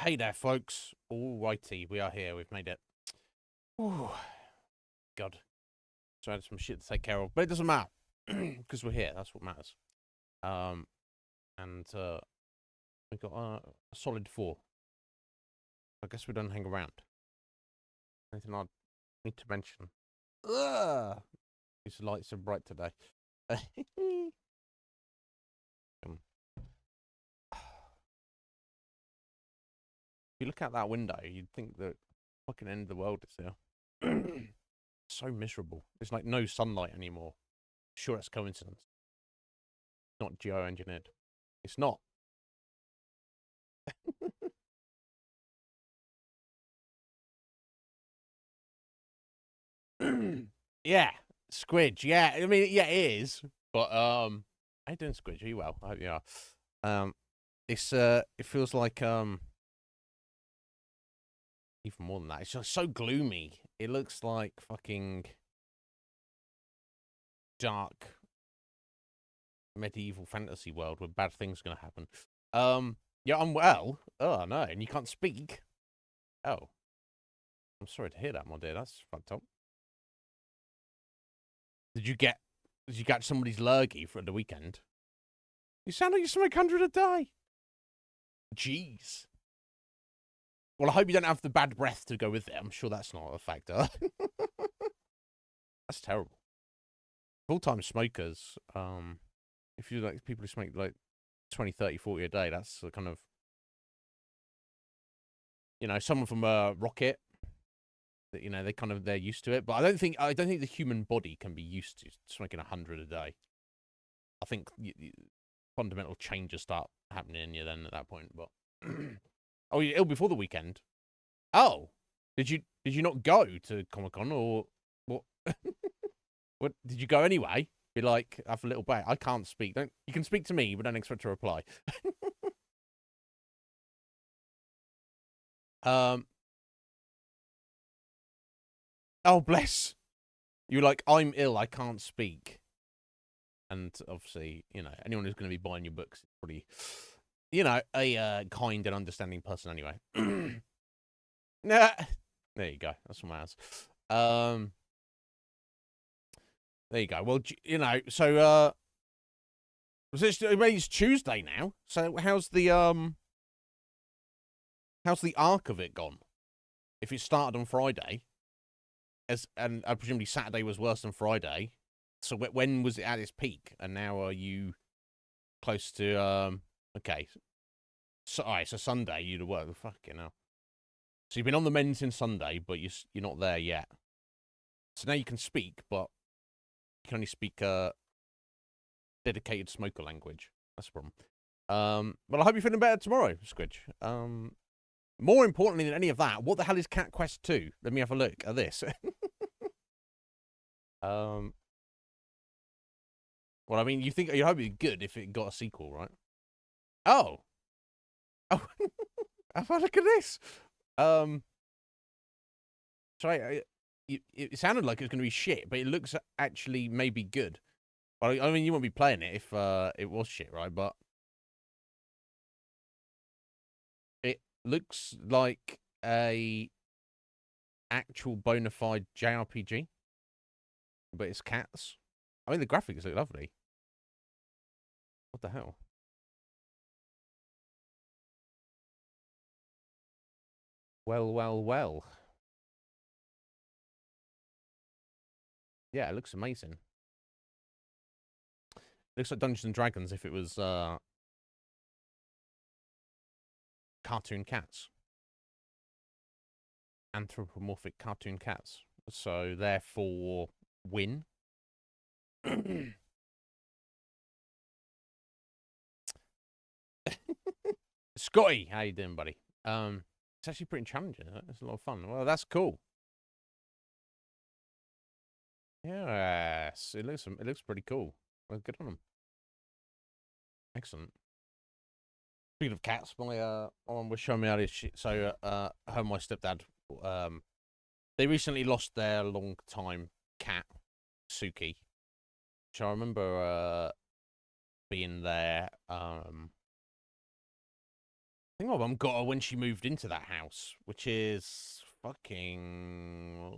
Hey there, folks. All righty, we are here. We've made it. Ooh, God. So I had some shit to take care of, but it doesn't matter because we're here. That's what matters. Um, and we got a solid 4. I guess we don't hang around. Anything I need to mention? Ugh. These lights are bright today. If you look out that window, you'd think the fucking end of the world is here. So miserable. There's like no sunlight anymore. Sure, it's coincidence. Not geo-engineered. It's not. Yeah, Squidge. Yeah, I mean, yeah, it is. But how you doing, Squidge? Are you well? I hope you are. It feels like even more than that. It's just so gloomy. It looks like fucking dark medieval fantasy world where bad things are gonna happen. Yeah, I'm well. Oh no, and you can't speak. Oh, I'm sorry to hear that, my dear. That's fucked up. Did you get? Did you catch somebody's lurgy for the weekend? You sound like you smoke 100 a day. Jeez. Well, I hope you don't have the bad breath to go with it. I'm sure that's not a factor. That's terrible. Full-time smokers, if you like people who smoke like 20, 30, 40 a day, that's a kind of, someone from Rocket, that they're used to it. But I don't think the human body can be used to smoking 100 a day. I think fundamental changes start happening in you then at that point. But oh, you're ill before the weekend. Oh, did you not go to Comic-Con or what? What did you go anyway? Be like, have a little bit. I can't speak. Don't you can speak to me, but don't expect a reply. um. Oh, bless. You're like, I'm ill. I can't speak. And obviously, anyone who's going to be buying your books is probably, a kind and understanding person anyway. Nah. There you go. That's what matters. Um. There you go. Well, so it's Tuesday now. So how's the arc of it gone? If it started on Friday, and presumably Saturday was worse than Friday. So when was it at its peak? And now are you close to Okay, so all right, so Sunday you'd have worked. Fucking hell. So you've been on the mend since Sunday, but you're not there yet. So now you can speak, but you can only speak dedicated smoker language. That's the problem. Well, I hope you're feeling better tomorrow, Squidge. More importantly than any of that, what the hell is Cat Quest 2? Let me have a look at this. um, well, I mean, you hope it'd be good if it got a sequel, right? Oh, oh, have a look at this. Sorry, it sounded like it was going to be shit, but it looks actually maybe good. Well, I mean, you won't be playing it if it was shit, right? But it looks like a actual bona fide JRPG, but it's cats. I mean, the graphics look lovely. What the hell? Well, well, well. Yeah, it looks amazing. It looks like Dungeons and Dragons if it was cartoon cats. Anthropomorphic cartoon cats. So therefore, win. Scotty, how you doing, buddy? It's actually pretty challenging. It's a lot of fun. Well, that's cool. Yes, it looks pretty cool. Well, good on them. Excellent. Speaking of cats, my mum was showing me how this shit. So, her and my stepdad, they recently lost their long time cat, Suki. So I remember being there think my mum got her when she moved into that house, which is fucking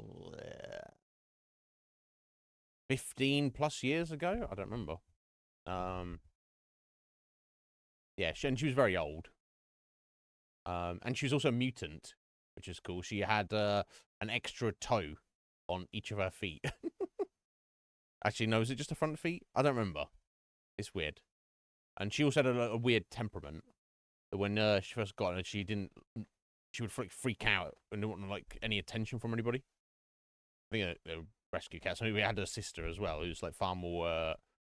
15 plus years ago. I don't remember. Yeah, and she was very old. And she was also a mutant, which is cool. She had an extra toe on each of her feet. Actually, no, is it just the front feet? I don't remember. It's weird. And she also had a weird temperament. When she first got it, she would freak out and didn't want like any attention from anybody. I think they were rescue cats. I mean, we had a sister as well, who's like far more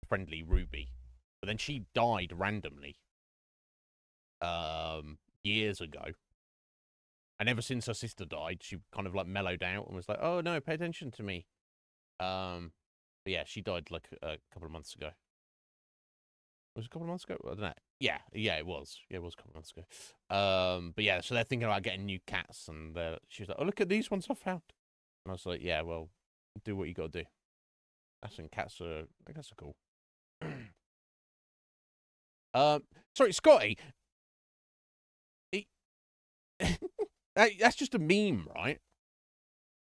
friendly, Ruby. But then she died randomly years ago. And ever since her sister died, she kind of like mellowed out and was like, "Oh no, pay attention to me." But yeah, she died like a couple of months ago. Was it a couple of months ago? I don't know. Yeah, it was. Yeah, it was a couple of months ago. But yeah, so they're thinking about getting new cats, and she was like, "Oh, look at these ones I found." And I was like, "Yeah, well, do what you got to do." Cats are cool. Sorry, Scotty. That's just a meme, right?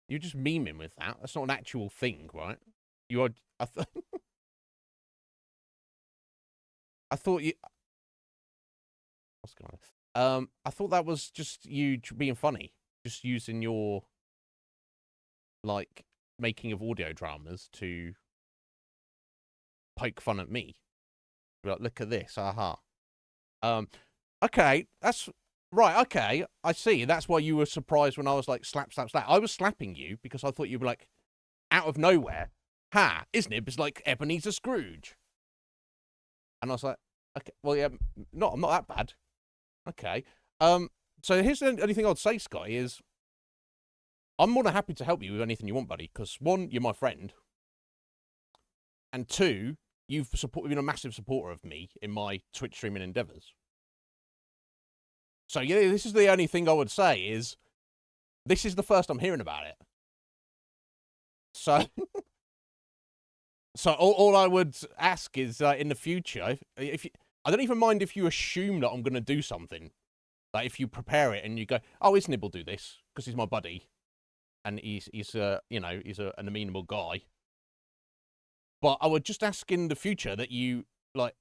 You're just memeing with that. That's not an actual thing, right? You are. I thought you. What's going on? I thought that was just you being funny, just using your like making of audio dramas to poke fun at me. Like, look at this, aha. Okay, that's right. Okay, I see. That's why you were surprised when I was like slap, slap, slap. I was slapping you because I thought you were like out of nowhere. Ha! Iznib is like Ebenezer Scrooge, and I was like, okay, well, yeah, I'm not that bad. Okay. So here's the only thing I'd say, Sky, is I'm more than happy to help you with anything you want, buddy. Because one, you're my friend, and two, you've been a massive supporter of me in my Twitch streaming endeavors. So yeah, this is the only thing I would say is this is the first I'm hearing about it. So, so all I would ask is in the future, if you, I don't even mind if you assume that I'm going to do something. Like if you prepare it and you go, "Oh, Iznib will do this because he's my buddy, and he's an amenable guy." But I would just ask in the future that you like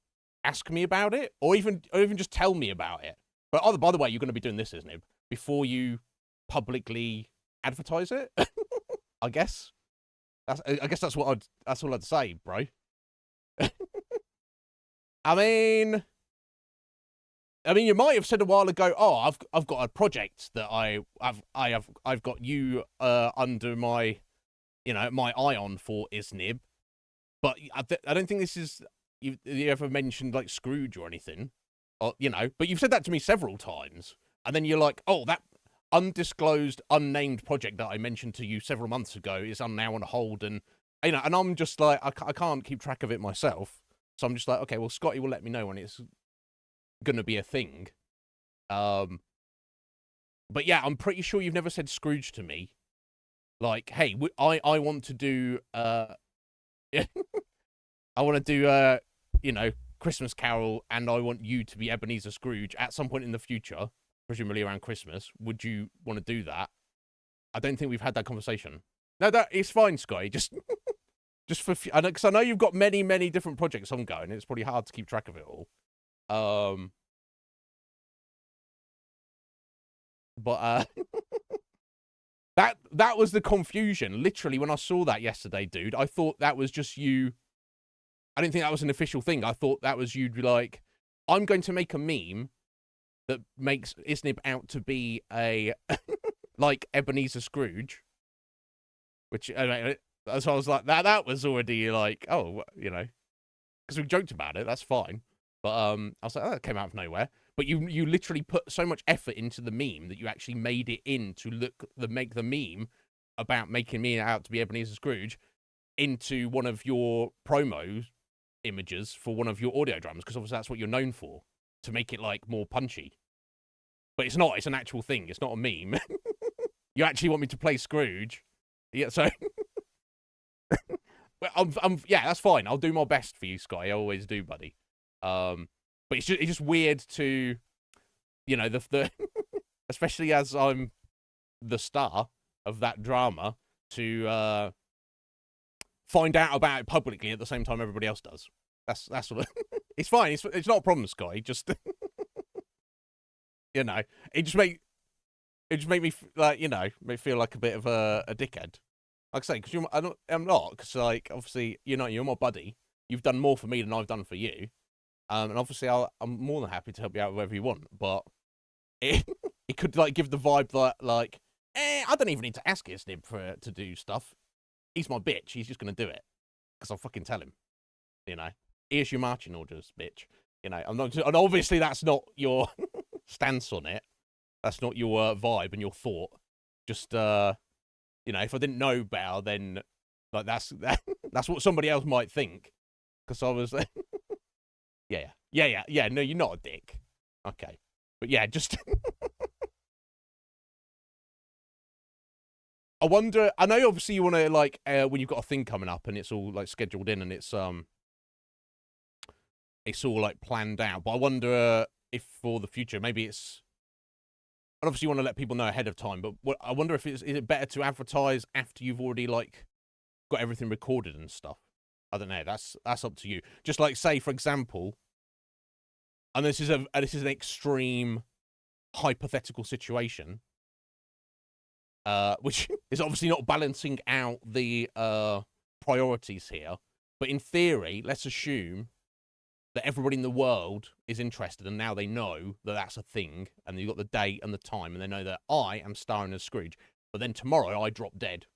ask me about it, or even just tell me about it. But by the way, you're going to be doing this, Iznib, before you publicly advertise it. I guess. I guess that's all I'd say, bro. I mean, you might have said a while ago, "Oh, I've got a project that I've got you under my, my eye on for Iznib," but I don't think this is you ever mentioned like Scrooge or anything, or But you've said that to me several times, and then you're like, "Oh, that undisclosed, unnamed project that I mentioned to you several months ago is now on hold," and and I'm just like, I can't keep track of it myself, so I'm just like, okay, well, Scotty will let me know when it's gonna be a thing. But yeah, I'm pretty sure you've never said Scrooge to me. Like, hey, I want to do I want to do Christmas Carol, and I want you to be Ebenezer Scrooge at some point in the future, presumably around Christmas. Would you want to do that? I don't think we've had that conversation. No, that it's fine, Scotty. Just for because I know you've got many different projects ongoing. It's probably hard to keep track of it all. But that was the confusion. Literally, when I saw that yesterday, dude, I thought that was just you. I didn't think that was an official thing. I thought that was you like, I'm going to make a meme that makes Iznib out to be a like Ebenezer Scrooge, which so I was like, that was already like, oh, because we joked about it. That's fine. But I was like, oh, that came out of nowhere. But you literally put so much effort into the meme that you actually made it in to make the meme about making me out to be Ebenezer Scrooge into one of your promo images for one of your audio dramas, because obviously that's what you're known for, to make it like more punchy. But it's not. It's an actual thing. It's not a meme. You actually want me to play Scrooge? Yeah. So. Yeah, that's fine. I'll do my best for you, Scotty. I always do, buddy. But it's just weird to you know, the especially as I'm the star of that drama, to find out about it publicly at the same time everybody else does. That's what it's fine. It's not a problem, Scotty. Just you know, it just make me like, you know, me feel like a bit of a dickhead. Like I say, because I'm not, because like obviously, you know, you're my buddy. You've done more for me than I've done for you, and obviously I'm more than happy to help you out wherever you want. But it it could like give the vibe that like, I don't even need to ask Iznib to do stuff. He's my bitch. He's just gonna do it because I'll fucking tell him. You know, here's your marching orders, bitch. You know, I'm not, and obviously that's not your stance on it. That's not your vibe and your thought. Just you know, if I didn't know better, then like that's what somebody else might think. Because I was, yeah. No, you're not a dick. Okay, but yeah, just. I wonder. I know, obviously, you want to like when you've got a thing coming up and it's all like scheduled in and it's all like planned out. But I wonder if for the future, maybe it's. And obviously, you want to let people know ahead of time. But I wonder if is it better to advertise after you've already like got everything recorded and stuff. I don't know. That's up to you. Just like say, for example, and this is an extreme hypothetical situation. Which is obviously not balancing out the priorities here. But in theory, let's assume that everybody in the world is interested, and now they know that that's a thing, and you've got the date and the time, and they know that I am starring as Scrooge. But then tomorrow I drop dead.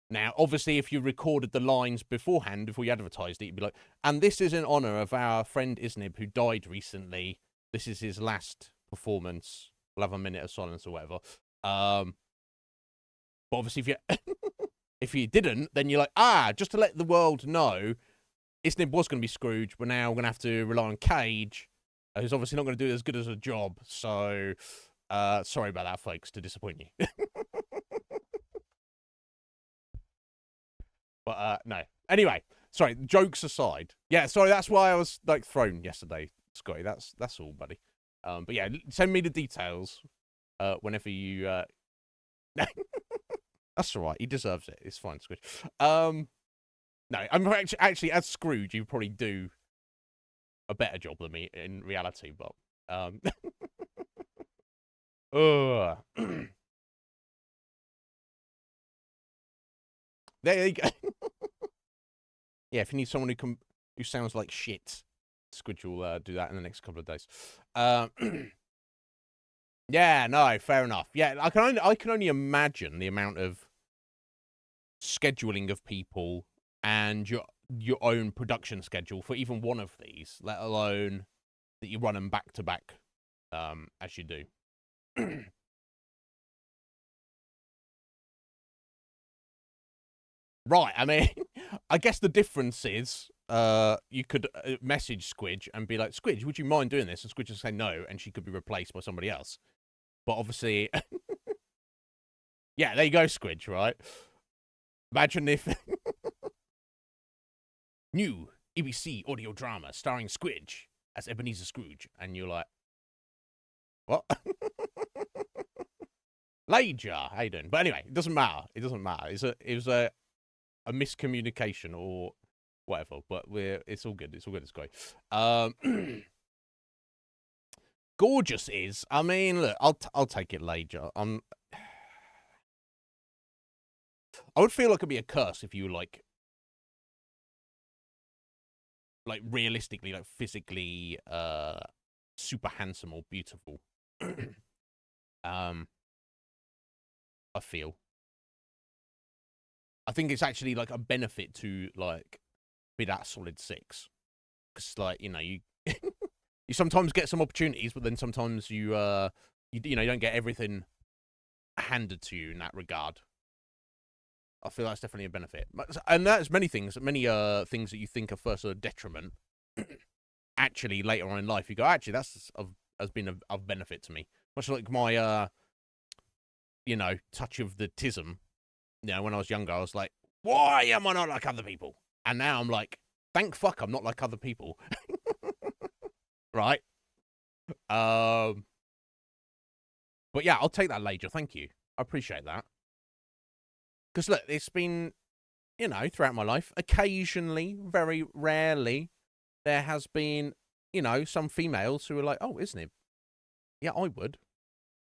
Now, obviously, if you recorded the lines beforehand, before you advertised it, you'd be like, and this is in honour of our friend Iznib, who died recently. This is his last performance. We'll have a minute of silence or whatever. But obviously, if you if you didn't, then you're like, just to let the world know, Iznib was going to be Scrooge, but now we're going to have to rely on Cage, who's obviously not going to do as good as a job. So, sorry about that, folks, to disappoint you. But no. Anyway, sorry. Jokes aside, yeah. Sorry, that's why I was like thrown yesterday, Scotty. That's all, buddy. But yeah, send me the details. Whenever you. That's all right. He deserves it. It's fine, Scrooge. No, I'm actually as Scrooge, you probably do a better job than me in reality. But there you go. Yeah, if you need someone who sounds like shit, Squidge will do that in the next couple of days. Yeah, no, fair enough. Yeah, I can only imagine the amount of scheduling of people and your own production schedule for even one of these, let alone that you run them back to back, as you do. Right, I mean, I guess the difference is, you could message Squidge and be like, Squidge, would you mind doing this? And Squidge would say no, and she could be replaced by somebody else. But obviously, yeah, there you go, Squidge, right? Imagine if new EBC audio drama starring Squidge as Ebenezer Scrooge, and you're like, what? Lager, how you doing? But anyway, it doesn't matter. It doesn't matter. It was a miscommunication or whatever. But it's all good. It's all good. It's great. Gorgeous is. I mean, look, I'll take it, Lager. I would feel like it'd be a curse if you like realistically, like physically, super handsome or beautiful. I feel. I think it's actually like a benefit to like be that solid 6, because like, you know, you you sometimes get some opportunities, but then sometimes you you know, you don't get everything handed to you in that regard. I feel that's definitely a benefit, and that's many things that you think are first a detriment. Actually, later on in life, you go, actually, that's has been of benefit to me. Much like my you know, touch of the tism. You know, when I was younger, I was like, why am I not like other people? And now I'm like, thank fuck I'm not like other people. Right? Um, but yeah, I'll take that, Lager. Thank you. I appreciate that. Because look, it's been, you know, throughout my life, occasionally, very rarely, there has been, you know, some females who are like, "Oh, Iznib, yeah, I would."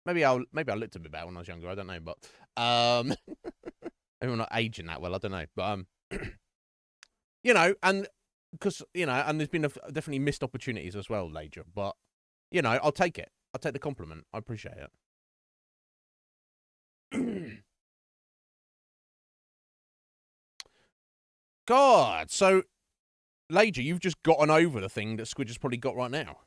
Maybe I looked a bit better when I was younger. I don't know, but maybe I'm not aging that well. I don't know, but you know, and because you know, and there's been definitely missed opportunities as well, Lager. But you know, I'll take it. I'll take the compliment. I appreciate it. God, so Lager, you've just gotten over the thing that Squid has probably got right now.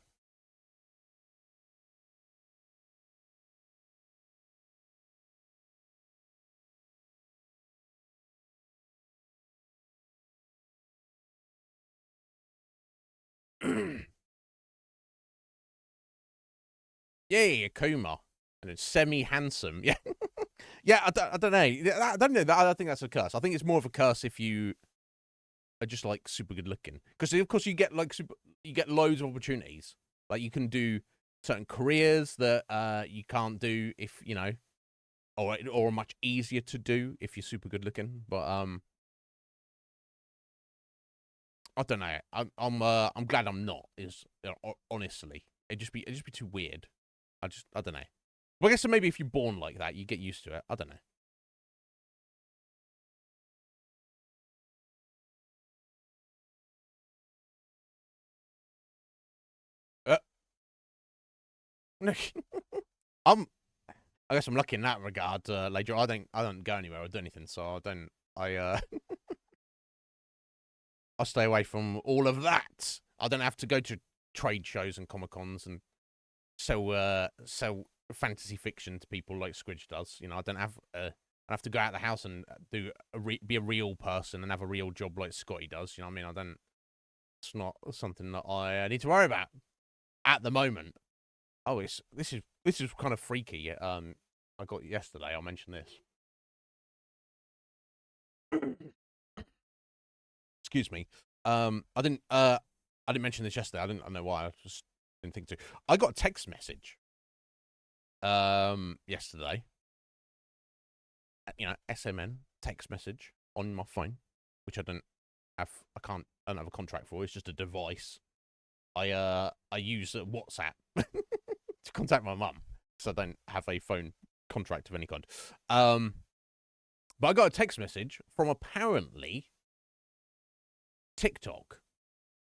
Yeah, Kuma, and it's semi-handsome. Yeah, yeah. I don't know. I don't know. I think that's a curse. I think it's more of a curse if you are just like super good looking. Because of course you get like you get loads of opportunities. Like you can do certain careers that you can't do if you know, or much easier to do if you're super good looking. But I don't know. I'm glad I'm not. Is honestly, it'd just be too weird. I don't know. Well, I guess so maybe if you're born like that, you get used to it. I don't know. I'm. I guess I'm lucky in that regard. Later, I don't go anywhere or do anything, so I don't. I stay away from all of that. I don't have to go to trade shows and comic cons and sell fantasy fiction to people like Squidge does. You know, I don't have. I have to go out of the house and be a real person and have a real job like Scotty does. You know what I mean? I don't. It's not something that I need to worry about at the moment. Oh, this is kind of freaky. I got yesterday. I'll mention this. Excuse me. I didn't mention this yesterday. I don't know why. I just didn't think to. I got a text message. Yesterday. You know, SMN text message on my phone, which I don't have. I don't have a contract for. It's just a device. I use WhatsApp to contact my mum, because I don't have a phone contract of any kind. Um, but I got a text message from apparently TikTok.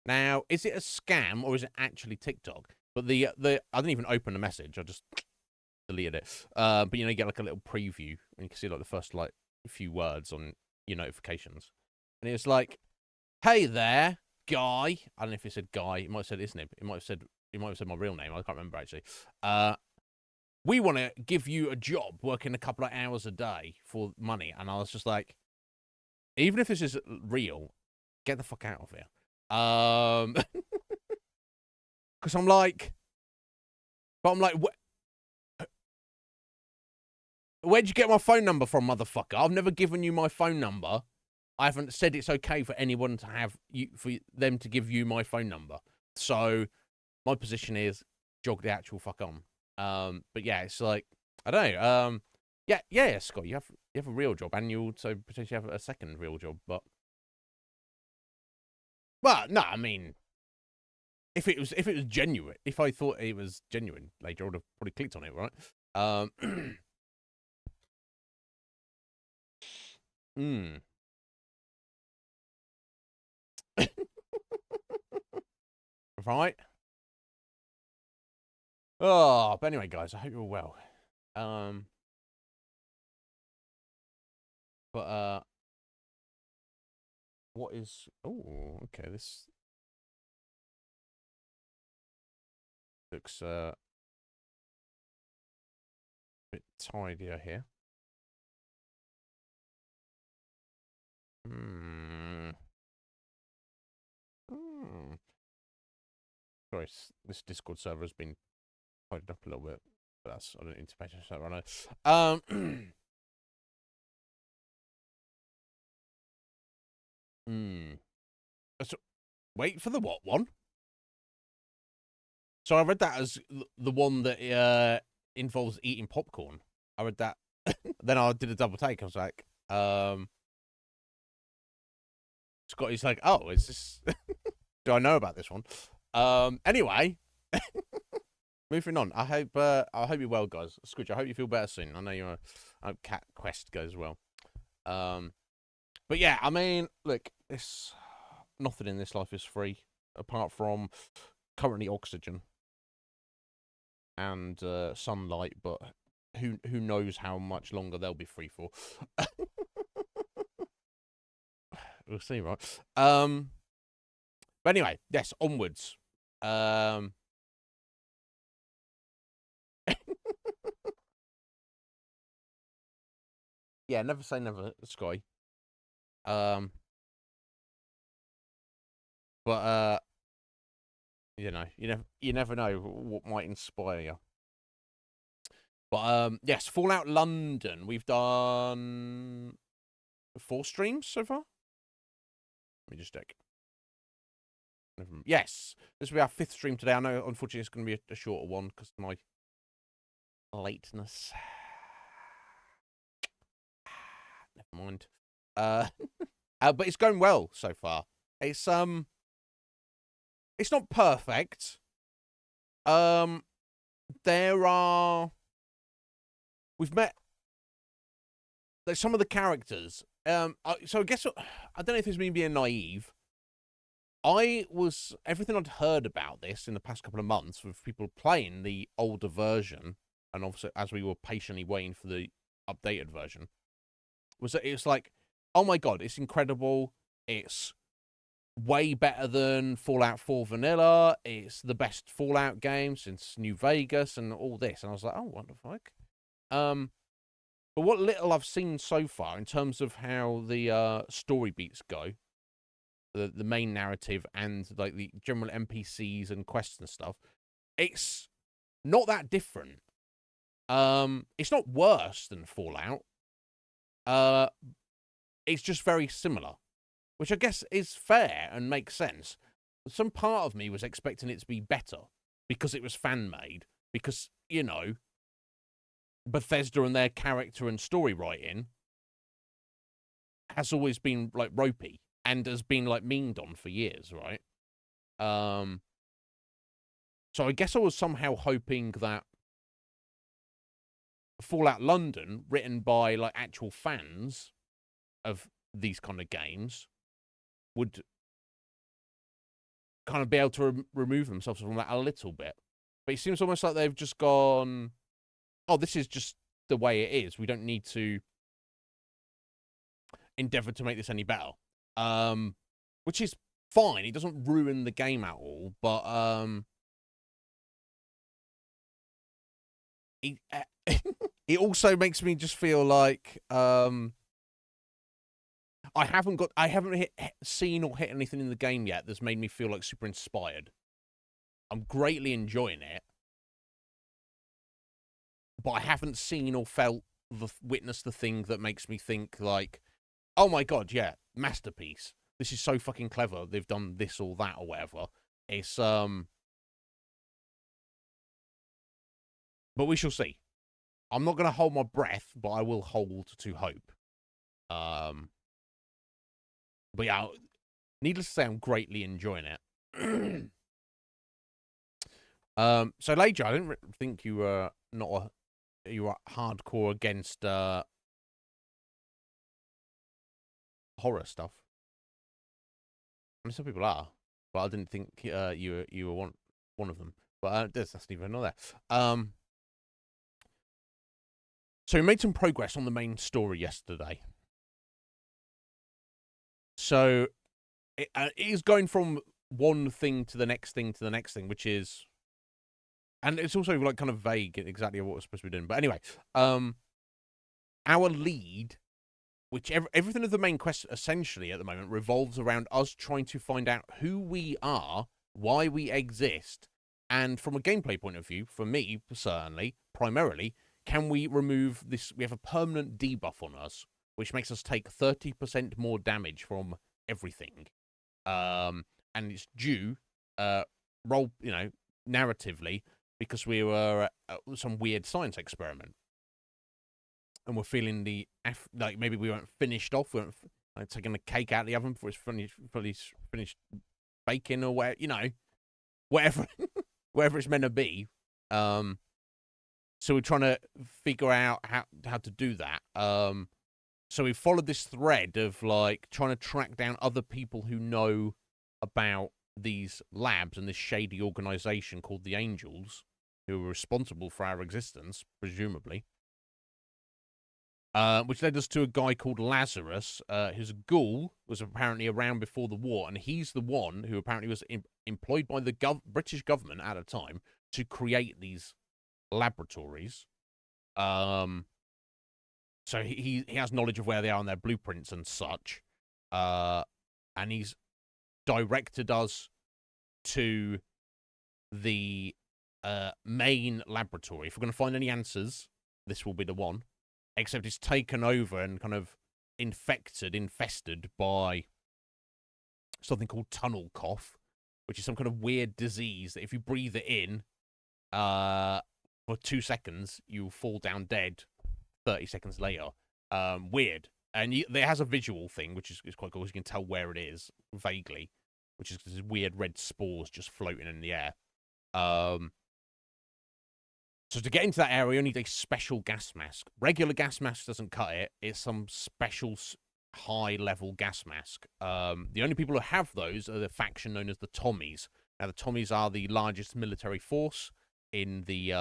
Now, is it a scam or is it actually TikTok? But the I didn't even open the message. I just deleted it. But you know, you get like a little preview and you can see like the first like few words on your notifications, and it's like, "Hey there, guy." I don't know if it said guy. It might have said Iznib. It might have said my real name. I can't remember actually. We want to give you a job working a couple of hours a day for money, and I was just like, even if this is real, get the fuck out of here. Because I'm like, but I'm like, where'd you get my phone number from, motherfucker? I've never given you my phone number. I haven't said it's okay for anyone to have you, for them to give you my phone number. So my position is jog the actual fuck on. But yeah, it's like I don't know. Yeah, Scott, you have a real job, and you also potentially have a second real job. But well, no, I mean, if it was genuine, if I thought it was genuine, later I would have probably clicked on it, right? Mm. Right. Oh, but anyway, guys, I hope you're all well. Um, but what is? Oh, okay. This looks a bit tidier here. Hmm. Hmm. Sorry, this Discord server has been tidied up a little bit. But that's I don't need to pay attention to that right now. Hmm. So, wait for the what one? So I read that as the one that involves eating popcorn. I read that. Then I did a double take. I was like, Scotty's like, oh, is this? Do I know about this one? Anyway, moving on. I hope you're well, guys. Scrooge, I hope you feel better soon. I know your cat quest goes well. But yeah, I mean, look, it's nothing in this life is free apart from currently oxygen and sunlight. But who knows how much longer they'll be free for? We'll see, right? But anyway, yes, onwards. Yeah, never say never, Sky. But you know, you never know what might inspire you. But yes, Fallout London. We've done 4 streams so far. Let me just check. Yes, this will be our 5th stream today. I know, unfortunately, it's going to be a shorter one because of my lateness. Never mind. But it's going well so far. It's not perfect. We've met some of the characters. So I guess I don't know if this is me being naive. Everything I'd heard about this in the past couple of months with people playing the older version, and obviously as we were patiently waiting for the updated version, was that it's like, oh my god, it's incredible. It's way better than Fallout 4 Vanilla. It's the best Fallout game since New Vegas and all this. And I was like, oh, what the fuck? But what little I've seen so far in terms of how the story beats go, the main narrative and like the general NPCs and quests and stuff, it's not that different. It's not worse than Fallout. It's just very similar, which I guess is fair and makes sense. Some part of me was expecting it to be better because it was fan-made, because, you know, Bethesda and their character and story writing has always been, like, ropey and has been, like, meaned on for years, right? So I guess I was somehow hoping that Fallout London, written by, like, actual fans of these kind of games, would kind of be able to remove themselves from that a little bit. But it seems almost like they've just gone, oh, this is just the way it is. We don't need to endeavor to make this any better. Which is fine. It doesn't ruin the game at all, but it also makes me just feel like I haven't seen or hit anything in the game yet that's made me feel like super inspired. I'm greatly enjoying it, but I haven't seen or witnessed the thing that makes me think like, oh my god, yeah, masterpiece. This is so fucking clever. They've done this or that or whatever. It's but we shall see. I'm not going to hold my breath, but I will hold to hope. But yeah, needless to say, I'm greatly enjoying it. So Lager, I didn't think you were you were hardcore against horror stuff. I mean, some people are, but I didn't think you were one of them. But that's neither nor there. So we made some progress on the main story yesterday. So it is going from one thing to the next thing to the next thing, which is, and it's also like kind of vague exactly what we're supposed to be doing. But anyway, our lead, which everything of the main quest essentially at the moment revolves around us trying to find out who we are, why we exist, and from a gameplay point of view, for me certainly, primarily, can we remove this? We have a permanent debuff on us, which makes us take 30% more damage from everything. And it's due, narratively because we were at some weird science experiment, and we're feeling like maybe we weren't finished off, we weren't like taking the cake out of the oven before it's fully finished baking or whatever whatever it's meant to be. So we're trying to figure out how to do that. So we followed this thread of like trying to track down other people who know about these labs and this shady organization called the Angels, who were responsible for our existence, presumably. Which led us to a guy called Lazarus, whose ghoul was apparently around before the war, and he's the one who apparently was employed by the British government at a time to create these laboratories. So he has knowledge of where they are and their blueprints and such. And he's directed us to the main laboratory. If we're going to find any answers, this will be the one. Except it's taken over and kind of infested by something called tunnel cough, which is some kind of weird disease that if you breathe it in for 2 seconds, you'll fall down dead 30 seconds later. Weird. And it has a visual thing, which is quite cool. You can tell where it is, vaguely, which is these weird red spores just floating in the air. So to get into that area, you need a special gas mask. Regular gas mask doesn't cut it. It's some special high-level gas mask. The only people who have those are the faction known as the Tommies. Now, the Tommies are the largest military force in the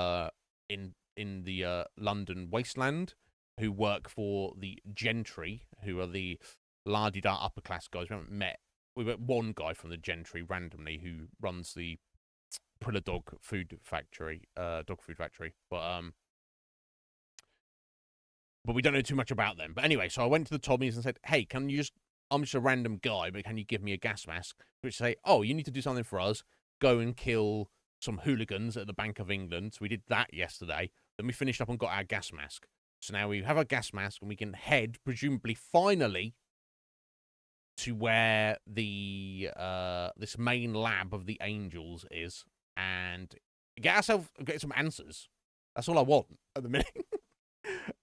London wasteland, who work for the gentry, who are the la-di-da upper-class guys. We met one guy from the gentry randomly who runs the Prilla dog food factory, but we don't know too much about them. But anyway, so I went to the Tommies and said, hey, I'm just a random guy, but can you give me a gas mask? Which say, oh, you need to do something for us. Go and kill some hooligans at the Bank of England. So we did that yesterday. Then we finished up and got our gas mask. So now we have a gas mask and we can head, presumably, finally, to where the this main lab of the Angels is, and get some answers. That's all I want at the minute.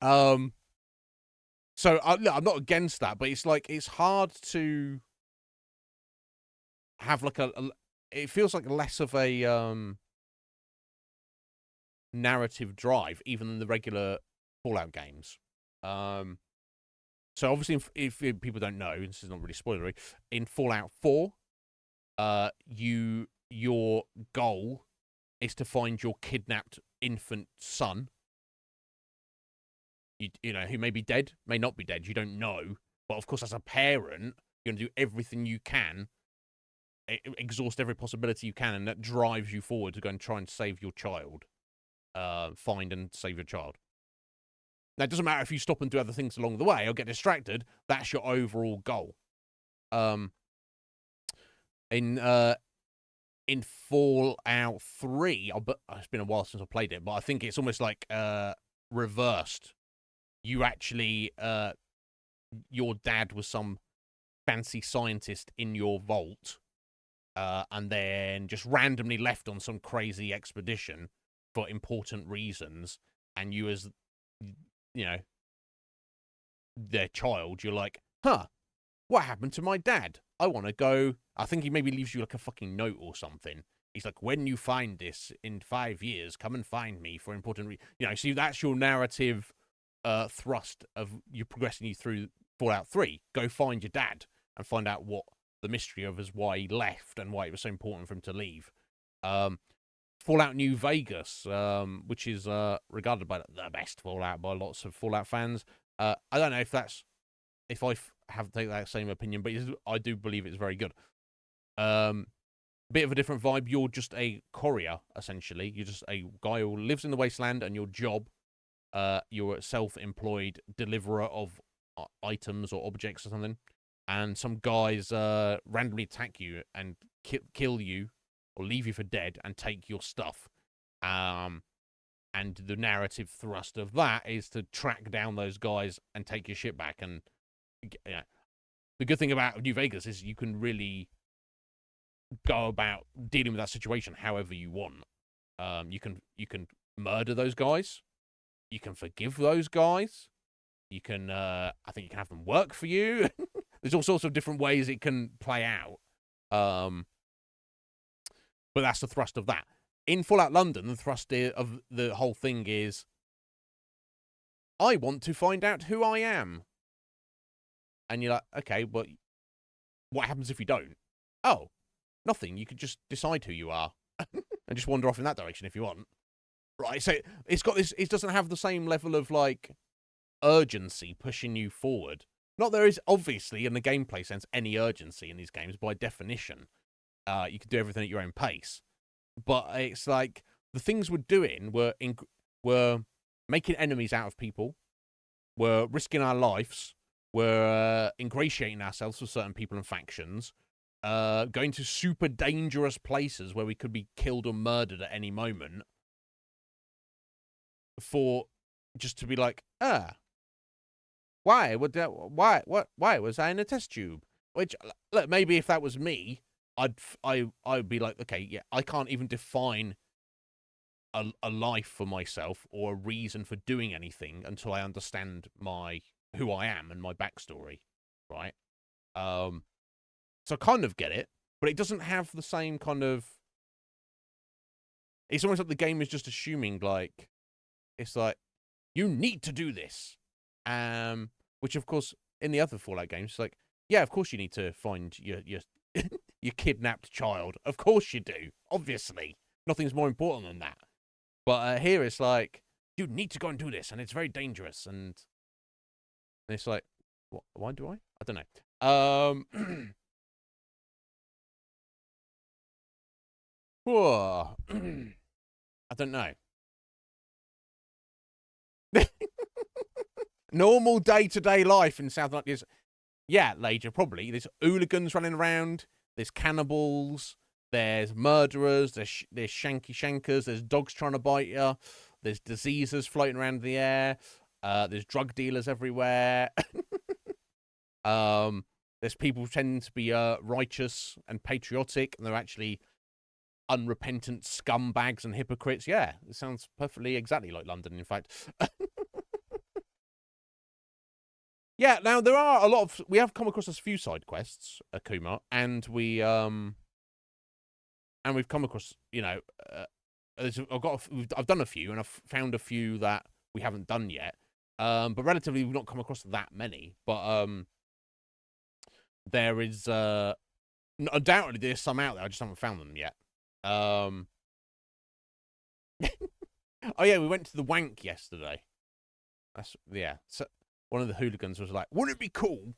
So I'm not against that, but it's like it's hard to have like it feels like less of a narrative drive even than the regular Fallout games. So obviously, if people don't know, this is not really spoilery, in Fallout 4, your goal is to find your kidnapped infant son. You know, who may be dead, may not be dead. You don't know, but of course, as a parent, you're gonna do everything you can, exhaust every possibility you can, and that drives you forward to go and try and save your child. Find and save your child. Now, it doesn't matter if you stop and do other things along the way or get distracted. That's your overall goal. In Fallout 3, it's been a while since I played it, but I think it's almost like reversed. You actually, your dad was some fancy scientist in your vault, and then just randomly left on some crazy expedition for important reasons, and you as their child, you're like, what happened to my dad? I want to go. I think he maybe leaves you like a fucking note or something. He's like, when you find this in 5 years, come and find me for important see, that's your narrative thrust of you progressing you through Fallout 3. Go find your dad and find out what the mystery of is, why he left and why it was so important for him to leave. Fallout New Vegas, which is regarded by the best Fallout by lots of Fallout fans. I don't know if I have to take that same opinion, but I do believe it's very good. Bit of a different vibe. You're just a courier, essentially. You're just a guy who lives in the wasteland, and your job, you're a self-employed deliverer of items or objects or something, and some guys randomly attack you and kill you or leave you for dead and take your stuff. And the narrative thrust of that is to track down those guys and take your shit back. And the good thing about New Vegas is you can really go about dealing with that situation however you want. You can murder those guys. You can forgive those guys. You can, I think you can have them work for you. There's all sorts of different ways it can play out. But that's the thrust of that. In Fallout London, the thrust of the whole thing is, I want to find out who I am. And you're like, okay, but what happens if you don't? Oh, nothing. You could just decide who you are and just wander off in that direction if you want. Right, so it's got this, it doesn't have the same level of, like, urgency pushing you forward. Not there is, obviously, in the gameplay sense, any urgency in these games, by definition. You can do everything at your own pace. But it's like, the things we're doing were making enemies out of people, we're risking our lives, we're ingratiating ourselves with certain people and factions, going to super dangerous places where we could be killed or murdered at any moment, for just to be like, why was I in a test tube? Which, look, maybe if that was me, I'd be like, okay, yeah, I can't even define a life for myself or a reason for doing anything until I understand who I am and my backstory, right? So I kind of get it, but it doesn't have the same kind of. It's almost like the game is just assuming, like, it's like, you need to do this, which of course in the other Fallout games, it's like, yeah, of course you need to find your your kidnapped child. Of course you do. Obviously, nothing's more important than that. But here it's like, you need to go and do this, and it's very dangerous, and it's like, why do I? I don't know. I don't know. Normal day-to-day life in South London is, yeah, Lager, probably. There's hooligans running around. There's cannibals. There's murderers. There's shanky shankers. There's dogs trying to bite you. There's diseases floating around in the air. There's drug dealers everywhere. There's people who tend to be righteous and patriotic, and they're actually unrepentant scumbags and hypocrites. Yeah, it sounds perfectly exactly like London, in fact. Yeah, now there are a lot of, we have come across a few side quests, Akuma, and we've come across, I've done a few, and I've found a few that we haven't done yet. But relatively, we've not come across that many. But there is undoubtedly there's some out there. I just haven't found them yet. Oh yeah, we went to the Wank yesterday. So one of the hooligans was like, wouldn't it be cool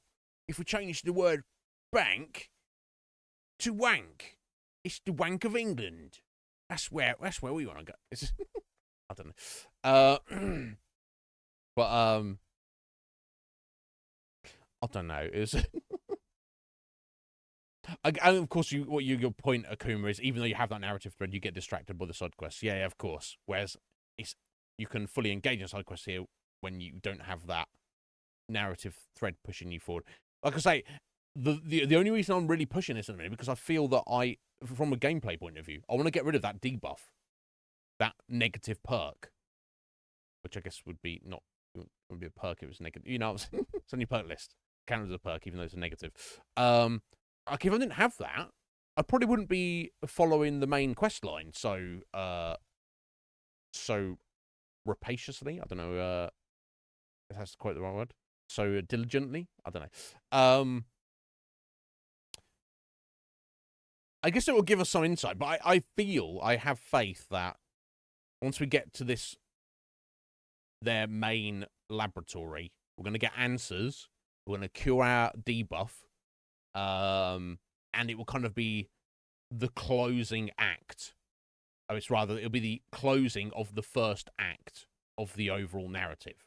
if we changed the word bank to wank? It's the Wank of England. That's where we want to go. I don't know. But I don't know. It was and of course, your point, Akuma, is even though you have that narrative thread, you get distracted by the side quests. Yeah, of course. Whereas you can fully engage in side quests here when you don't have that narrative thread pushing you forward. Like I say, the only reason I'm really pushing this at the minute, because I feel that from a gameplay point of view, I want to get rid of that debuff, that negative perk, which I guess would be not would be a perk if it was negative. It's on your perk list. Counted as a perk, even though it's a negative. Like, if I didn't have that, I probably wouldn't be following the main quest line so rapaciously. I don't know if that's quite the right word. So diligently. I don't know. I guess it will give us some insight, but I have faith that once we get to their main laboratory, we're going to get answers. We're going to cure our debuff. And it will kind of be the closing act. It'll be the closing of the first act of the overall narrative.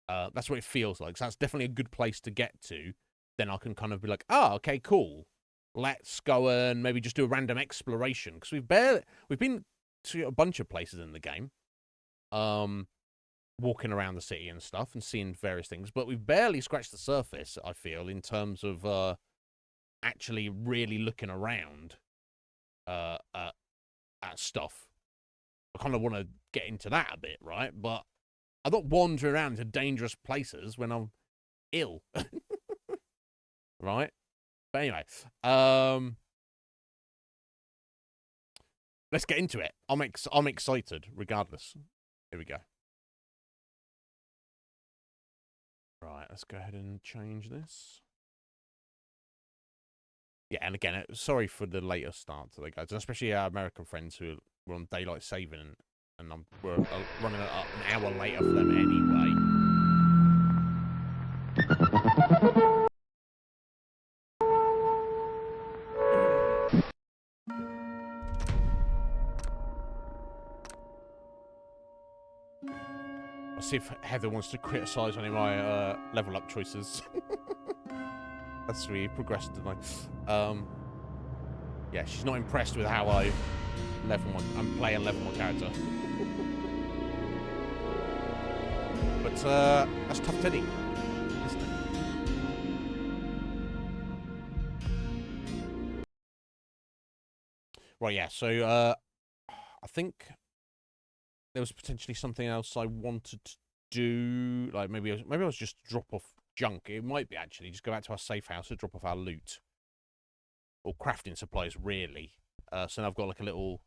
That's what it feels like. So that's definitely a good place to get to. Then I can kind of be like, oh, okay, cool. Let's go and maybe just do a random exploration. Because we've been to a bunch of places in the game. Walking around the city and stuff and seeing various things. But we've barely scratched the surface, I feel, in terms of actually really looking around at stuff. I kind of want to get into that a bit, right? But I'm not wandering around to dangerous places when I'm ill, right? But anyway, let's get into it. I'm excited, regardless. Here we go. Right, let's go ahead and change this. Yeah, and again, sorry for the later start today, guys, and especially our American friends who were on daylight saving, and we're running an hour later for them anyway. I'll see if Heather wants to criticise any of my level up choices. As we progress tonight. Yeah, she's not impressed with how I play a level 1 character. But that's tough titty, isn't it? Right, yeah, so I think there was potentially something else I wanted to do. Like maybe I was just drop off junk. It might be actually just go back to our safe house to drop off our loot. Or crafting supplies, really. So now I've got like a little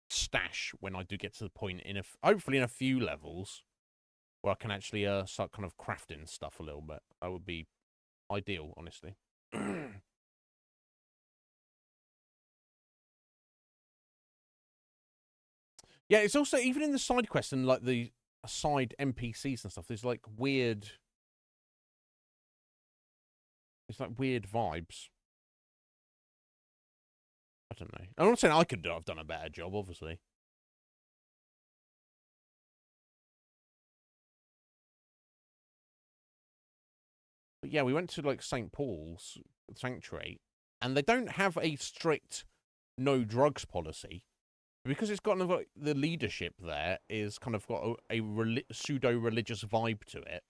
stash when I do get to the point hopefully in a few levels where I can actually start kind of crafting stuff a little bit. That would be ideal, honestly. Yeah, it's also even in the side quests and like the side NPCs and stuff. There's like weird. It's like weird vibes. I don't know. I'm not saying I could have done a better job, obviously. But yeah, we went to like St. Paul's Sanctuary, and they don't have a strict no drugs policy because it's got like, the leadership there is kind of got a pseudo-religious vibe to it.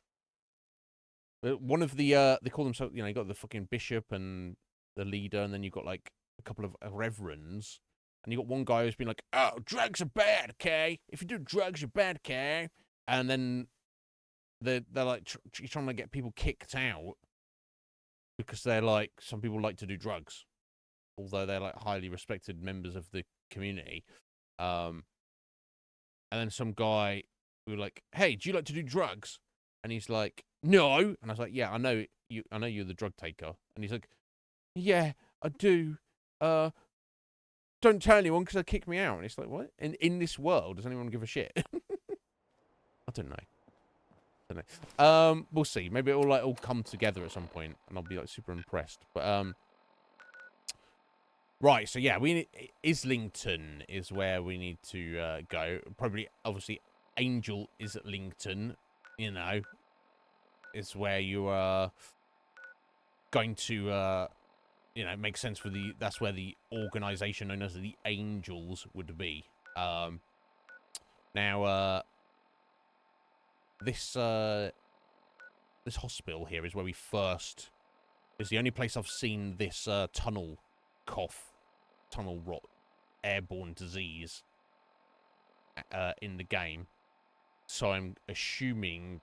One of the they call themselves, you got the fucking bishop and the leader, and then you've got like a couple of reverends, and you got one guy who's been like, "Oh, drugs are bad, okay? If you do drugs, you're bad, okay?" And then they're like trying to get people kicked out because they're like, some people like to do drugs, although they're like highly respected members of the community. And then some guy who like, "Hey, do you like to do drugs?" And he's like, "No." And I was like, "Yeah, I know you. I know you're the drug taker." And he's like, "Yeah, I do. Don't tell anyone because they'll kick me out." And it's like, what? In this world, does anyone give a shit? I don't know. We'll see. Maybe it'll like all come together at some point, and I'll be like super impressed. But right. So yeah, Islington is where we need to go. Probably, obviously, Angel Islington. Is where you are going to make sense for that's where the organization known as the Angels would be. Now this hospital here is where we first is the only place I've seen this tunnel rot, airborne disease in the game. So I'm assuming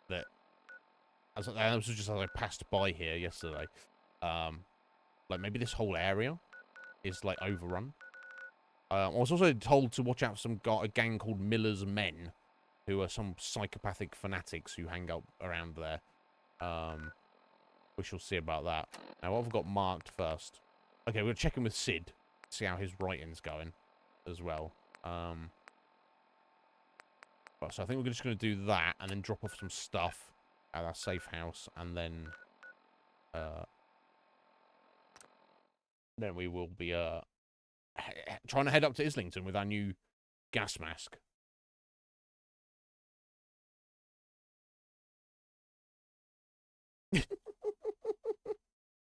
that this was just as I passed by here yesterday. Like maybe this whole area is like overrun. I was also told to watch out for a gang called Miller's Men, who are some psychopathic fanatics who hang out around there. We shall see about that. Now, what have we got marked first? Okay, we're checking with Sid, see how his writing's going as well. So I think we're just going to do that and then drop off some stuff at our safe house, and then we will be trying to head up to Islington with our new gas mask.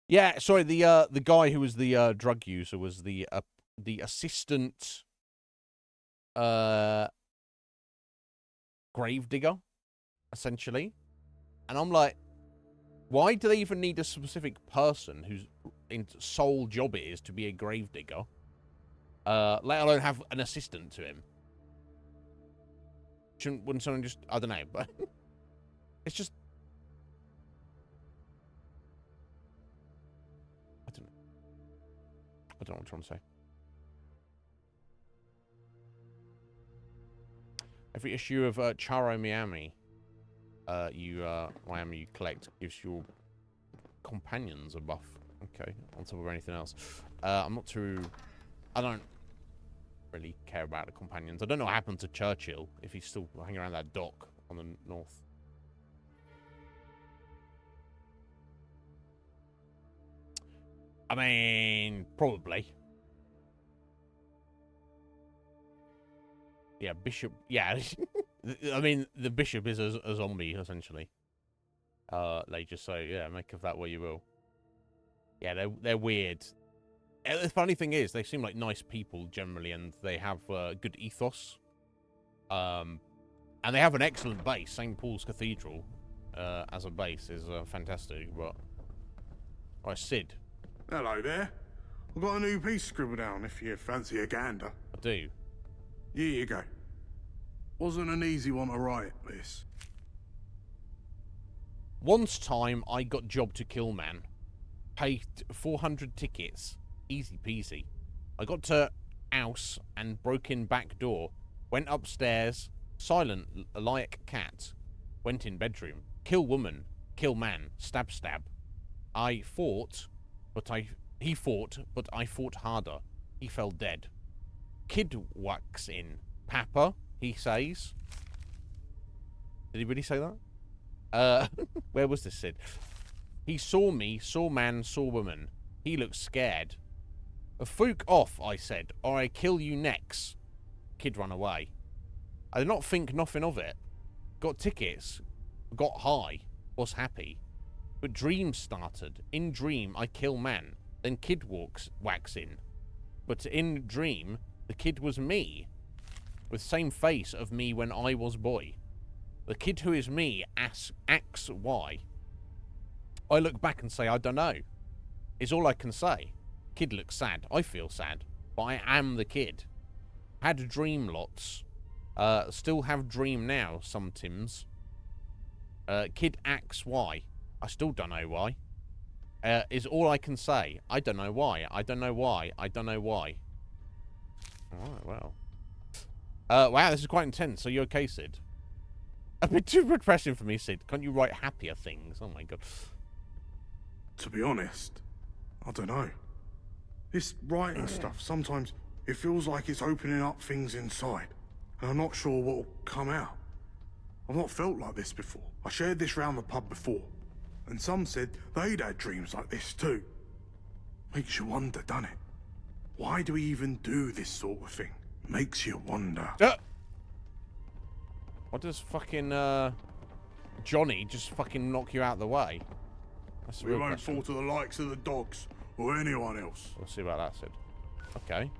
Yeah, sorry. The guy who was the drug user was the assistant grave digger, essentially. And I'm like, why do they even need a specific person whose sole job it is to be a grave digger? Let alone have an assistant to him. watching when someone just, I don't know, but it's just, I don't know. I don't know what I'm trying to say. Every issue of Charo Miami, Miami you collect gives your companions a buff. Okay, on top of anything else. I'm not too, I don't really care about the companions. I don't know what happened to Churchill, if he's still hanging around that dock on the north. I mean, probably. Yeah, Bishop. Yeah, I mean, the Bishop is a zombie, essentially. They just say, yeah, make of that what you will. Yeah, they're weird. The funny thing is, they seem like nice people, generally, and they have good ethos. And they have an excellent base. St. Paul's Cathedral, as a base, is fantastic, but... Right, Sid. Hello there. I've got a new piece scribbled down, if you fancy a gander. I do. Here you go. Wasn't an easy one to write, this. Once time, I got job to kill man. Paid 400 tickets. Easy peasy. I got to house and broke in back door. Went upstairs. Silent like cat. Went in bedroom. Kill woman. Kill man. Stab stab. I fought, but he fought, but I fought harder. He fell dead. Kid whacks in. Papa, he says. Did he really say that? Where was this, Sid? He saw me, saw man, saw woman. He looked scared. Fook off, I said, or I kill you next. Kid run away. I did not think nothing of it. Got tickets. Got high. Was happy. But dream started. In dream, I kill man. Then kid whacks in. But in dream, the kid was me. With same face of me when I was boy. The kid who is me asks why. I look back and say, I don't know. Is all I can say. Kid looks sad. I feel sad. But I am the kid. Had dream lots. Still have dream now, sometimes. Kid asks why. I still don't know why. Is all I can say. I don't know why. I don't know why. I don't know why. Alright, well. Wow, this is quite intense. Are you okay, Sid? A bit too depressing for me, Sid. Can't you write happier things? Oh my god. To be honest, I don't know. This writing stuff, sometimes it feels like it's opening up things inside. And I'm not sure what'll come out. I've not felt like this before. I shared this round the pub before. And some said they'd had dreams like this too. Makes you wonder, doesn't it? Why do we even do this sort of thing? Makes you wonder. What does fucking, Johnny just fucking knock you out of the way? That's the We real won't question. fall to the likes of the dogs or anyone else. We'll see about that, Sid. Okay.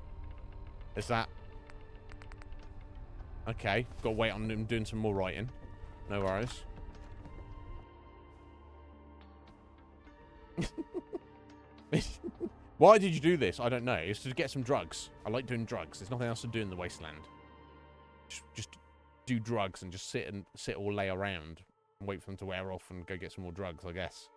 Is that... Okay. Got to wait on him doing some more writing. No worries. Why did you do this? I don't know. It's to get some drugs. I like doing drugs. There's nothing else to do in the wasteland. Just do drugs and just sit or lay around and wait for them to wear off and go get some more drugs, I guess.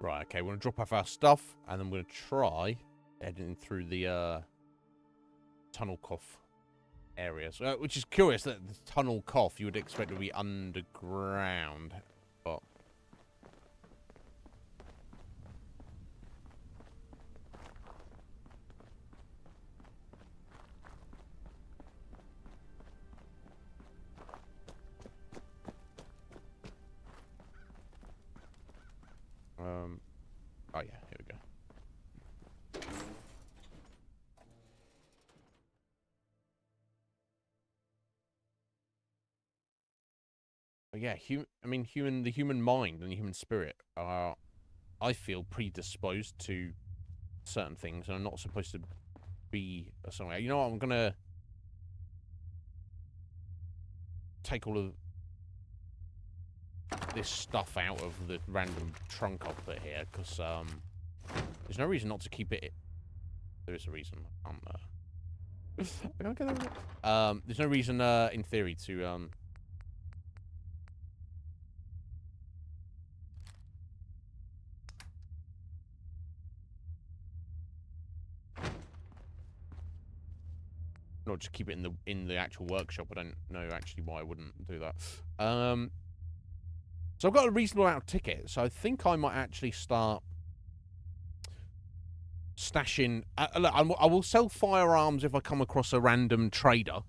Right, okay, we're going to drop off our stuff, and then we're going to try heading through the tunnel cough areas. Which is curious that the tunnel cough you would expect to be underground, but... Oh yeah, here we go. But yeah, the human mind and the human spirit are, I feel, predisposed to certain things and are not supposed to be a certain way. You know what? I'm gonna take all of this stuff out of the random trunk I'll put here, because there's no reason not to keep it. There is a reason. I can't get over it. There's no reason, in theory, to not just keep it in the actual workshop. I don't know actually why I wouldn't do that. So I've got a reasonable amount of tickets, so I think I might actually start stashing. Look, I will sell firearms if I come across a random trader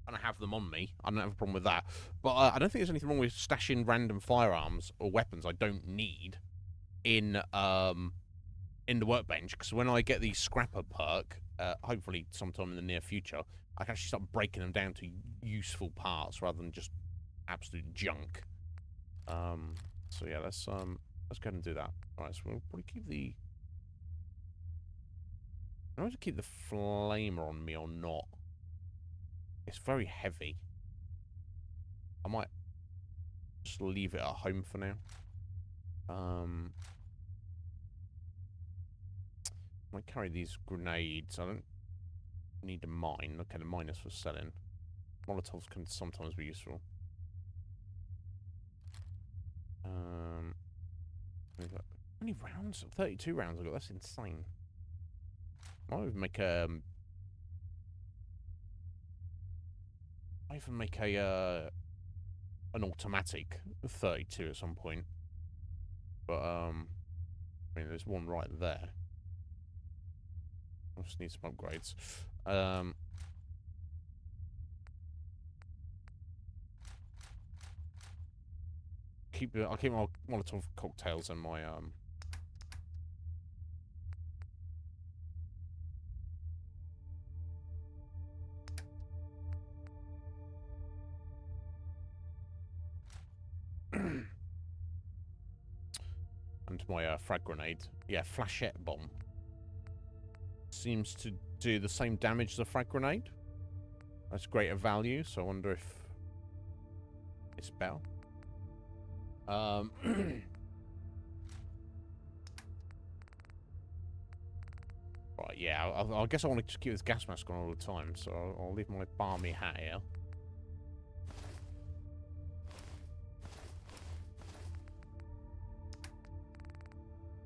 and I have them on me. I don't have a problem with that. But I don't think there's anything wrong with stashing random firearms or weapons I don't need in the workbench, because when I get the scrapper perk, hopefully sometime in the near future, I can actually start breaking them down to useful parts rather than just absolute junk. So yeah, let's go ahead and do that. Alright, so we'll probably keep the... I don't know to keep the flamer on me or not. It's very heavy. I might just leave it at home for now. I might carry these grenades. I don't need a mine. Okay, the mine is for selling. Molotovs can sometimes be useful. How many rounds? 32 rounds I got. That's insane. I might even make a... an automatic 32 at some point. But, I mean, there's one right there. I just need some upgrades. I'll keep my Molotov cocktails and my and my frag grenade. Yeah, flashette bomb seems to do the same damage as a frag grenade. That's greater value, so I wonder if it's better. Right, yeah, I guess I want to just keep this gas mask on all the time, so I'll leave my balmy hat here.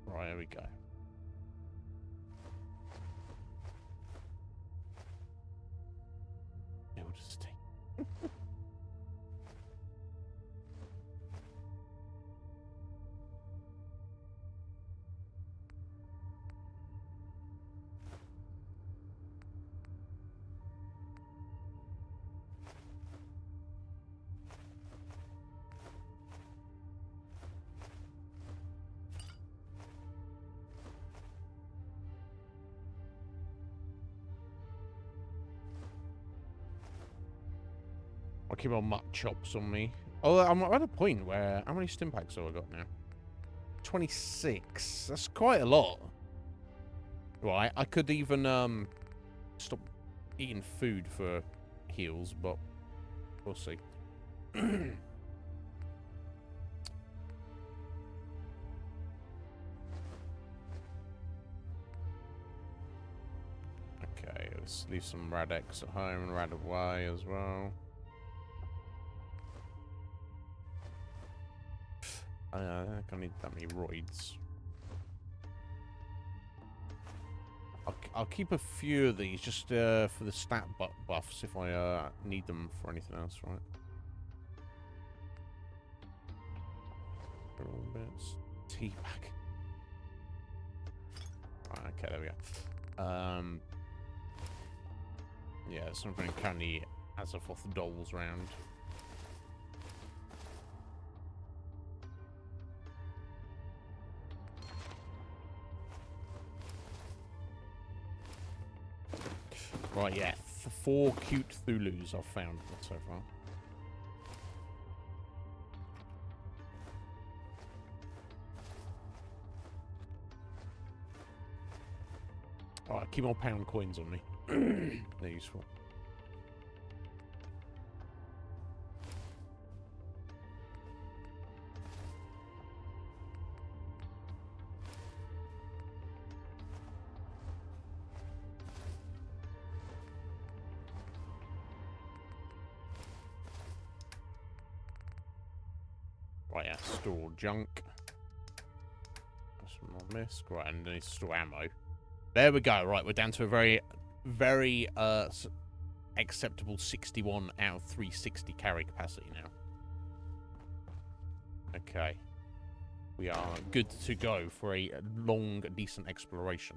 Right, here we go. Yeah, we'll just take... I'll keep my mutt chops on me. Oh, I'm at a point where... How many stim packs have I got now? 26. That's quite a lot. Right, I could even stop eating food for heals, but we'll see. Okay, let's leave some Rad-X at home and Rad-Away as well. I don't think I need that many roids. I'll keep a few of these just for the stat buffs if I need them for anything else, right? All bits. Teabag. Right, okay, there we go. Yeah, there's something currently Azafoth dolls round. Right, yeah, 4 cute Thulus I've found so far. Alright, keep more pound coins on me. They're useful. Right, yeah, store junk. That's more mist. Right, and I need to store ammo. There we go. Right, we're down to a very, very acceptable 61 out of 360 carry capacity now. Okay. We are good to go for a long, decent exploration.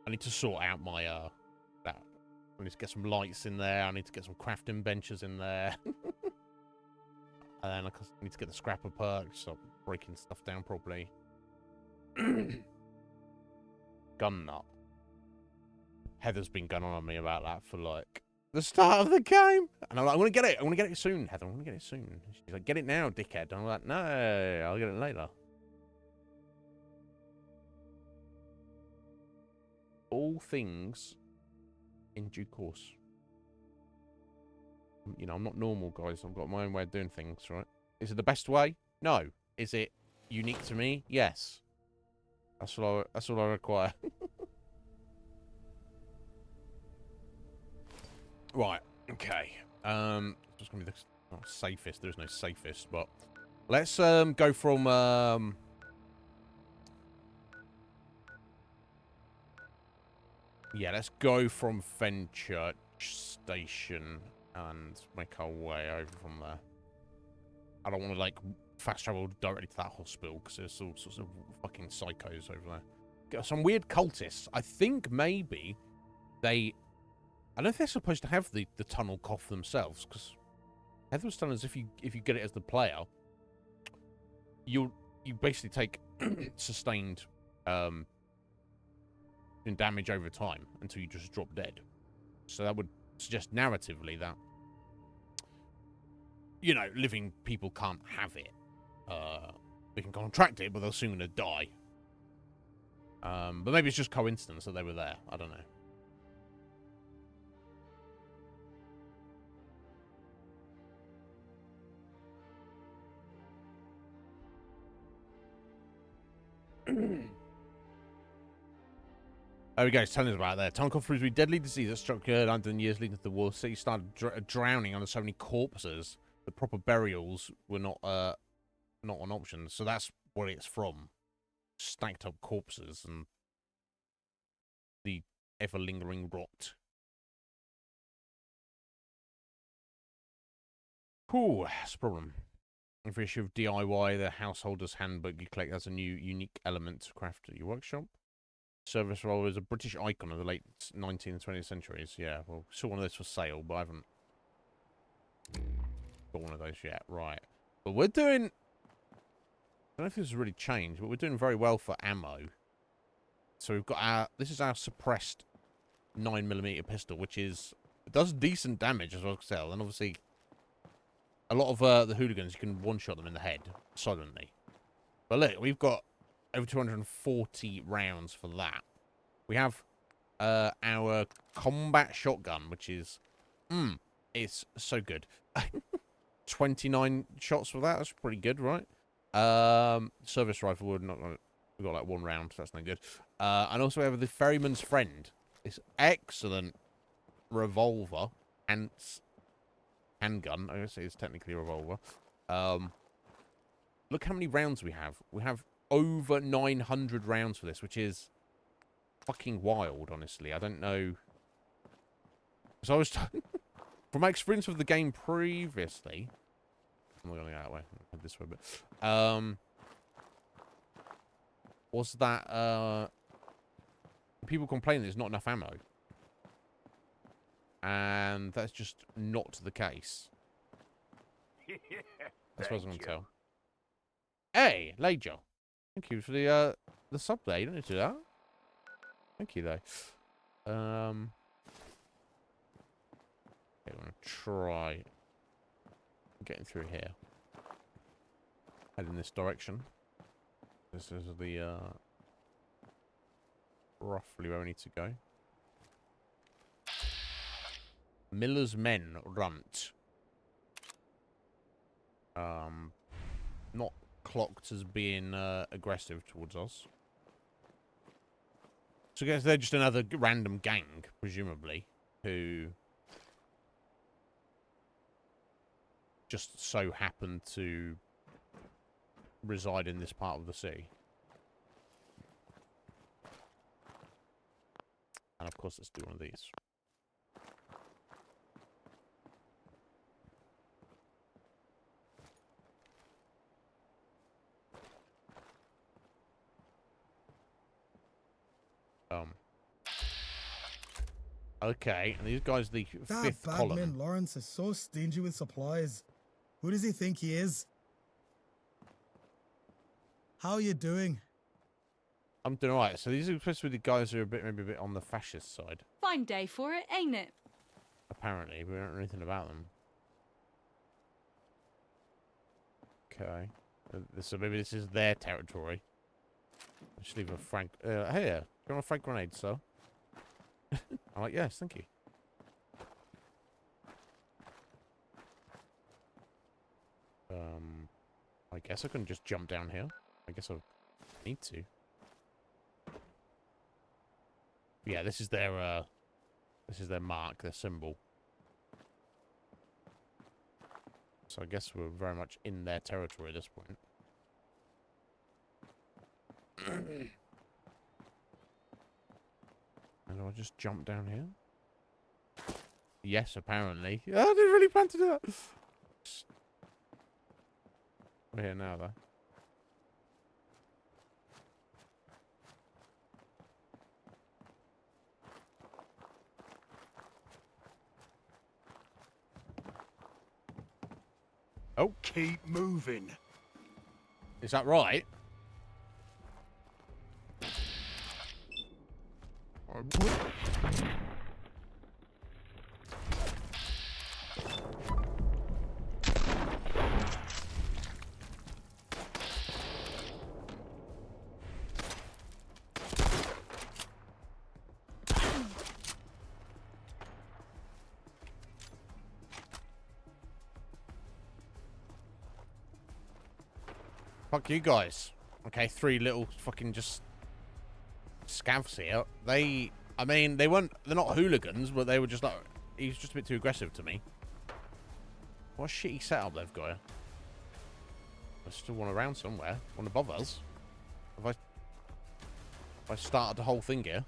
I need to sort out my, that. I need to get some lights in there. I need to get some crafting benches in there. And then I need to get the scrapper perk, stop breaking stuff down properly. Gun nut. Heather's been gunning on me about that for, like, the start of the game. And I'm like, I want to get it. I want to get it soon, Heather. I want to get it soon. She's like, get it now, dickhead. And I'm like, no, I'll get it later. All things in due course. You know, I'm not normal, guys. I've got my own way of doing things, right? Is it the best way? No. Is it unique to me? Yes. That's all I require. Right. Okay. It's just gonna be the not safest. There's no safest, but let's go from yeah, let's go from Fenchurch Station and make our way over from there. I don't want to, like, fast travel directly to that hospital because there's all sorts of fucking psychos over there. Got some weird cultists. I think maybe they... I don't know if they're supposed to have the tunnel cough themselves, because Heather was telling us if you get it as the player, you basically take sustained damage over time until you just drop dead. So that would suggest narratively that, you know, living people can't have it. They can contract it, but they're soon going to die. But maybe it's just coincidence that they were there. I don't know. There we go. It's telling us about there. Tunnel cough proves to be a deadly disease that struck London years leading to the war. City started drowning under so many corpses that proper burials were not an option. So that's what it's from. Stacked up corpses and the ever-lingering rot. Cool. That's a problem. Every issue of DIY, the Householder's Handbook you collect, has a new unique element to craft at your workshop. Service roller is a British icon of the late 19th and 20th centuries. Yeah, well, saw one of those for sale, but I haven't got one of those yet. Right. But we're doing... I don't know if this has really changed, but we're doing very well for ammo. So we've got our... This is our suppressed 9mm pistol, which is... It does decent damage, as well as tell. And obviously, a lot of the hooligans, you can one-shot them in the head silently. But look, we've got over 240 rounds for that. We have our combat shotgun, which is... it's so good. 29 shots for that. That's pretty good, right? Service rifle, we've got like 1 round, so that's no good. And also we have the Ferryman's Friend. This excellent revolver and handgun. I guess it's technically a revolver. Look how many rounds we have. We have over 900 rounds for this, which is fucking wild, honestly. I don't know. So I was... From my experience with the game previously... I'm going to go that way. I'll head this way a bit. Was that... people complain there's not enough ammo. And that's just not the case. That's what I was going to tell. Hey, Lager. Thank you for the sub there. You don't need to do that. Thank you, though. Okay, I'm going to try getting through here. Head in this direction. This is the, roughly where we need to go. Miller's Men Runt. Not clocked as being aggressive towards us. So I guess they're just another random gang, presumably, who just so happen to reside in this part of the sea. And of course, let's do one of these. Okay, and these guys, the That fifth bagman column. Lawrence is so stingy with supplies. Who does he think he is? How are you doing? I'm doing alright. So these are supposed to be the guys who are maybe a bit on the fascist side. Fine day for it, ain't it? Apparently, we don't know anything about them. Okay, so maybe this is their territory. Just leave a frank. Here, do you want a frag grenade, sir? I'm like, yes, thank you. I guess I can just jump down here. I guess I need to. Yeah, this is their mark, their symbol. So I guess we're very much in their territory at this point. And do I just jump down here? Yes, apparently. I didn't really plan to do that. We're here now, though. Oh. Keep moving. Is that right? Fuck you guys. Okay, three little fucking just scavs here. I mean, they're not hooligans, but they were just like, he's just a bit too aggressive to me. What a shitty setup they've got here. There's still one around somewhere. One above us. Have I started the whole thing here?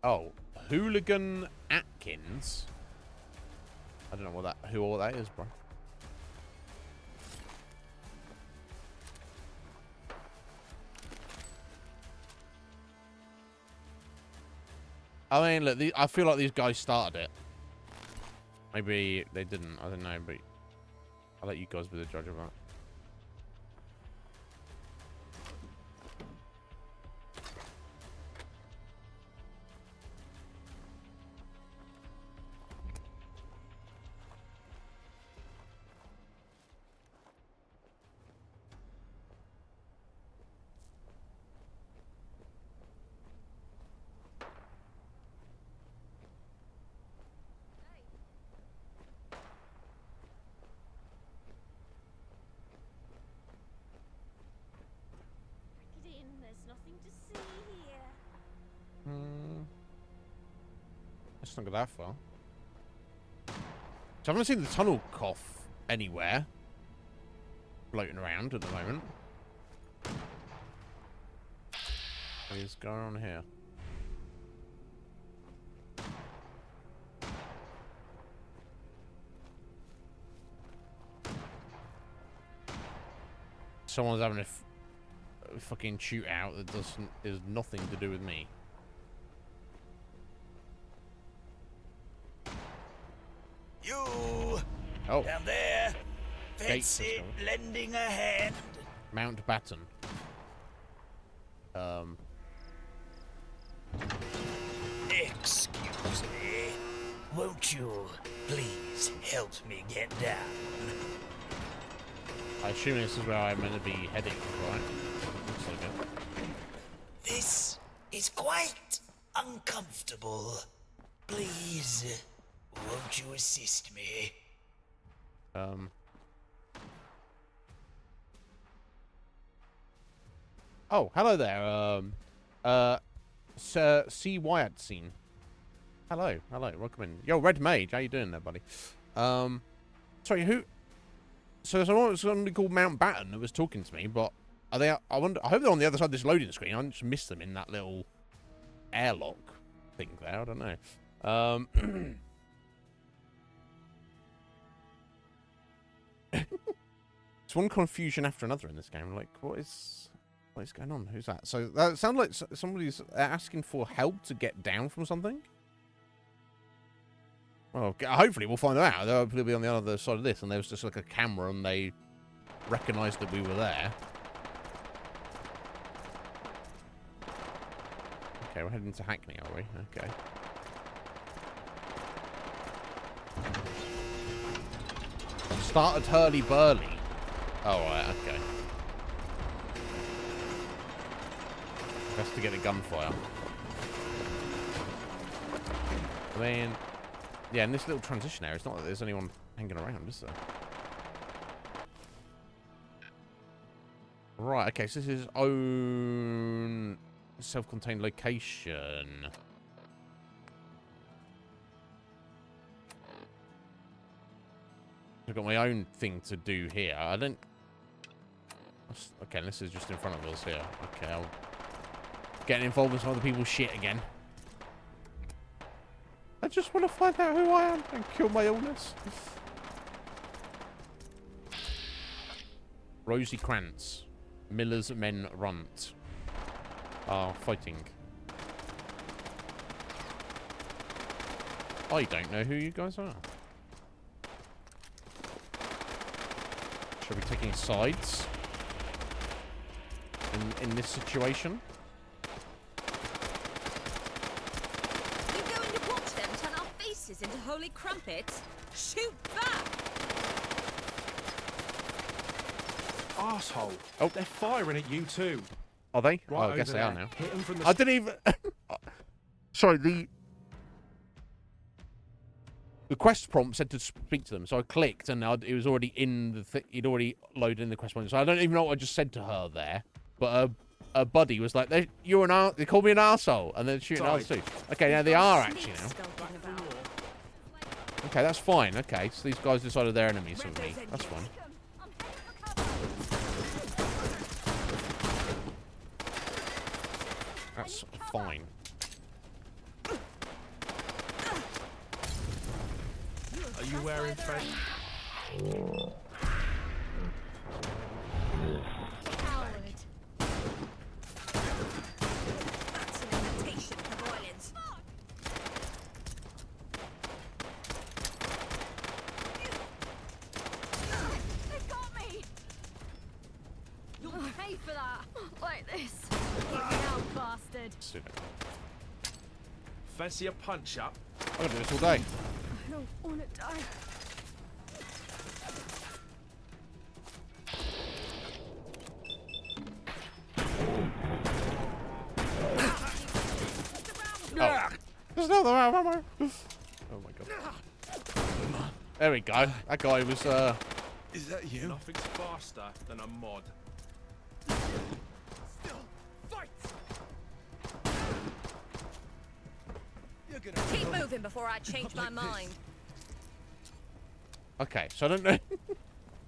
Oh, Hooligan Atkins. I don't know who all that is, bro. I mean, look, I feel like these guys started it. Maybe they didn't. I don't know, but I'll let you guys be the judge of that. Let's not go that far. So I haven't seen the tunnel cough anywhere floating around at the moment. What is going on here? Someone's having a fucking shootout that is nothing to do with me. You Oh, down there, Gates fancy is coming. lending a hand? Mountbatten. Excuse me. Won't you please help me get down? I assume this is where I'm meant to be heading, right? Looks like it. This is quite uncomfortable. Please, won't you assist me? Oh, hello there. Sir C. Wyatt scene. Hello, welcome in. Yo, Red Mage, how you doing there, buddy? Sorry, who? So there's somebody called Mountbatten that was talking to me, but are they? I wonder. I hope they're on the other side of this loading screen. I just missed them in that little airlock thing there. I don't know. It's one confusion after another in this game. Like, what is going on? Who's that? So that sounds like somebody's asking for help to get down from something. Well, hopefully we'll find out. They'll be on the other side of this, and there was just like a camera, and they recognised that we were there. Okay, we're heading to Hackney, are we? Okay. Started hurly-burly. Oh, right, okay. Best to get a gunfire. I mean... Yeah, in this little transition area, it's not that there's anyone hanging around, is there? Right, okay, so this is own self-contained location. I've got my own thing to do here. I don't... Okay, this is just in front of us here. Okay, I'll... Getting involved in some other people's shit again. I just want to find out who I am and kill my illness. Rosie Krantz. Miller's Men Runt. Are fighting. I don't know who you guys are. Shall we be taking sides in this situation? Into holy crumpets? Shoot back! Arsehole. Oh, they're firing at you too. Are they? Right, oh, I guess they are now. Hit them from the I didn't even... Sorry, the quest prompt said to speak to them, so I clicked, and it was already in the he'd already loaded in the quest prompt. So I don't even know what I just said to her there, but a buddy was like, they called me an arsehole, and they're shooting us too. Okay, now they are actually now. Okay, that's fine. Okay, so these guys decided they're enemies of me. That's fine. That's fine. Are you wearing fresh? Fancy a punch up? I'm gonna do this all day. I don't want to die. Oh. There's another ammo. Oh my god. There we go. That guy was Is that you? Nothing's faster than a mod. Keep moving before I change my mind. Okay, so I don't know.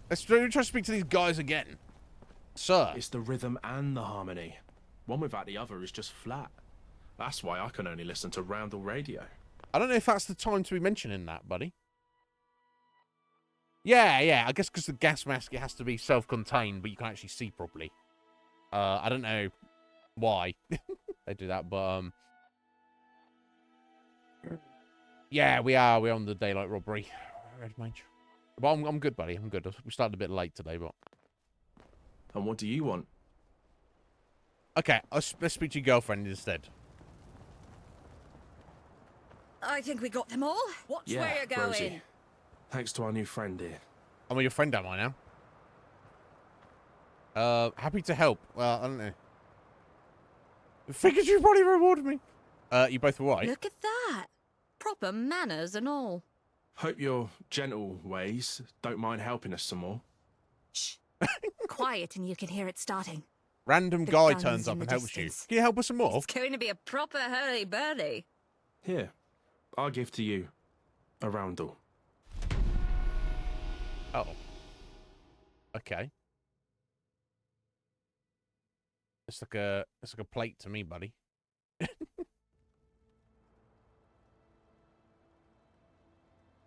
Let's try to speak to these guys again. Sir. It's the rhythm and the harmony. One without the other is just flat. That's why I can only listen to Roundel radio. I don't know if that's the time to be mentioning that, buddy. Yeah, I guess because the gas mask, it has to be self-contained, but you can actually see properly. I don't know why they do that, but yeah, we're on the daylight robbery. Red Mage. But I'm good, buddy. I'm good. We started a bit late today, but... And what do you want? Okay, let's speak to your girlfriend instead. I think we got them all. Watch Yeah, where you're going. Rosie. Thanks to our new friend here. I'm your friend, am I now? Happy to help. Well, I don't know. Figured you'd probably reward me. You both all right? Look at that. Proper manners and all. Hope your gentle ways don't mind helping us some more. Shh. Quiet and you can hear it starting. Random The guy guns turns in up the and helps you. distance. Can you help us some more? It's going to be a proper hurly-burly. Here, I'll give to you a roundel. Oh. Okay. It's like a plate to me, buddy.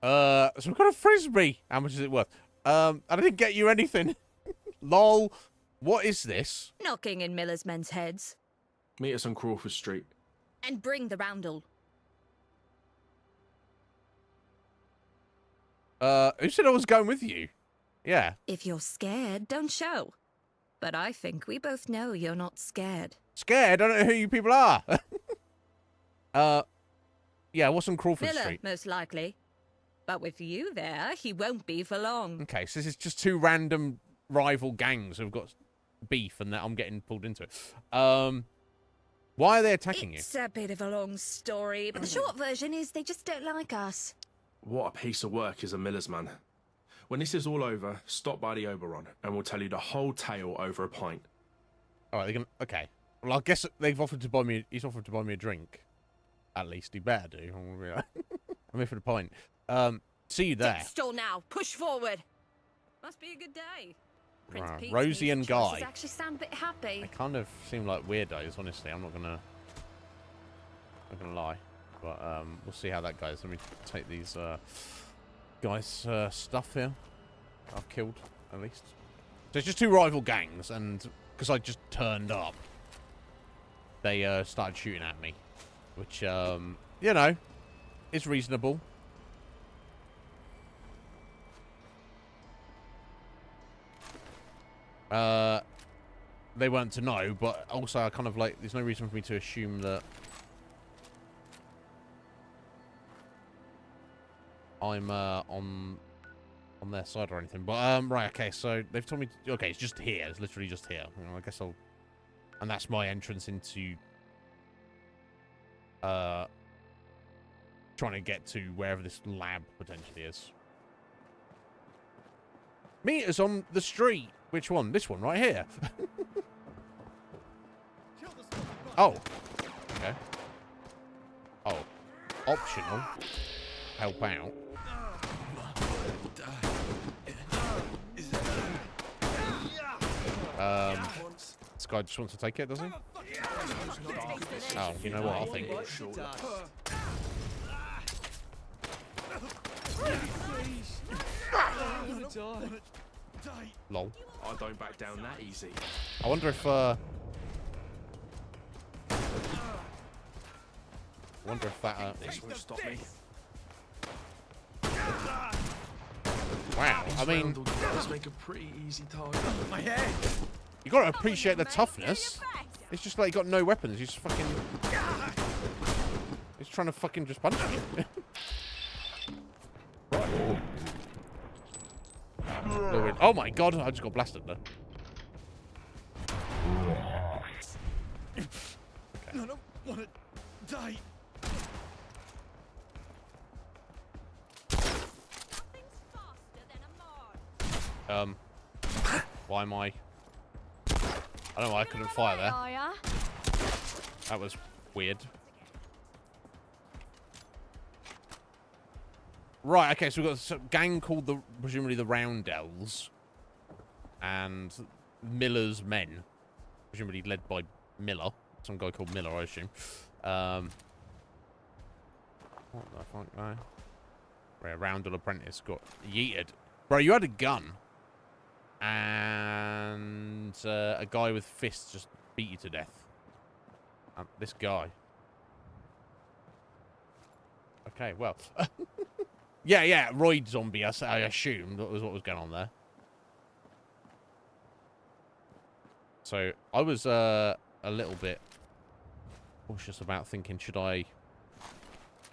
So we've got a frisbee. How much is it worth? I didn't get you anything. Lol. What is this? Knocking in Miller's men's heads. Meet us on Crawford Street. And bring the roundel. Who said I was going with you? Yeah. If you're scared, don't show. But I think we both know you're not scared. Scared? I don't know who you people are. Yeah, what's on Crawford Miller, Street? most likely. But with you there, he won't be for long. Okay, so this is just two random rival gangs who've got beef and that I'm getting pulled into it. Why are they attacking you? It's a bit of a long story, but the short version is they just don't like us. What a piece of work is a miller's man. When this is all over, stop by the Oberon, and we'll tell you the whole tale over a pint. All right, they're gonna. Okay. Well, I guess they've offered to buy me. He's offered to buy me a drink. At least he better do. I'm here for the pint. See you there. Get stall now. Push forward. Must be a good day. Prince Right, Pete's Rosie and music choices Guy. actually sound a bit happy. They kind of seem like weirdos, honestly. I'm not gonna lie, but we'll see how that goes. Let me take these guys' stuff here. I've killed at least. So it's just two rival gangs, and because I just turned up, they started shooting at me, which you know, is reasonable. They weren't to know, but also I kind of like, there's no reason for me to assume that I'm on their side or anything. But right, okay, so they've told me okay, it's just here. It's literally just here. You know, I guess I'll, and that's my entrance into trying to get to wherever this lab potentially is. Meet us on the street. Which one? This one right here. Oh. Okay. Oh. Optional. Help out. This guy just wants to take it, does he? Oh, you know what? I think. Lol. I don't back down that easy. I wonder if that This won't stop me. wow. I mean, Does make a pretty easy target. you got to appreciate the toughness. It's just like you got no weapons. He's just fucking. He's trying to fucking just punch me. Oh my god! I just got blasted there. I don't want to die. Why am I? I don't know why I couldn't fire there. That was weird. Right, okay, so we've got a gang called presumably the Roundels, and Miller's Men, presumably led by Miller, some guy called Miller, I assume. What the fuck, guy? Where a Roundel apprentice got yeeted. Bro, you had a gun, and a guy with fists just beat you to death. This guy. Okay, well. Yeah, Roid zombie, I assumed that was what was going on there. So, I was a little bit cautious about thinking, should I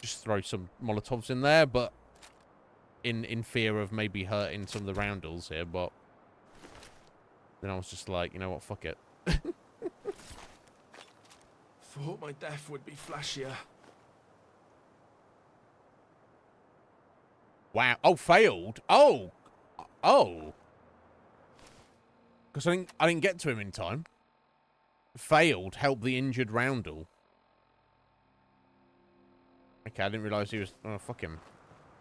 just throw some Molotovs in there, but in fear of maybe hurting some of the Roundels here, but then I was just like, you know what, fuck it. Thought my death would be flashier. Wow. Oh, failed. Oh. Because I didn't get to him in time. Failed. Help the injured Roundel. Okay, I didn't realise he was... Oh, fuck him.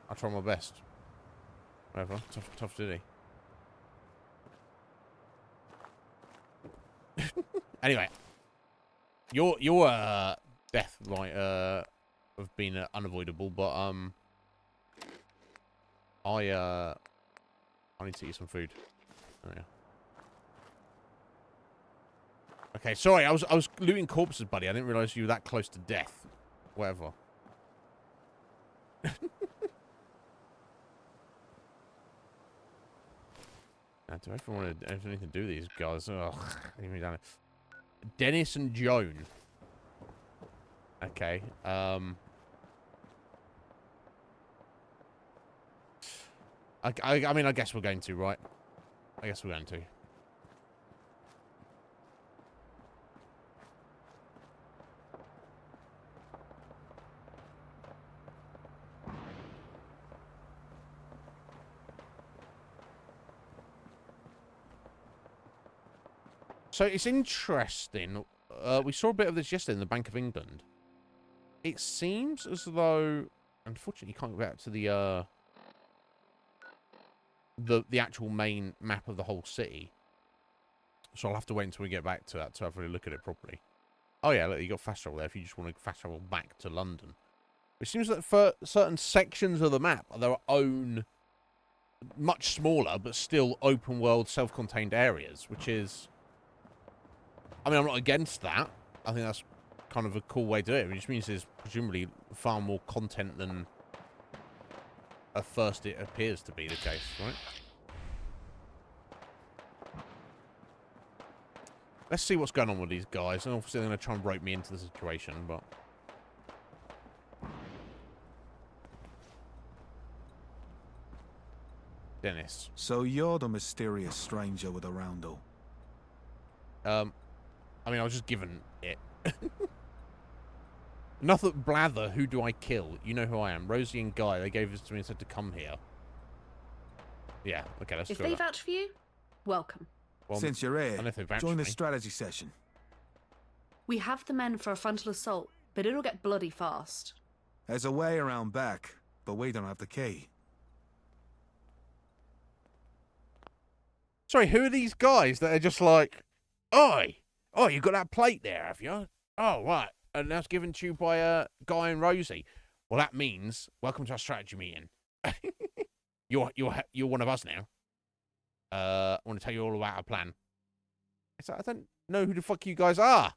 I'll try my best. Whatever. Tough duty. Anyway, your death might have been unavoidable, but I need to eat some food. Oh, yeah. Okay, sorry, I was looting corpses, buddy. I didn't realize you were that close to death. Whatever. Now, do I ever want to have anything to do with these guys? Ugh, leave me down. Dennis and Joan. Okay. I mean, I guess we're going to, right? I guess we're going to. So it's interesting. We saw a bit of this yesterday in the Bank of England. It seems as though, unfortunately, you can't get back to the actual main map of the whole city. So I'll have to wait until we get back to that to have a look at it properly. Oh yeah, look, you got fast travel there. If you just want to fast travel back to London, it seems that for certain sections of the map are their own, much smaller but still open world, self-contained areas, which is. I mean, I'm not against that. I think that's kind of a cool way to do it, which means there's presumably far more content than at first it appears to be the case, right? Let's see what's going on with these guys. And obviously they're going to try and rope me into the situation, but... Dennis. So you're the mysterious stranger with a roundel. I mean, I was just given it. Nothing blather, who do I kill? You know who I am. Rosie and Guy, they gave this to me and said to come here. Yeah, okay, let's If do they that. vouch for you, welcome. Well, Since you're here, and if they vouch join for the me. strategy session. We have the men for a frontal assault, but it'll get bloody fast. There's a way around back, but we don't have the key. Sorry, who are these guys that are just like, Oi! Oh, you got that plate there, have you? Oh, right. And that's given to you by Guy and Rosie. Well, that means, welcome to our strategy meeting. You're one of us now. I want to tell you all about our plan. It's like, I don't know who the fuck you guys are.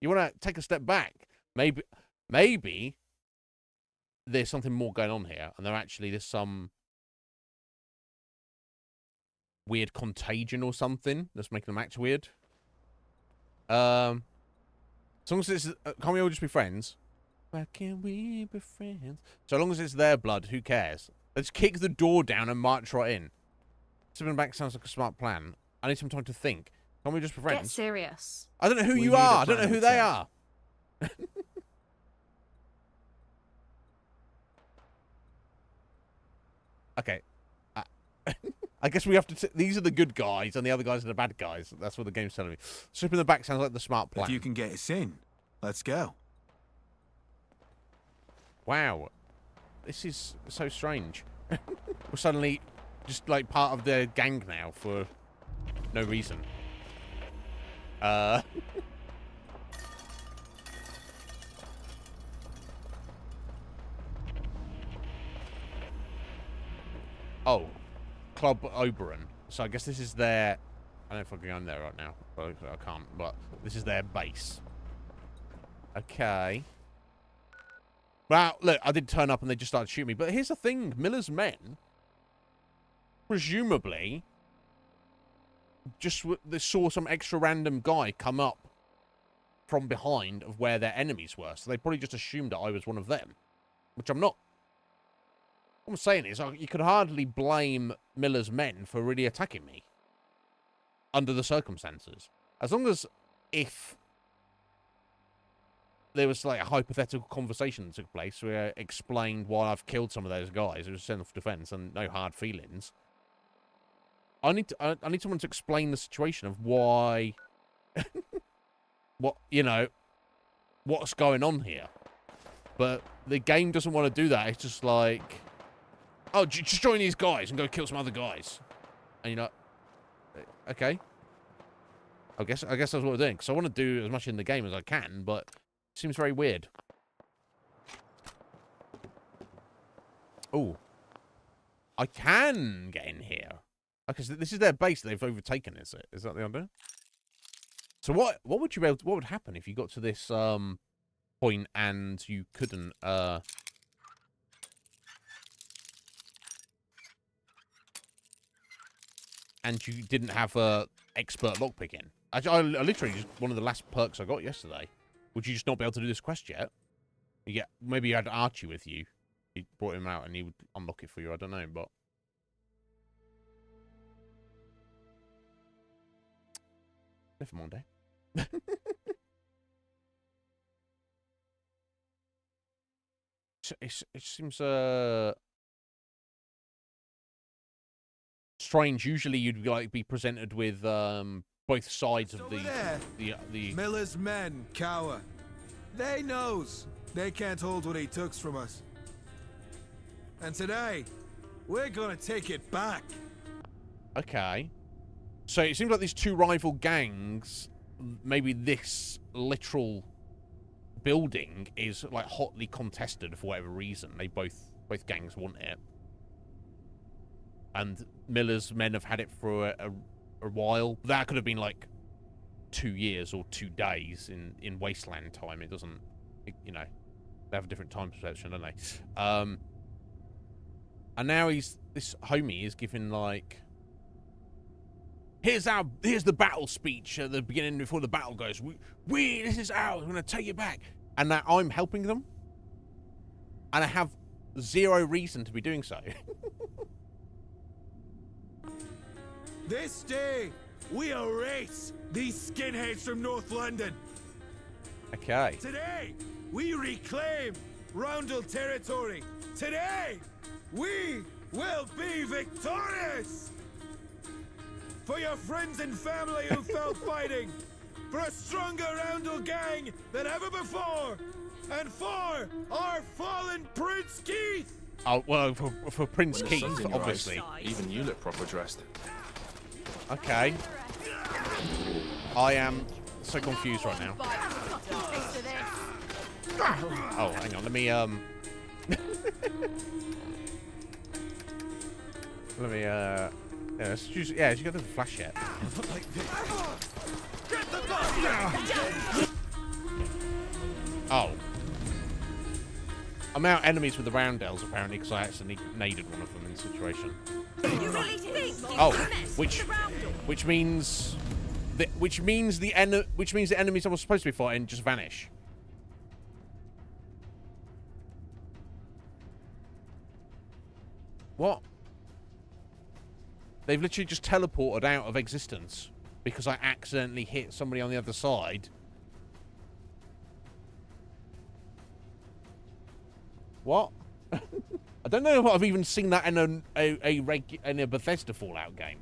You want to take a step back? Maybe there's something more going on here, and there's some weird contagion or something that's making them act weird. As long as it's, can't we all just be friends? Why can't we be friends? So long as it's their blood, who cares? Let's kick the door down and march right in. Stepping back sounds like a smart plan. I need some time to think. Can't we just be friends? Get serious. I don't know who We you need a are. I don't know plan who of they attack. are. Okay. I guess we have to... These are the good guys, and the other guys are the bad guys. That's what the game's telling me. Stripping the back sounds like the smart plan. If you can get us in, let's go. Wow. This is so strange. We're suddenly just, like, part of their gang now for no reason. Oh. Club Oberon. So I guess this is their... I don't know if I can go in there right now. But I can't. But this is their base. Okay. Well, look, I did turn up and they just started shooting me. But here's the thing. Miller's men, presumably, just they saw some extra random guy come up from behind of where their enemies were. So they probably just assumed that I was one of them. Which I'm not. What I'm saying is, you could hardly blame Miller's men for really attacking me. Under the circumstances. As long as, if there was like a hypothetical conversation that took place where I explained why I've killed some of those guys, it was self-defense and no hard feelings. I need someone to explain the situation of why, what's going on here. But the game doesn't want to do that. It's just like, Oh, just join these guys and go kill some other guys. And you're like, okay. I guess that's what we're doing. Because I want to do as much in the game as I can, but it seems very weird. Oh. I can get in here. Okay, so this is their base they've overtaken, is it? Is that the idea? So what would you be able to, what would happen if you got to this point and you couldn't and you didn't have expert lockpicking? I literally just one of the last perks I got yesterday. Would you just not be able to do this quest yet? Yeah, maybe you had Archie with you. He brought him out and he would unlock it for you. I don't know, but never mind, eh? It seems strange. Usually you'd like be presented with both sides of the Miller's men cower. They knows they can't hold what he took from us. And today, we're gonna take it back. Okay. So it seems like these two rival gangs, maybe this literal building is like hotly contested for whatever reason. They both gangs want it. And Miller's men have had it for a while. That could have been like 2 years or 2 days in Wasteland time. It doesn't, you know, they have a different time perception, don't they? And now this homie is giving like, here's the battle speech at the beginning before the battle goes. This is ours. We're gonna take it back. And now I'm helping them, and I have zero reason to be doing so. This day, we erase these skinheads from North London. Okay. Today, we reclaim Roundel territory. Today, we will be victorious! For your friends and family who fell fighting, for a stronger Roundel gang than ever before, and for our fallen Prince Keith! Oh, well, for Prince Well, Keith, sun's in your obviously. eyes. Even you look proper dressed. Okay. I am so confused right now. Oh, hang on, let me, let me, yeah, let's use, yeah, you got the flash yet. Oh. I'm out enemies with the Roundels, apparently, because I accidentally naded one of them in the situation. Oh, which means the enemies I was supposed to be fighting just vanish. What? They've literally just teleported out of existence because I accidentally hit somebody on the other side. What? I don't know if I've even seen that in a Bethesda Fallout game.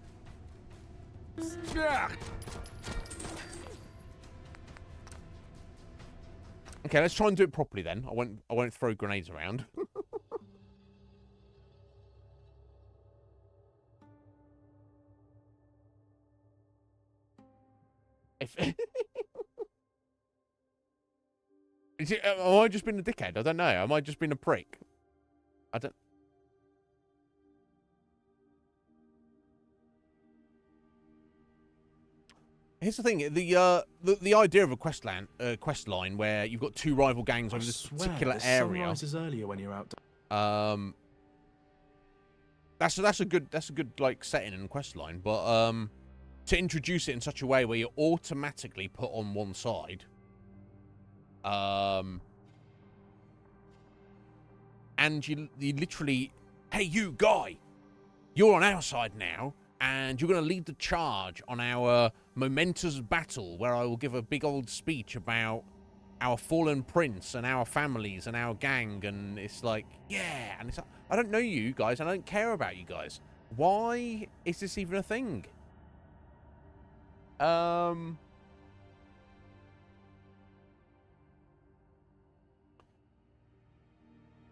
Okay, let's try and do it properly then. I won't throw grenades around. If is it, have I just been a dickhead? I don't know. Am I just been a prick? I don't. Here's the thing: the idea of a quest line where you've got two rival gangs over this particular the area. Sun rises earlier when you're out. That's a good like setting and quest line, but to introduce it in such a way where you're automatically put on one side. And you literally, hey, you guy, you're on our side now, and you're going to lead the charge on our momentous battle where I will give a big old speech about our fallen prince and our families and our gang. And it's like, yeah. And it's like, I don't know you guys. I don't care about you guys. Why is this even a thing?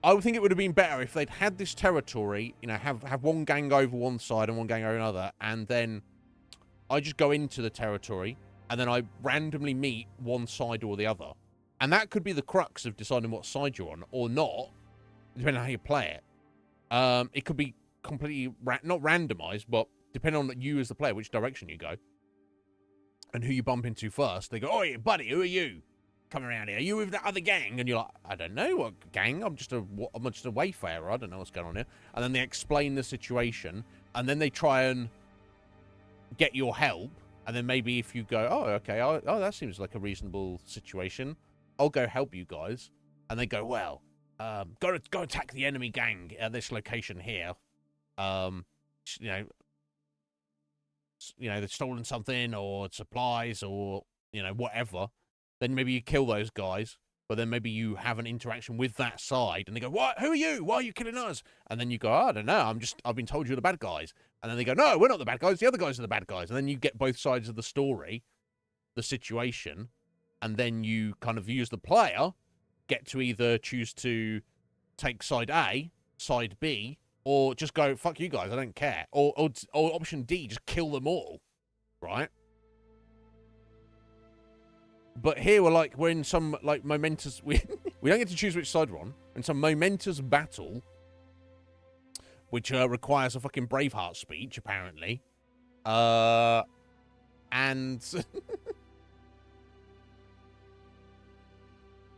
I would think it would have been better if they'd had this territory, you know, have one gang over one side and one gang over another, and then I just go into the territory, and then I randomly meet one side or the other. And that could be the crux of deciding what side you're on, or not, depending on how you play it. It could be completely, not randomized, but depending on you as the player, which direction you go. And who you bump into first. They go, "Oi, buddy, who are you? Come around here. Are you with that other gang?" And you're like, "I don't know what gang. I'm just a wayfarer. I don't know what's going on here." And then they explain the situation, and then they try and get your help. And then maybe if you go, "Oh, okay, oh, that seems like a reasonable situation. I'll go help you guys." And they go, "Well, go attack the enemy gang at this location here. You know, they've stolen something or supplies or whatever." Then maybe you kill those guys, but then maybe you have an interaction with that side, and they go, "What? Who are you? Why are you killing us?" And then you go, "Oh, I don't know. I've been told you're the bad guys." And then they go, "No, we're not the bad guys. The other guys are the bad guys." And then you get both sides of the story, the situation, and then you kind of, use the player, get to either choose to take side A, side B, or just go, "Fuck you guys, I don't care." Or option D, just kill them all, right? But here we're in some momentous we don't get to choose which side we're on. In some momentous battle, which requires a fucking Braveheart speech, apparently. And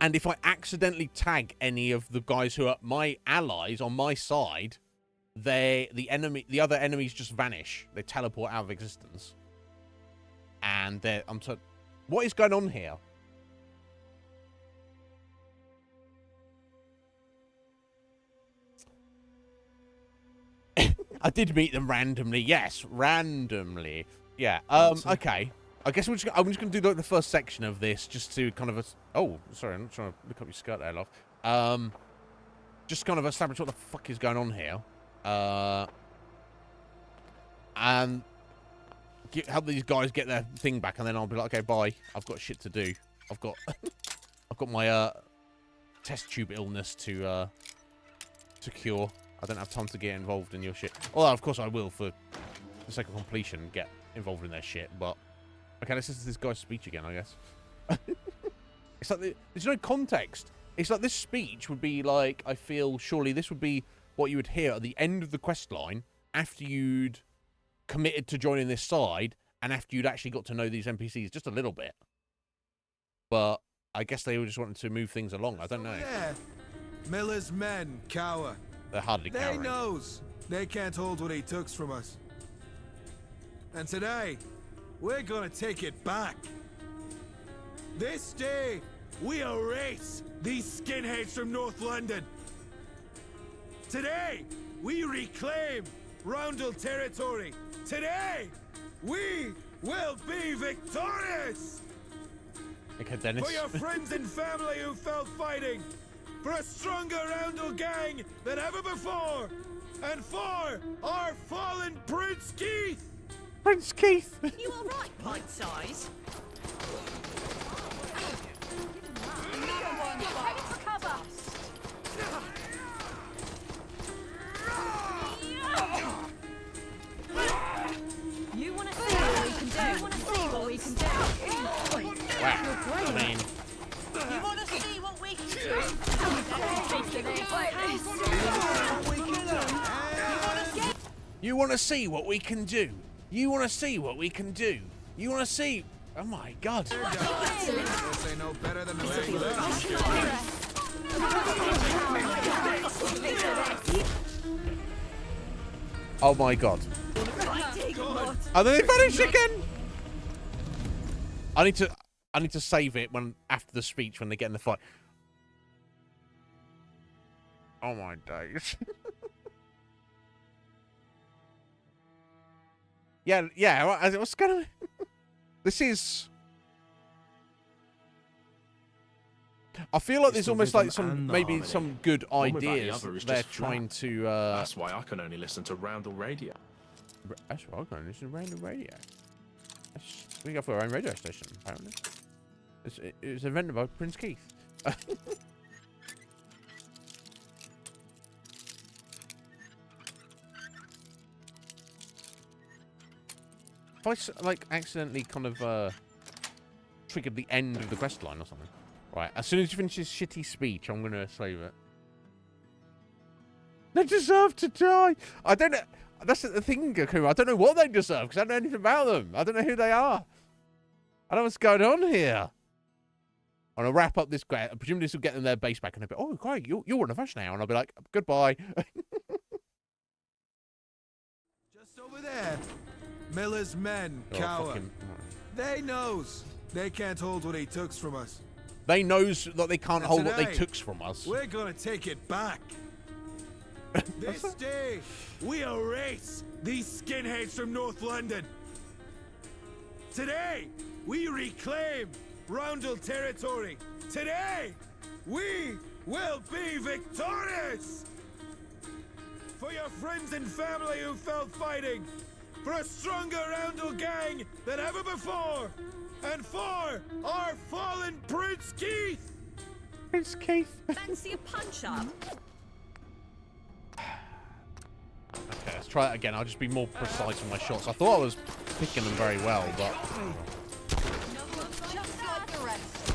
and if I accidentally tag any of the guys who are my allies on my side, the other enemies just vanish. They teleport out of existence. And what is going on here? I did meet them randomly. Yes, randomly. Yeah. Okay. I guess I'm just going to do the first section of this just to kind of... Oh, sorry. I'm not trying to look up your skirt there, love. Just kind of establish what the fuck is going on here. And help these guys get their thing back, and then I'll be like, "Okay, bye. I've got shit to do. I've got my test tube illness to cure. I don't have time to get involved in your shit. Although, of course, I will for the sake of completion, get involved in their shit. But okay, let's listen to this guy's speech again, I guess. It's like there's no context. It's like this speech would be like, I feel surely this would be what you would hear at the end of the quest line after you'd committed to joining this side, and after you'd actually got to know these NPCs just a little bit. But I guess they just wanted to move things along. I don't know. Yeah. Miller's men cower. They're hardly cowering. They knows they can't hold what he took from us. And today, we're gonna take it back. This day, we erase these skinheads from North London. Today, we reclaim Roundel territory. Today, we will be victorious! Okay, Dennis. For your friends and family who fell fighting, for a stronger Roundel gang than ever before, and for our fallen Prince Keith! Prince Keith! You alright, pint size? Get ready for cover! You want to see what we can do? You want to see what we can do? Wow. I mean... You want to see what we can do? You want to see what we can do? You want to see what we can do? You want to see... Oh my god. This ain't no better than the regular. Oh my god. Are they vanished again? I need to save it after the speech when they get in the fight. Oh my days. yeah, what's going on? This is... I feel like there's almost like maybe some good ideas they're trying to... That's why I can only listen to Roundel Radio. That's why I can only listen to Roundel Radio. We go for our own radio station, apparently. It's invented by Prince Keith. if I like accidentally kind of triggered the end of the quest line or something. Right, as soon as you finish this shitty speech, I'm gonna save it. They deserve to die. I don't know. That's the thing, Goku. I don't know what they deserve because I don't know anything about them. I don't know who they are. I don't know what's going on here. I'm gonna wrap up this quest. Presumably this will get them their base back, and they'll be, oh, great, you're one of us now. And I'll be like, goodbye. Just over there. Miller's men cower. Fucking... They knows they can't hold what he took from us. They knows that they can't hold what they today, took from us. We're gonna take it back. This day, we erase these skinheads from North London. Today, we reclaim Roundel territory. Today, we will be victorious! For your friends and family who fell fighting, for a stronger Roundel gang than ever before, and for our fallen Prince Keith! Prince Keith. Fancy a punch-up? Okay, let's try it again. I'll just be more precise with my shots. I thought I was picking them very well, but... Just like the rest.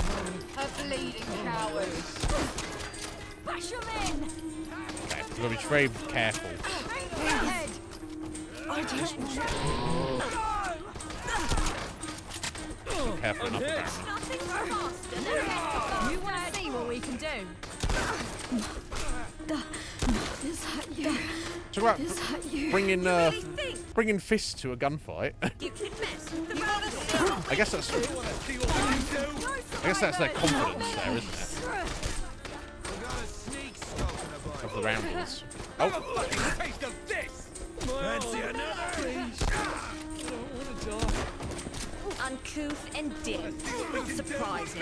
A bleeding coward. Bash him in! Okay, we've got to be very careful. Head. Be careful enough about it. Nothing's faster than this. You want to see what we can do? Talk about bringing fists to a gunfight. You can mess with the battle. I guess that's their confidence there, isn't it? Of the roundels. Oh, Taste of this! Fancy another? Uncouth and dim. Not surprising.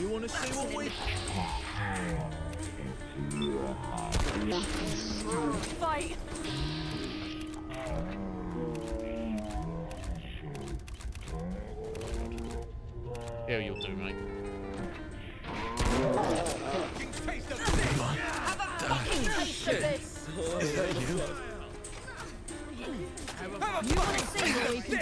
You want to see what we... Fight. yeah, you'll do, mate. Taste of this! Have a fucking taste of this. You want to see what we can do?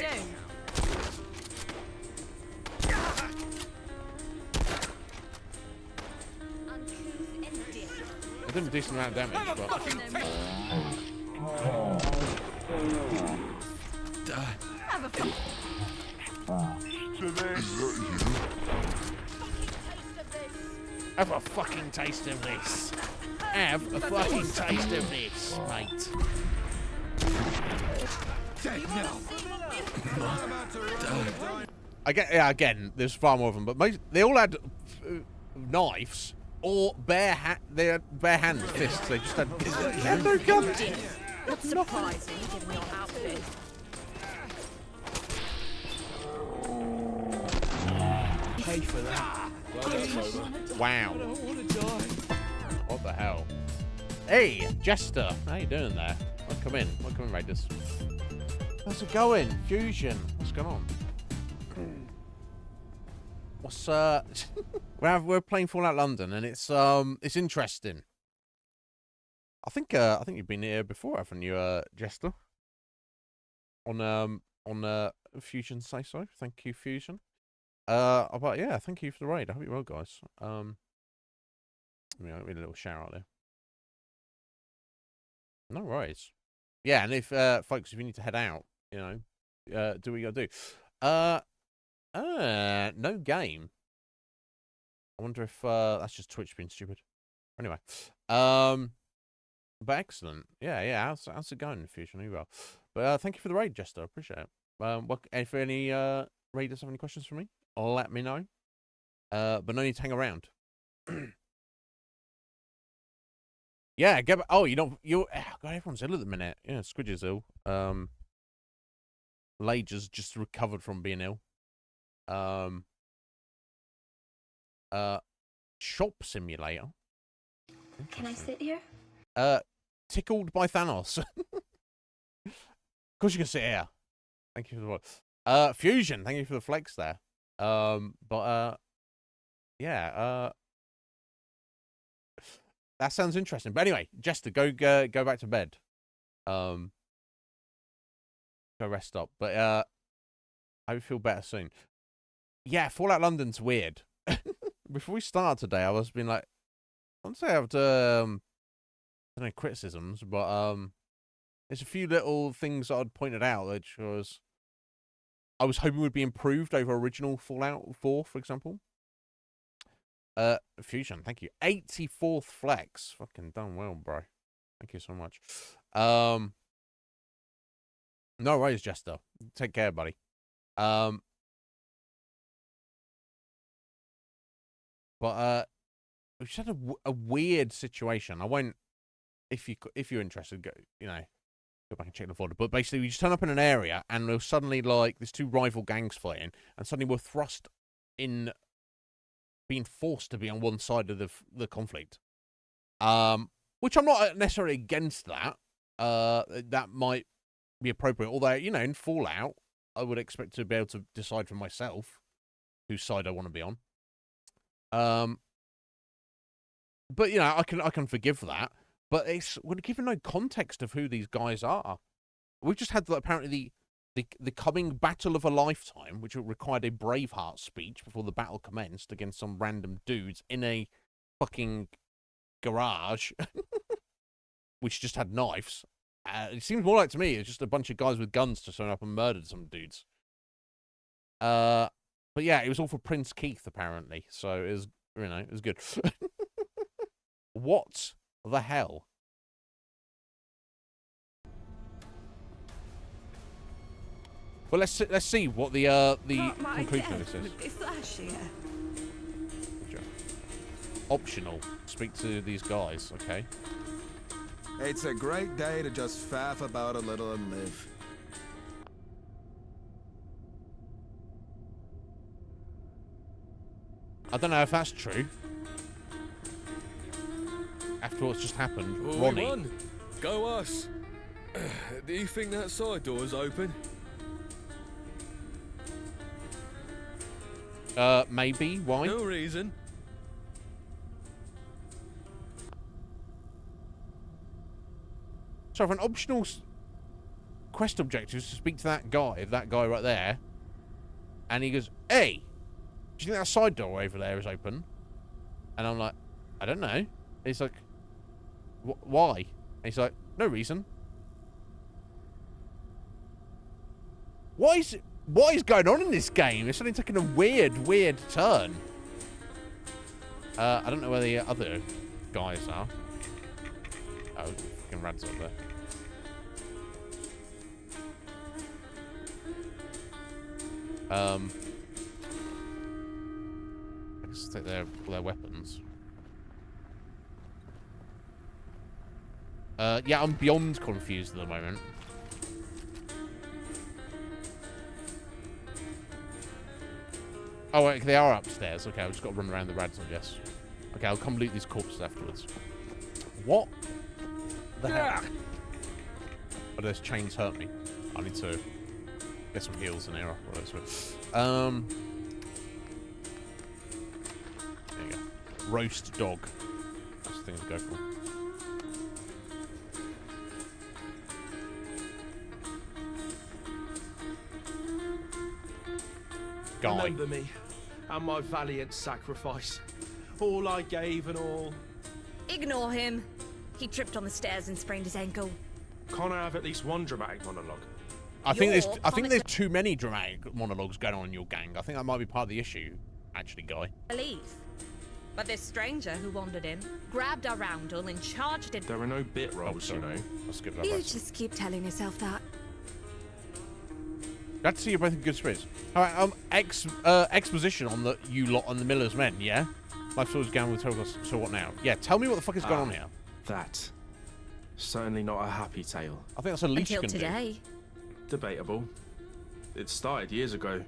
Uncouth and dim. I did a decent amount of damage, but... Have a fucking Have a fucking taste of this. Have a fucking taste of this, mate. Again, there's far more of them, but they all had knives or bare-handed fists. They just had no guns. Not surprising, given your outfit. Pay for that. Wow. What the hell? Hey, Jester. How you doing there? Welcome in, Raiders. How's it going? Fusion. What's going on? What's we're playing Fallout London, and it's interesting. I think you've been here before, haven't you, Jester? On Fusion say so. Thank you, Fusion. But yeah, thank you for the raid. I hope you're well, guys. Let me a little shout out there. No worries. Yeah, and if folks, if you need to head out, you know, do what you gotta do. No game. I wonder if that's just Twitch being stupid. Anyway, but excellent. Yeah. How's it going, Fusion? You well. But thank you for the raid, Jester. I appreciate it. If any raiders have any questions for me, let me know. But no need to hang around. Yeah, God, everyone's ill at the minute. Yeah, Squidgy's ill. Lager's just recovered from being ill. Shop Simulator. Can I sit here? Tickled by Thanos. Of course you can sit here. Thank you for the what. Fusion, thank you for the flex there. Yeah, that sounds interesting. But anyway, Jester, go back to bed. go rest up. But I hope you feel better soon. Yeah, Fallout London's weird. Before we start today, I was being like, I wouldn't say I have I don't know, criticisms, but there's a few little things that I'd pointed out, which was I was hoping would be improved over original Fallout 4, for example. Fusion, thank you. 84th flex. Fucking done well, bro. Thank you so much. No worries, Jester. Take care, buddy. But we just had a weird situation. I won't, if you're interested, go back and check the folder. But basically, we just turn up in an area, and there was suddenly like there's two rival gangs fighting, and suddenly we're thrust in, being forced to be on one side of the conflict. Which I'm not necessarily against that. That might be appropriate. Although, in Fallout, I would expect to be able to decide for myself whose side I want to be on. But I can forgive that. But we're given no context of who these guys are. We've just had apparently the coming battle of a lifetime, which required a Braveheart speech before the battle commenced against some random dudes in a fucking garage, which just had knives. It seems more like to me it's just a bunch of guys with guns just turn up and murdered some dudes. But yeah, it was all for Prince Keith apparently, so it was it was good. What the hell? Well, let's see what the conclusion of this is. Would be flashier. Optional. Speak to these guys, okay? It's a great day to just faff about a little and live. I don't know if that's true. After what's just happened, well, Ronnie. We won. Go us. Do you think that side door's open? Maybe. Why? No reason. So, if an optional quest objective is to speak to that guy right there, and he goes, "Hey, do you think that side door over there is open?" And I'm like, "I don't know." And he's like, "Why?" And he's like, "No reason." What is going on in this game? It's suddenly taking a weird turn. I don't know where the other guys are. Oh, fucking Rad's up there. I guess take their weapons. Yeah, I'm beyond confused at the moment. Oh, wait, they are upstairs. Okay, I've just got to run around the rads, I guess. Okay, I'll come loot these corpses afterwards. What the hell? Oh, those chains hurt me. I need to get some heals in here. There you go. Roast dog. That's the thing to go for. Guy. Remember me and my valiant sacrifice. All I gave and all. Ignore him. He tripped on the stairs and sprained his ankle. Can't I have at least one dramatic monologue? I think there's too many dramatic monologues going on in your gang. I think that might be part of the issue, actually, Guy. Believe. But this stranger who wandered in grabbed our roundel and charged it. There are no bit rolls, you know. I'll skip that. You just keep telling yourself that. Glad to see you're both in good spirits. Alright, exposition on the you lot on the Miller's Men, yeah? Life story's going with terrible, so what now? Yeah, tell me what the fuck is going on here. That. Certainly not a happy tale. I think that's a least you can today. Do. Debatable. It started years ago,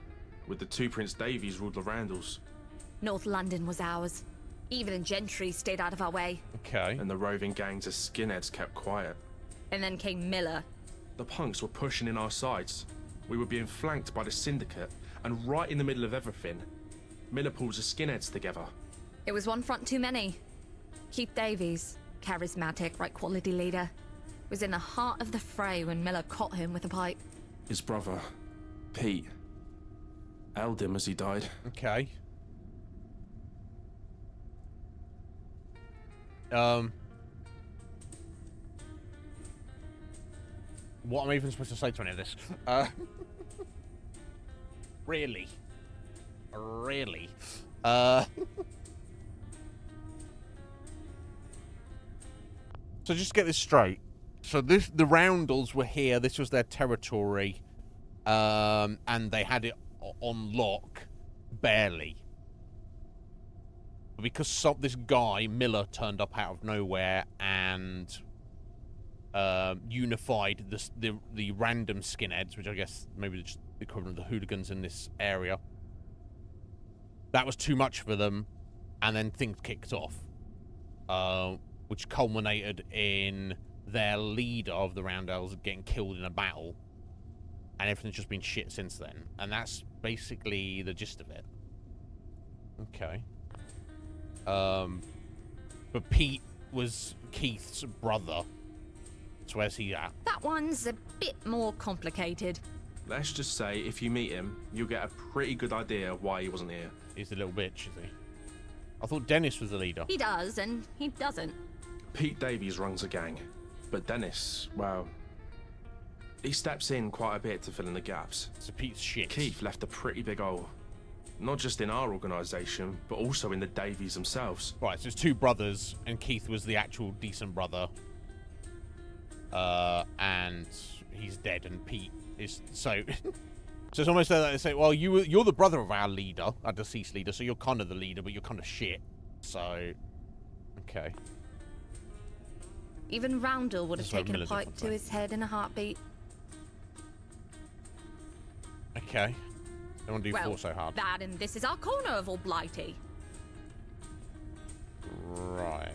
with the two Prince Davies ruled the Randalls. North London was ours. Even and gentry stayed out of our way. Okay. And the roving gangs of skinheads kept quiet. And then came Miller. The punks were pushing in our sides. We were being flanked by the syndicate, and right in the middle of everything, Miller pulls the skinheads together. It was one front too many. Keith Davies, charismatic, right quality leader, was in the heart of the fray when Miller caught him with a pipe. His brother, Pete, held him as he died. Okay. What am I even supposed to say to any of this? Really? Really? So just get this straight. So the Roundels were here. This was their territory, and they had it on lock, barely, because this guy Miller turned up out of nowhere and unified the random skinheads, which I guess maybe just the equivalent of the hooligans in this area. That was too much for them, and then things kicked off, which culminated in their leader of the Roundels getting killed in a battle, and everything's just been shit since then. And that's basically the gist of it. Okay. But Pete was Keith's brother. So where's he at? That one's a bit more complicated. Let's just say, if you meet him, you'll get a pretty good idea why he wasn't here. He's the little bitch, is he? I thought Dennis was the leader. He does, and he doesn't. Pete Davies runs a gang, but Dennis, well, he steps in quite a bit to fill in the gaps. So Pete's shit. Keith left a pretty big hole, not just in our organisation, but also in the Davies themselves. Right, so it's two brothers, and Keith was the actual decent brother. And he's dead, and Pete is so. So it's almost like they say, well, you're the brother of our leader, our deceased leader, so you're kind of the leader, but you're kind of shit. So, okay. Even Roundel would have This is taken a Miller pipe to differently. his head in a heartbeat. Okay. Don't want to do Well, four so hard. that and this is our corner of all Blighty. Right.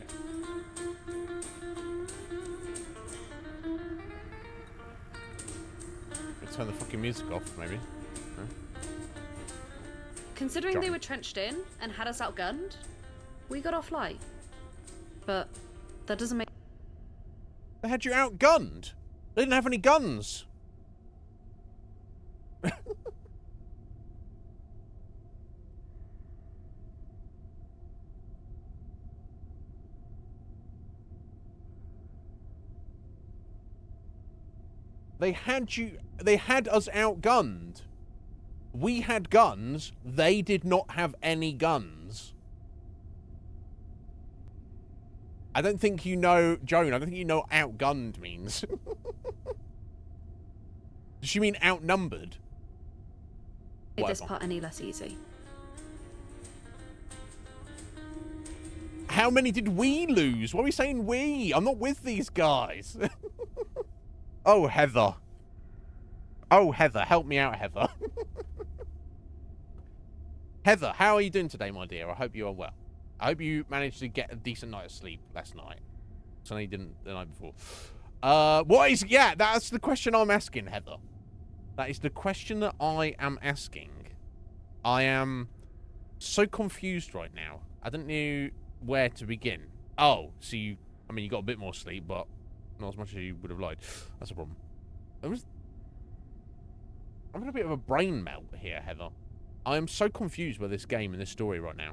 Turn the fucking music off, maybe. Huh? Considering they were trenched in and had us outgunned, we got off light. But that doesn't make... They had you outgunned? They didn't have any guns. They had us outgunned. We had guns. They did not have any guns. I don't think you know, Joan, I don't think you know what outgunned means. Does she mean outnumbered? Made this Whatever. part any less easy. How many did we lose? Why are we saying we? I'm not with these guys. Oh, Heather. Oh, Heather. Help me out, Heather. Heather, how are you doing today, my dear? I hope you are well. I hope you managed to get a decent night of sleep last night. So you didn't the night before. What is... Yeah, that's the question I'm asking, Heather. That is the question that I am asking. I am so confused right now. I don't know where to begin. Oh, so you... I mean, you got a bit more sleep, but... not as much as you would have liked. That's a problem. I'm in a bit of a brain melt here, Heather. I am so confused by this game and this story right now.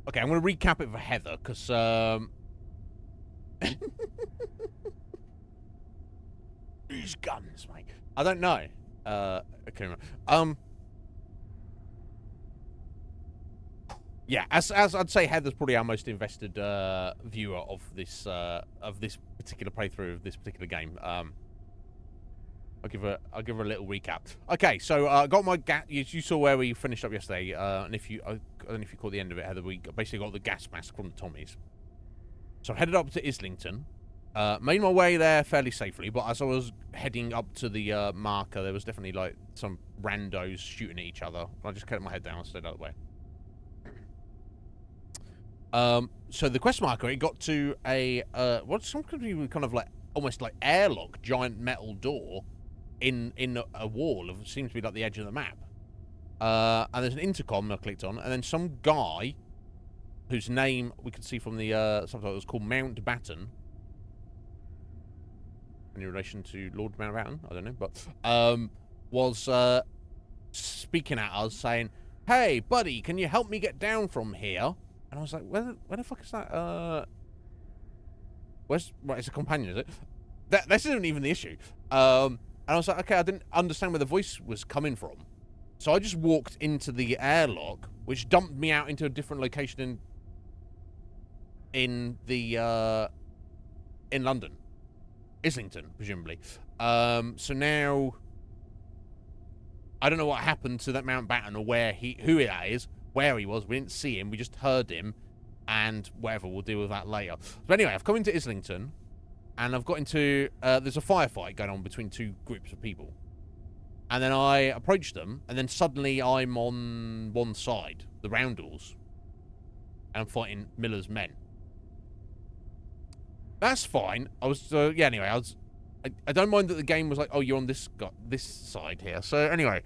Okay, I'm going to recap it for Heather, because, these guns, mate. I don't know. Okay, yeah, as I'd say, Heather's probably our most invested viewer of this particular playthrough of this particular game. I'll give her a little recap. Okay, so I got my gas. You saw where we finished up yesterday, and I don't know if you caught the end of it, Heather. We basically got the gas mask from the Tommies. So I headed up to Islington, made my way there fairly safely. But as I was heading up to the marker, there was definitely like some randos shooting at each other. I just kept my head down and stayed out of the way. So the quest marker, it got to a what's some kind of like almost like airlock, giant metal door in a wall of seems to be like the edge of the map. And there's an intercom I clicked on, and then some guy whose name we could see from the subtitles called Mountbatten in relation to Lord Mountbatten, I don't know, but was speaking at us saying, "Hey, buddy, can you help me get down from here?" And I was like, where the fuck is that? Right, it's a companion, is it? This isn't even the issue. And I was like, okay, I didn't understand where the voice was coming from. So I just walked into the airlock, which dumped me out into a different location in London. Islington, presumably. So now I don't know what happened to that Mountbatten or who it is, where he was. We didn't see him, we just heard him, and whatever, we'll deal with that later. But anyway, I've come into Islington, and I've got into there's a firefight going on between two groups of people. And then I approached them, and then suddenly I'm on one side, the Roundels, and I'm fighting Miller's men. That's fine. Anyway, I don't mind that the game was like, oh, you're on this side here. So anyway,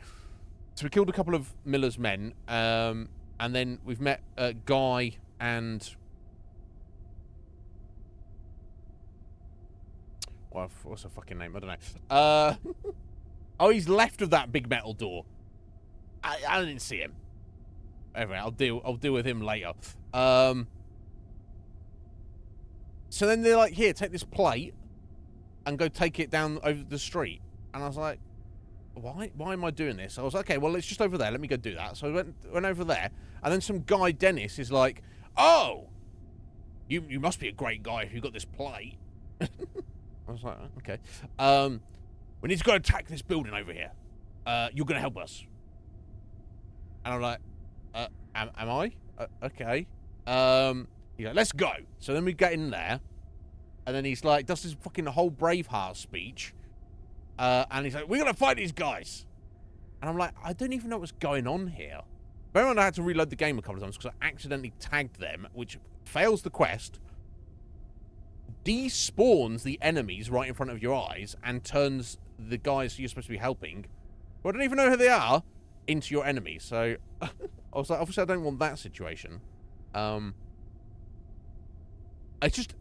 so we killed a couple of Miller's men, and then we've met Guy and what's her fucking name? I don't know. Oh, he's left of that big metal door. I didn't see him. Anyway, I'll deal with him later. So then they're like, here, take this plate and go take it down over the street. And I was like, why am I doing this? I was like, okay, well, it's just over there. Let me go do that. So I went over there. And then some guy, Dennis, is like, oh, you must be a great guy if you got this plate. I was like, okay. We need to go attack this building over here. You're going to help us. And I'm like, am I? Okay. He's like, let's go. So then we get in there. And then he's like, does this fucking whole Braveheart speech. And he's like, we're going to fight these guys. And I'm like, I don't even know what's going on here. Bear in mind, I had to reload the game a couple of times because I accidentally tagged them, which fails the quest, despawns the enemies right in front of your eyes, and turns the guys you're supposed to be helping, who I don't even know who they are, into your enemies. So I was like, obviously I don't want that situation. It's just,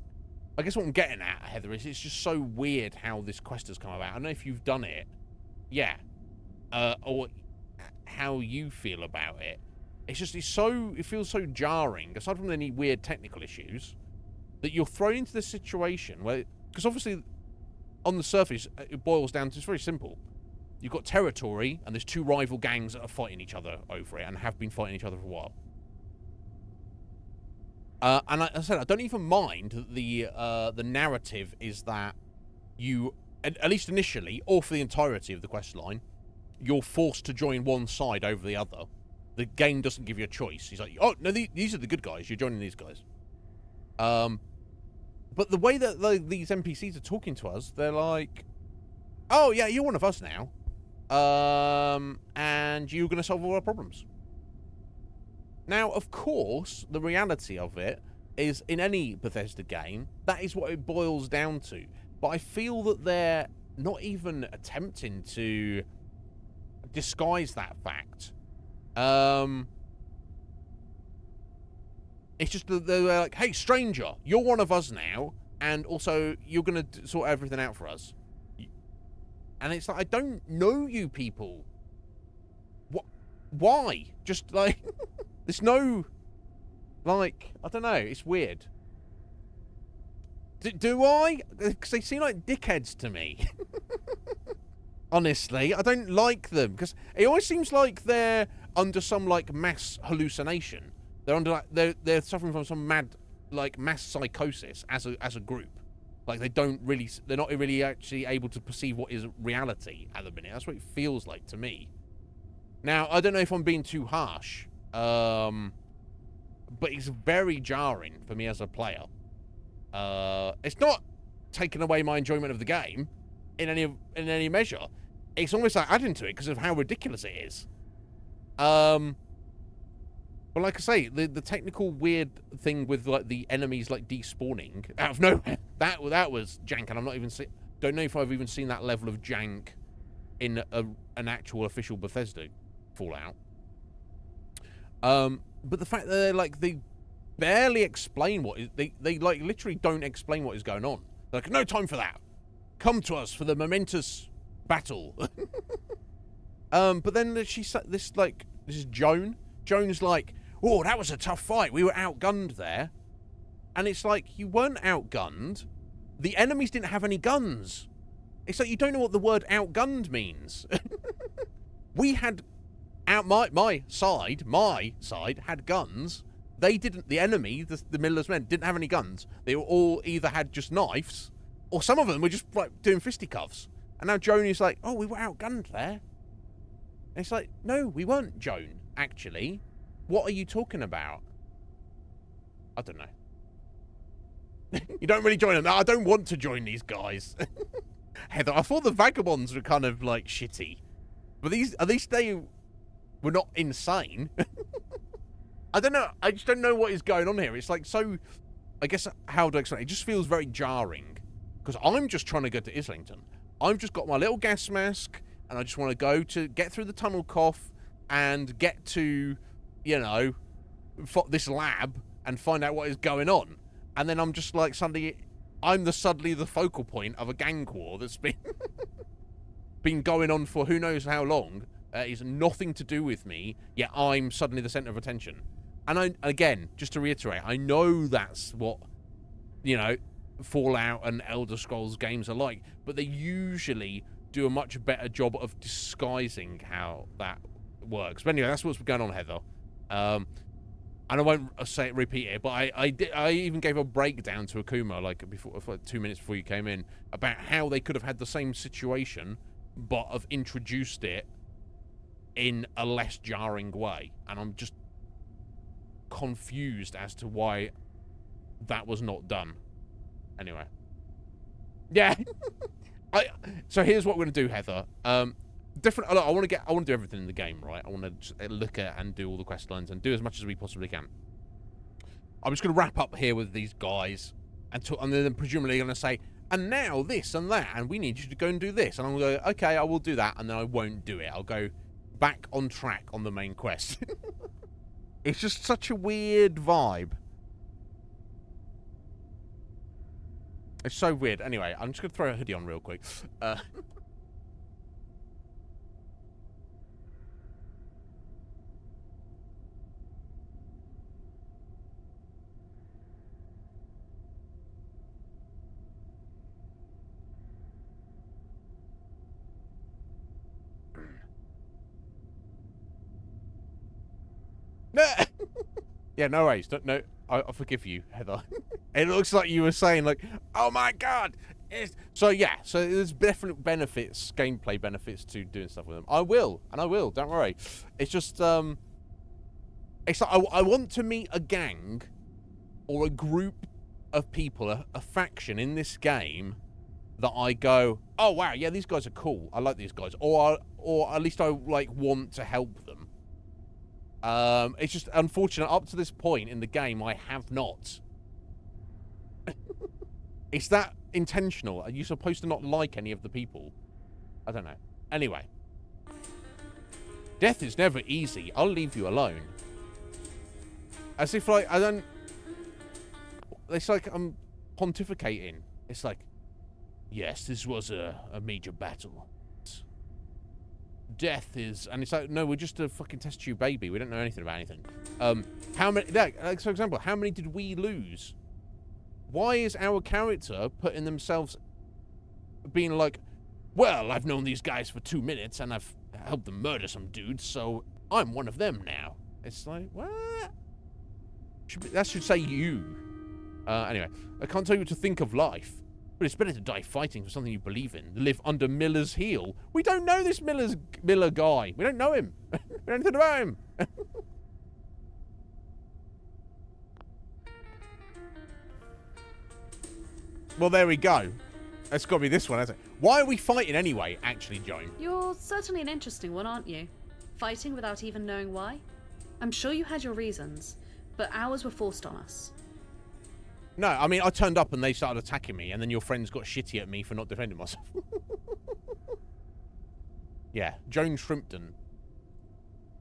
I guess what I'm getting at, Heather, is it's just so weird how this quest has come about. I don't know if you've done it, yeah, or how you feel about it. It's just, it feels so jarring, aside from any weird technical issues, that you're thrown into this situation where, because obviously on the surface it boils down to, it's very simple. You've got territory, and there's two rival gangs that are fighting each other over it, and have been fighting each other for a while. And like I said, I don't even mind that the narrative is that you, at least initially, or for the entirety of the quest line, you're forced to join one side over the other. The game doesn't give you a choice. He's like, oh, no, these are the good guys. You're joining these guys. But the way that these NPCs are talking to us, they're like, oh, yeah, you're one of us now. And you're going to solve all our problems. Now, of course, the reality of it is, in any Bethesda game, that is what it boils down to. But I feel that they're not even attempting to disguise that fact. It's just that they're like, hey, stranger, you're one of us now, and also you're going to sort everything out for us. And it's like, I don't know you people. What? Why? Just like, there's no, like, I don't know, it's weird. Do I? Because they seem like dickheads to me. Honestly, I don't like them, because it always seems like they're under some, like, mass hallucination. They're under, like, they're suffering from some mad, like, mass psychosis as a group. Like, they're not really actually able to perceive what is reality at the minute. That's what it feels like to me. Now, I don't know if I'm being too harsh, but it's very jarring for me as a player. It's not taking away my enjoyment of the game in any measure. It's almost like adding to it because of how ridiculous it is. But like I say, the technical weird thing with, like, the enemies, like, despawning out of nowhere, that was jank, and I'm not even don't know if I've even seen that level of jank in an actual official Bethesda Fallout. But the fact that they barely explain what is, they like literally don't explain what is going on. They're like, no time for that. come to us for the momentous battle. But then this is Joan. Joan's like, oh, that was a tough fight. We were outgunned there. And it's like, you weren't outgunned. The enemies didn't have any guns. It's like, you don't know what the word outgunned means. We had my side had guns. They didn't. The enemy, the Miller's men, didn't have any guns. They were all either had just knives, or some of them were just like doing fisticuffs. And now Joan is like, oh, we were outgunned there. And it's like, no, we weren't, Joan, actually. What are you talking about? I don't know. You don't really join them. I don't want to join these guys. Heather, I thought the vagabonds were kind of like shitty. But at least they were not insane. I don't know. I just don't know what is going on here. It's like so, I guess, how do I explain it? It just feels very jarring. Because I'm just trying to go to Islington. I've just got my little gas mask, and I just want to get through the tunnel cough and get to, you know, this lab and find out what is going on. And then I'm just like suddenly the focal point of a gang war that's been going on for who knows how long. It's nothing to do with me, yet I'm suddenly the center of attention. And again, just to reiterate, I know that's what, you know, Fallout and Elder Scrolls games are like, but they usually do a much better job of disguising how that works. But anyway, that's what's going on, Heather. And I won't repeat it, but I even gave a breakdown to Akuma like 2 minutes before you came in about how they could have had the same situation, but have introduced it in a less jarring way. And I'm just confused as to why that was not done. Anyway. Yeah. So here's what we're going to do, Heather. I want to do everything in the game, right? I want to look at and do all the quest lines and do as much as we possibly can. I'm just going to wrap up here with these guys and then presumably going to say, and now this and that, and we need you to go and do this. And I'm going to go, okay, I will do that, and then I won't do it. I'll go back on track on the main quest. It's just such a weird vibe. It's so weird. Anyway, I'm just going to throw a hoodie on real quick. Yeah, no worries. No, I forgive you, Heather. It looks like you were saying, like, oh my god. So yeah, so there's definite benefits, gameplay benefits to doing stuff with them. I will, don't worry. It's just, it's like I want to meet a gang or a group of people, a faction in this game that I go, oh wow, yeah, these guys are cool. I like these guys. Or at least I, like, want to help them. It's just unfortunate, up to this point in the game, I have not. Is that intentional? Are you supposed to not like any of the people? I don't know. Anyway. Death is never easy. I'll leave you alone. As if, like, I don't... It's like I'm pontificating. It's like, yes, this was a major battle. Death is, and it's like, no, we're just a fucking test tube baby. We don't know anything about anything. How many, like, for example, how many did we lose? Why is our character putting themselves being like, well, I've known these guys for 2 minutes and I've helped them murder some dudes, so I'm one of them now. It's like, what? That should say you. Anyway, I can't tell you what to think of life. But it's better to die fighting for something you believe in than live under Miller's heel. We don't know this Miller guy. We don't know him. We don't know anything about him. Well, there we go. It's got to be this one, hasn't it? Why are we fighting anyway, actually, Joan? You're certainly an interesting one, aren't you? Fighting without even knowing why? I'm sure you had your reasons, but ours were forced on us. No, I mean, I turned up and they started attacking me, and then your friends got shitty at me for not defending myself. Yeah, Joan Shrimpton.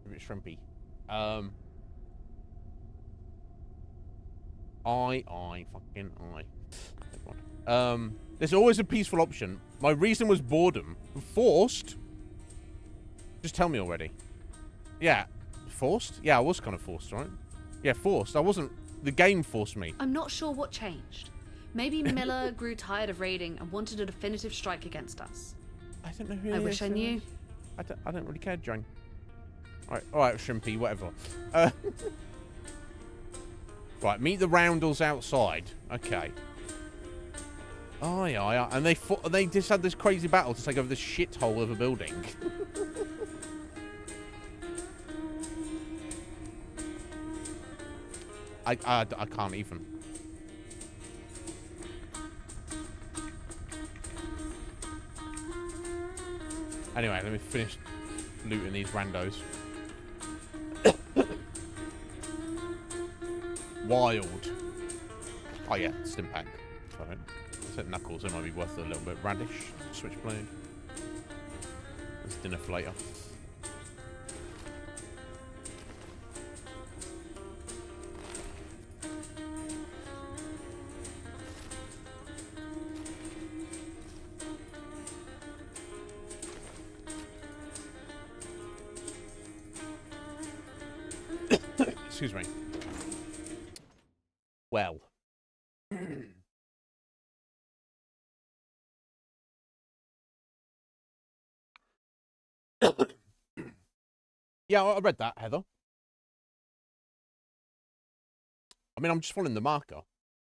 A bit shrimpy. Fucking I. There's always a peaceful option. My reason was boredom. Forced? Just tell me already. Yeah. Forced? Yeah, I was kind of forced, right? Yeah, forced. I wasn't... The game forced me. I'm not sure what changed. Maybe Miller grew tired of raiding and wanted a definitive strike against us. I don't know who I wish I knew. I don't really care, Jane. Alright, Shrimpy, whatever. Right, meet the Roundels outside. Okay. Oh, yeah. And they just had this crazy battle to take over this shithole of a building. I can't even. Anyway, let me finish looting these randos. Wild. Oh yeah, Stimpak. Sorry. I said Knuckles, it might be worth a little bit. Radish, Switchblade. There's dinner for later. Excuse me. Well. Yeah, I read that, Heather. I mean, I'm just following the marker,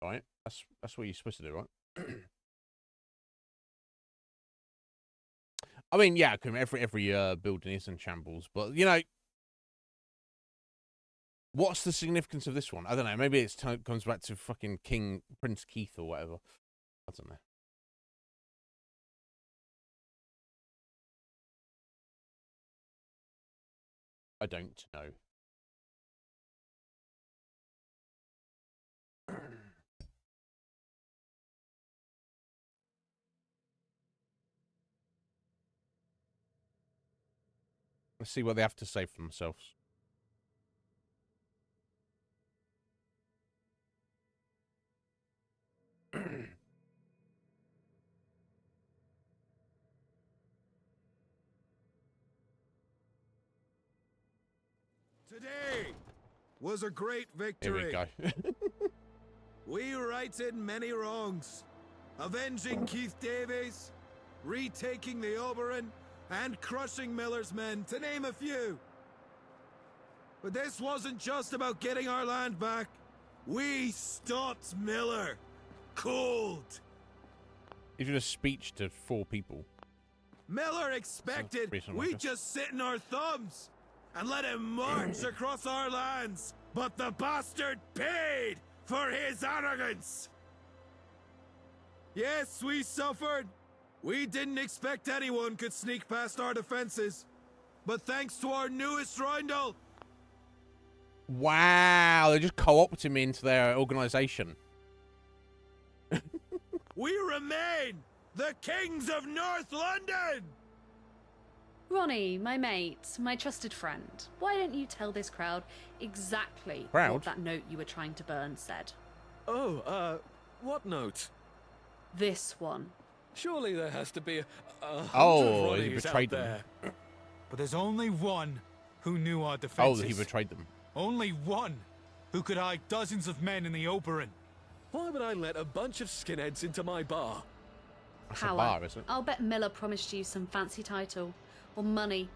right? That's what you're supposed to do, right? I mean, yeah, every building is in shambles, but you know, what's the significance of this one? I don't know. Maybe it comes back to fucking Prince Keith or whatever. I don't know. I don't know. Let's see what they have to say for themselves. Today was a great victory. Here we go. We righted many wrongs, avenging Keith Davies, retaking the Oberon, and crushing Miller's men, to name a few. But this wasn't just about getting our land back. We stopped Miller. Cold. He did a speech to 4 people. Miller expected we just sit in our thumbs and let him march across our lands. But the bastard paid for his arrogance. Yes, we suffered. We didn't expect anyone could sneak past our defenses. But thanks to our newest roundel. Wow, they just co-opted me into their organization. We remain the kings of North London! Ronnie, my mate, my trusted friend, why don't you tell this crowd exactly what that note you were trying to burn said? Oh, what note? This one. Surely there has to be a Oh, he Ronnies betrayed out them. there. But there's only one who knew our Oh, defenses. he betrayed them. Only one who could hide dozens of men in the Oberon. Why would I let a bunch of skinheads into my bar? That's Power. a bar, isn't it? I'll bet Miller promised you some fancy title. Or money.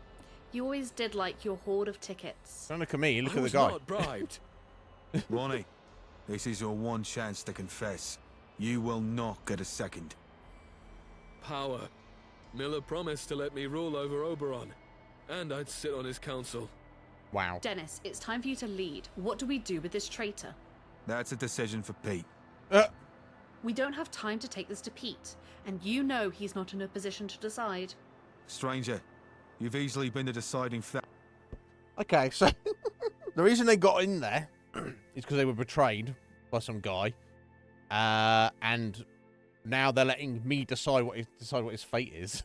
You always did like your hoard of tickets. Don't look at me, look I at the was guy. not bribed. Ronnie, this is your one chance to confess. You will not get a second. Power. Miller promised to let me rule over Oberon. And I'd sit on his council. Wow. Dennis, it's time for you to lead. What do we do with this traitor? That's a decision for Pete. We don't have time to take this to Pete. And you know he's not in a position to decide. Stranger, you've easily been the deciding factor. Okay, so the reason they got in there is because they were betrayed by some guy, and now they're letting me decide what his fate is.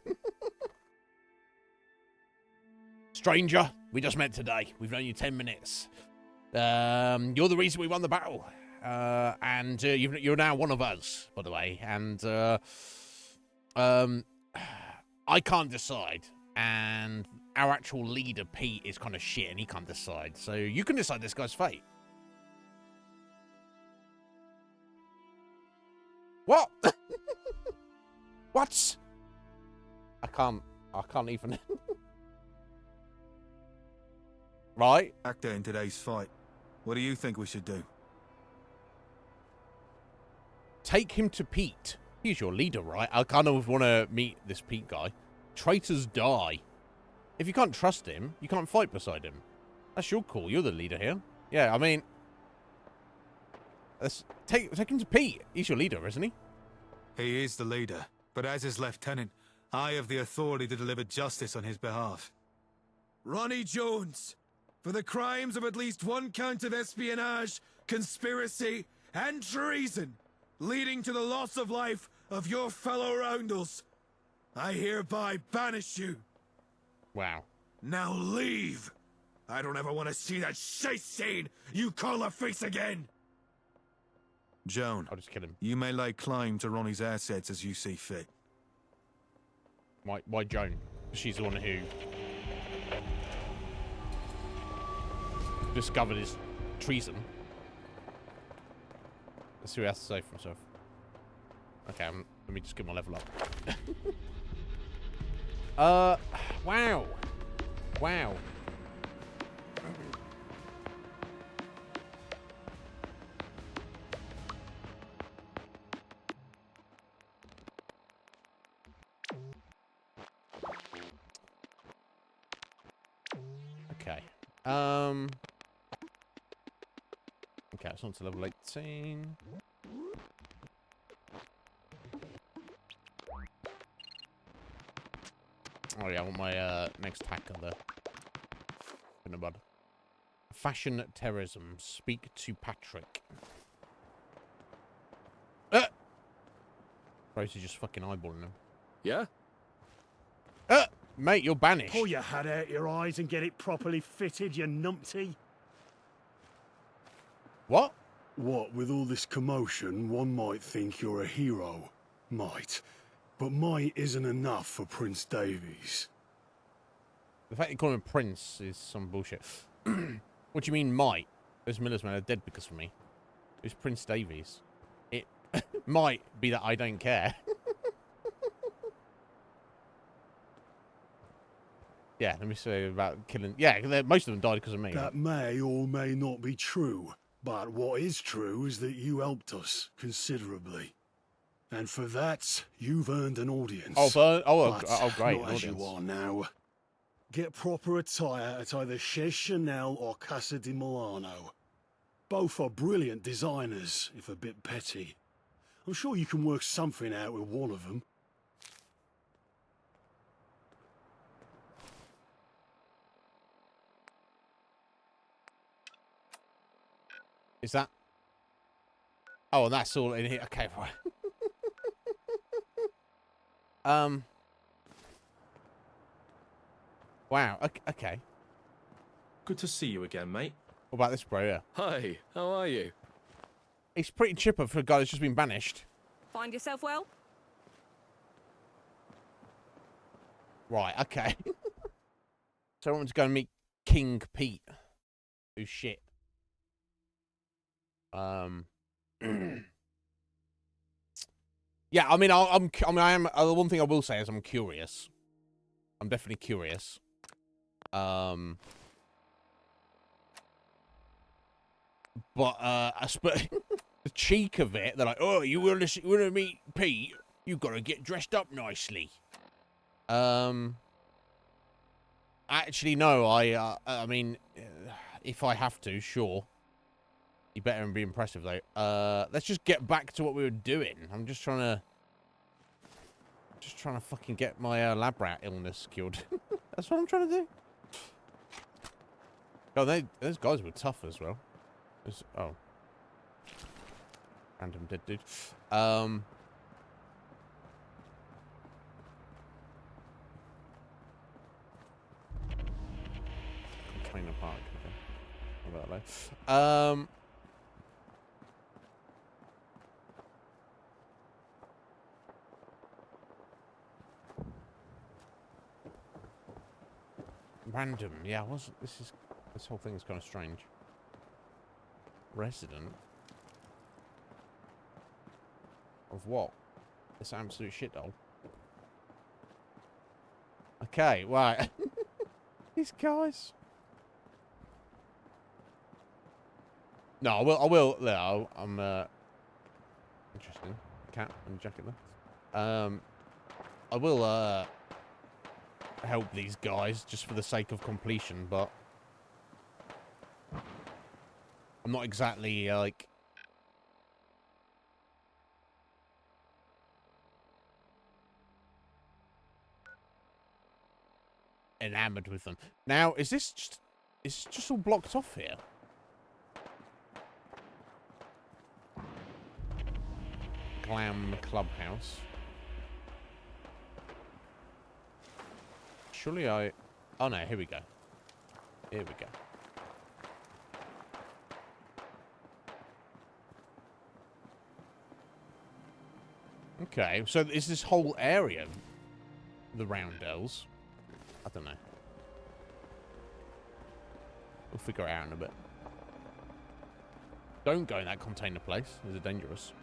Stranger, we just met today. We've known you 10 minutes. You're the reason we won the battle. and you're now one of us, by the way. And I can't decide, and our actual leader Pete is kind of shit, and he can't decide. So you can decide this guy's fate. What? What? I can't even. Right? Actor in today's fight. What do you think we should do? Take him to Pete. He's your leader, right? I kind of want to meet this Pete guy. Traitors die. If you can't trust him, you can't fight beside him. That's your call. You're the leader here. Yeah, I mean, let's take him to Pete. He's your leader, isn't he? He is the leader, but as his lieutenant, I have the authority to deliver justice on his behalf. Ronnie Jones, for the crimes of at least one count of espionage, conspiracy, and treason, leading to the loss of life of your fellow Roundels, I hereby banish you. Wow. Now leave! I don't ever want to see that shite scene you call a face again! Joan, I'll just kill him. You may lay claim to Ronnie's assets as you see fit. Why Joan? She's the one who discovered his treason. Let's see what he has to say for himself. Okay, let me just get my level up. Wow. Wow. Okay. Okay, it's on to level 18. Oh yeah, I want my next hack on the bud. Fashion terrorism. Speak to Patrick. Rosie just fucking eyeballing him. Yeah? Mate, you're banished. Pull your head out your eyes and get it properly fitted, you numpty. What? What, with all this commotion, one might think you're a hero. Might. But might isn't enough for Prince Davies. The fact you call him Prince is some bullshit. What do you mean, might? Those Miller's men are dead because of me. Who's Prince Davies? It might be that I don't care. Yeah, let me say about killing... Yeah, most of them died because of me. That may or may not be true. But what is true is that you helped us considerably. And for that, you've earned an audience. Oh, great. Not as you are now. Get proper attire at either Chez Chanel or Casa di Milano. Both are brilliant designers, if a bit petty. I'm sure you can work something out with one of them. Is that... Oh, that's all in here. Okay, right. Wow, okay. Good to see you again, mate. What about this bro, yeah? Hi, how are you? He's pretty chipper for a guy that's just been banished. Find yourself well? Right, okay. So I want to go and meet King Pete. Who's shit. Yeah, I mean, I am. The one thing I will say is I'm curious. I'm definitely curious. But the cheek of it, they're like, oh, you want to meet Pete? You got to get dressed up nicely. Actually, no. I mean, if I have to, sure. You better be impressive though. Let's just get back to what we were doing. I'm just trying to fucking get my lab rat illness cured. That's what I'm trying to do. Oh, those guys were tough as well. Oh, random dead dude. Container park. Okay. What about that? random. Yeah, this whole thing is kind of strange. Resident of what? This absolute shithole. Okay, right. These guys. No, I will. No, I'm interesting. Cat and jacket there. I will help these guys just for the sake of completion, but I'm not exactly like enamored with them. Now, is this just all blocked off here? Glam Clubhouse. Surely I... Oh no, here we go. Here we go. Okay, so is this whole area the Roundels? I don't know. We'll figure it out in a bit. Don't go in that container place. Is it dangerous?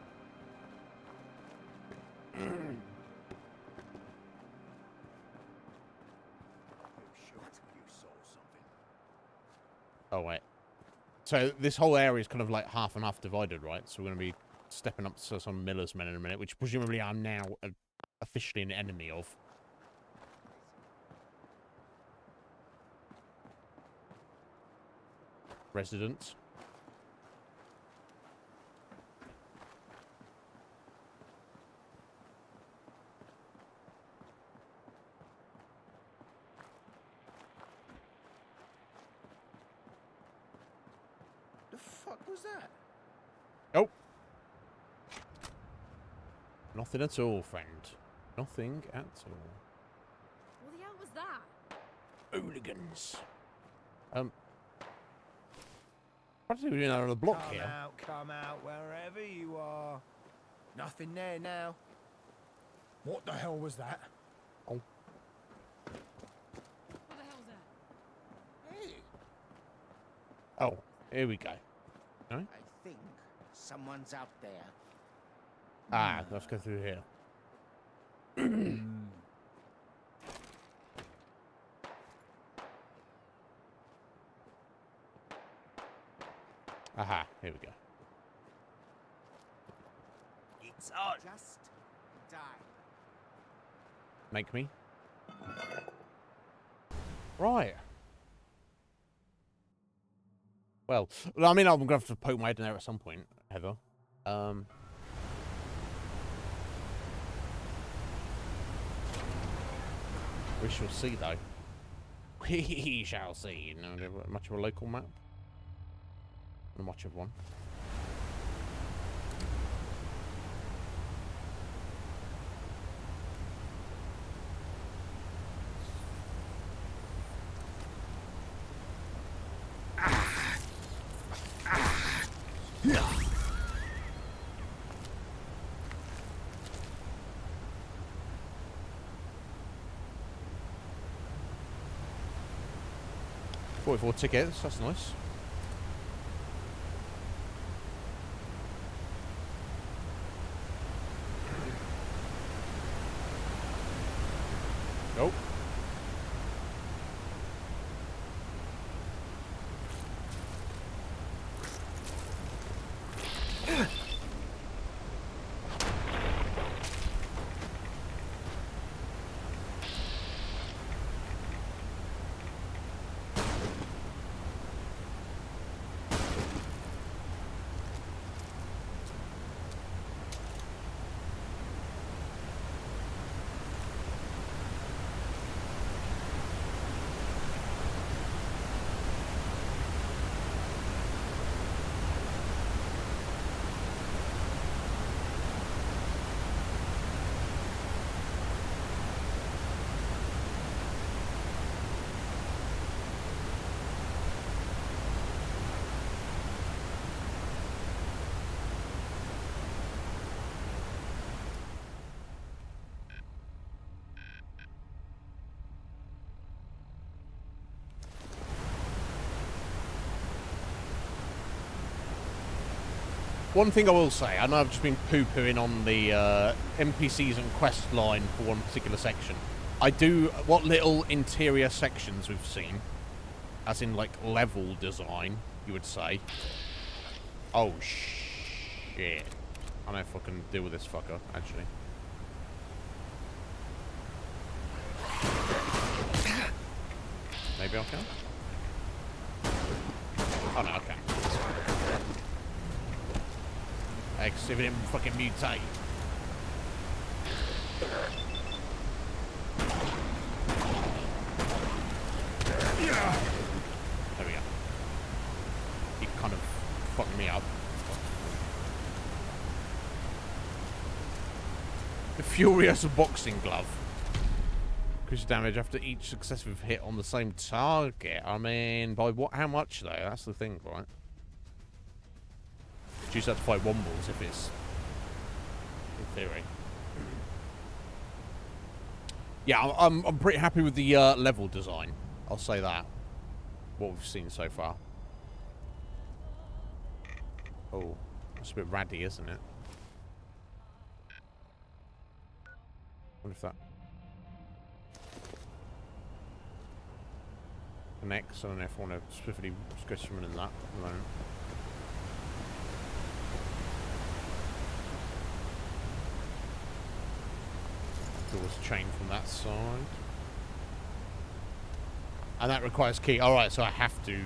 Oh, wait. So this whole area is kind of like half and half divided, right? So we're going to be stepping up to some Miller's men in a minute, which presumably I'm now officially an enemy of. Residents. The fuck was that? Oh. Nothing at all, friend. Nothing at all. What the hell was that? Hooligans. What are we doing out of the block here? Come out, wherever you are. Nothing there now. What the hell was that? Oh. What the hell was that? Hey. Oh, here we go. No? I think someone's out there. Ah, let's go through here. Aha, here we go. It's on. Just die. Make me. Right. Well, I mean, I'm going to have to poke my head in there at some point, Heather. We shall see, though. We shall see. You know, much of a local map? Not much of one. Yeah. 44 tickets, that's nice. Nope. One thing I will say, I know I've just been poo-pooing on the NPCs and quest line for one particular section. What little interior sections we've seen, as in, like, level design, you would say. Oh, shit. I don't know if I can deal with this fucker, actually. Maybe I can? Oh, no, I can. Because if it didn't fucking mutate. Yeah. There we go. He kind of fucked me up. The Furious Boxing Glove. Increases damage after each successive hit on the same target. I mean, by what? How much though? That's the thing, right? Choose that to fight Wombles if it's in theory. Yeah, I'm pretty happy with the level design. I'll say that. What we've seen so far. Oh, that's a bit ratty, isn't it? What if that connects? I don't know if I want to swiftly go swimming in that at the moment. Doors chain from that side. And that requires key. Alright, so I have to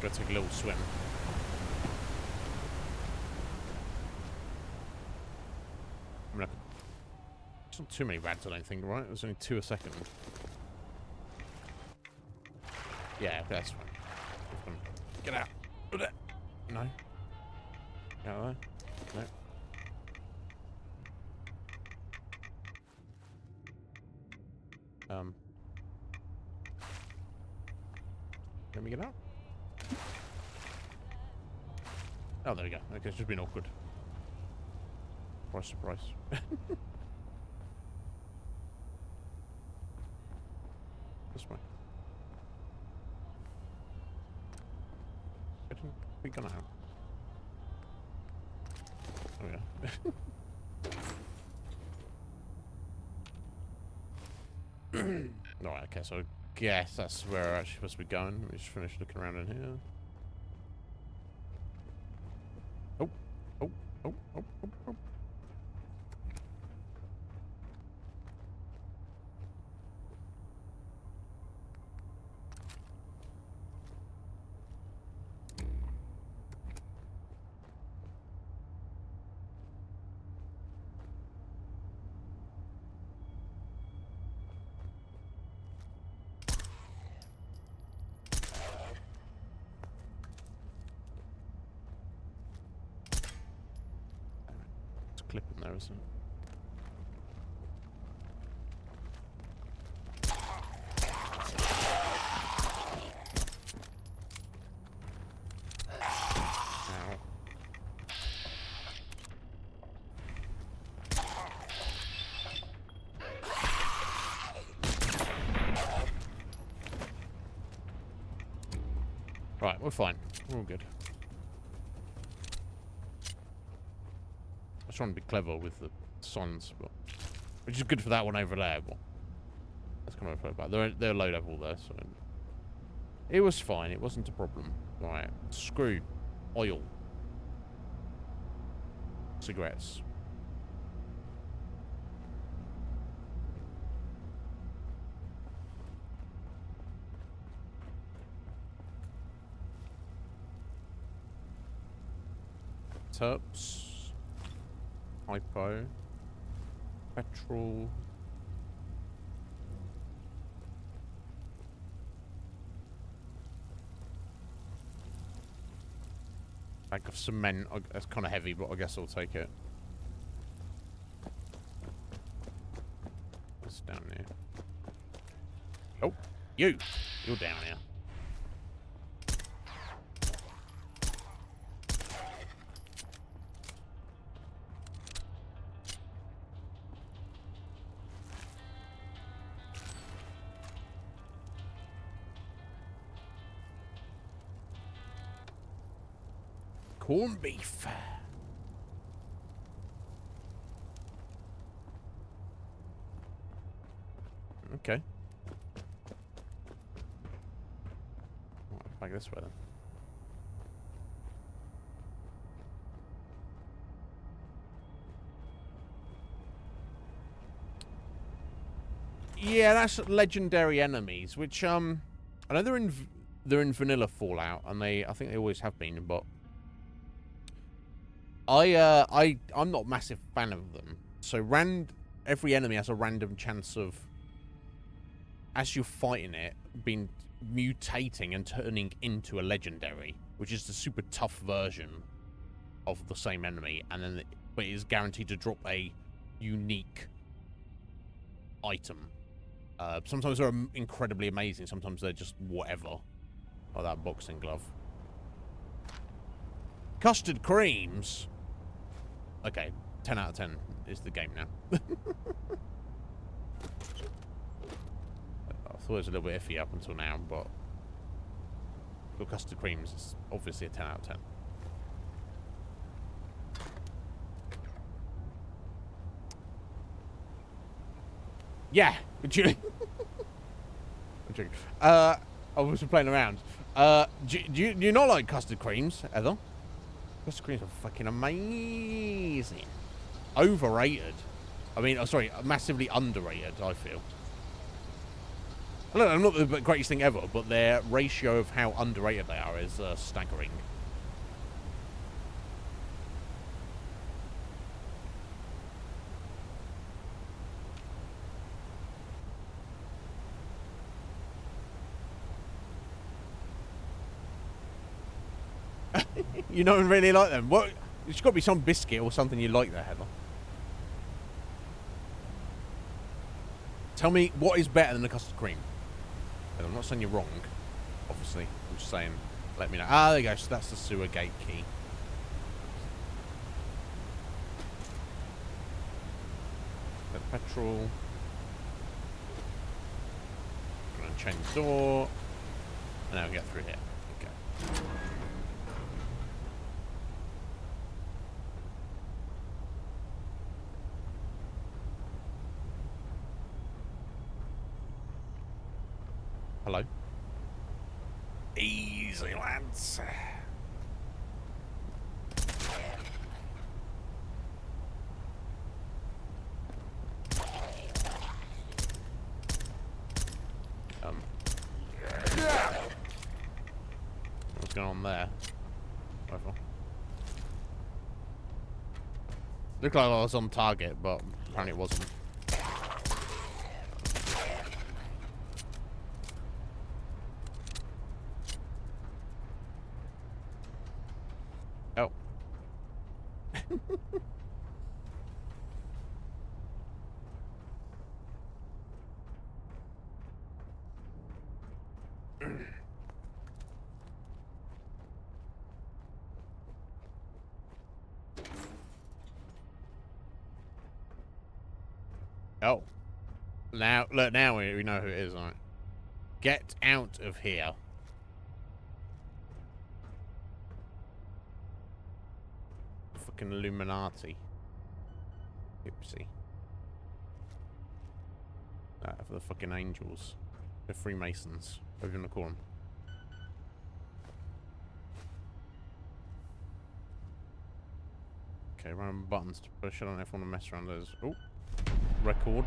go take a little swim. I mean, it's not too many rats, I don't think, right? It was only 2 a second. Yeah, that's fine. Get out. No. Get out of there. No. Let me get out. Oh, there we go. Okay, it's just been awkward. Surprise. This way. We gonna have. Oh yeah. Alright, okay, so I guess that's where we're actually supposed to be going. Let me just finish looking around in here. Oh. Clip in there, isn't it? Ow. Right, we're fine. We're all good. I was trying to be clever with the sons, but which is good for that one over there. But that's kind of what I felt about. They're low level there, so it was fine. It wasn't a problem. Right, screw, oil, cigarettes. Terps, hypo, petrol, bag of cement. That's kind of heavy, but I guess I'll take it. What's down there? Oh, you're down here. Corned beef. Okay. Back this way then. Yeah, that's legendary enemies, which I know they're in vanilla Fallout, and I think they always have been, but I'm not a massive fan of them. So every enemy has a random chance of, as you're fighting it, being mutating and turning into a legendary, which is the super tough version of the same enemy, and then but it is guaranteed to drop a unique item. Sometimes they're incredibly amazing, sometimes they're just whatever. Like that boxing glove. Custard creams. Okay, 10 out of 10 is the game now. I thought it was a little bit iffy up until now, but for custard creams, it's obviously a 10 out of 10. Yeah, I was playing around. Do you not like custard creams, Heather? Custard creams are fucking amazing. Overrated. I mean, sorry, massively underrated, I feel. Look, I'm not the greatest thing ever, but their ratio of how underrated they are is staggering. You don't really like them? What? It's got to be some biscuit or something you like there, Heather. Tell me what is better than the custard cream. I'm not saying you're wrong, obviously. I'm just saying, let me know. Ah, there you go. So that's the sewer gate key. The petrol. I'm going to change the door. And now we get through here. Okay. Hello. Easy, lads. What's going on there? Rifle. Looked like I was on target, but apparently it wasn't. Oh. Oh. Now, look, now we know who it is, right? Get out of here. Fucking Illuminati. Oopsie. For the fucking angels. The Freemasons. Whatever you want to call them. Okay, random buttons to push. I don't know if I want to mess around those. Oh. Record.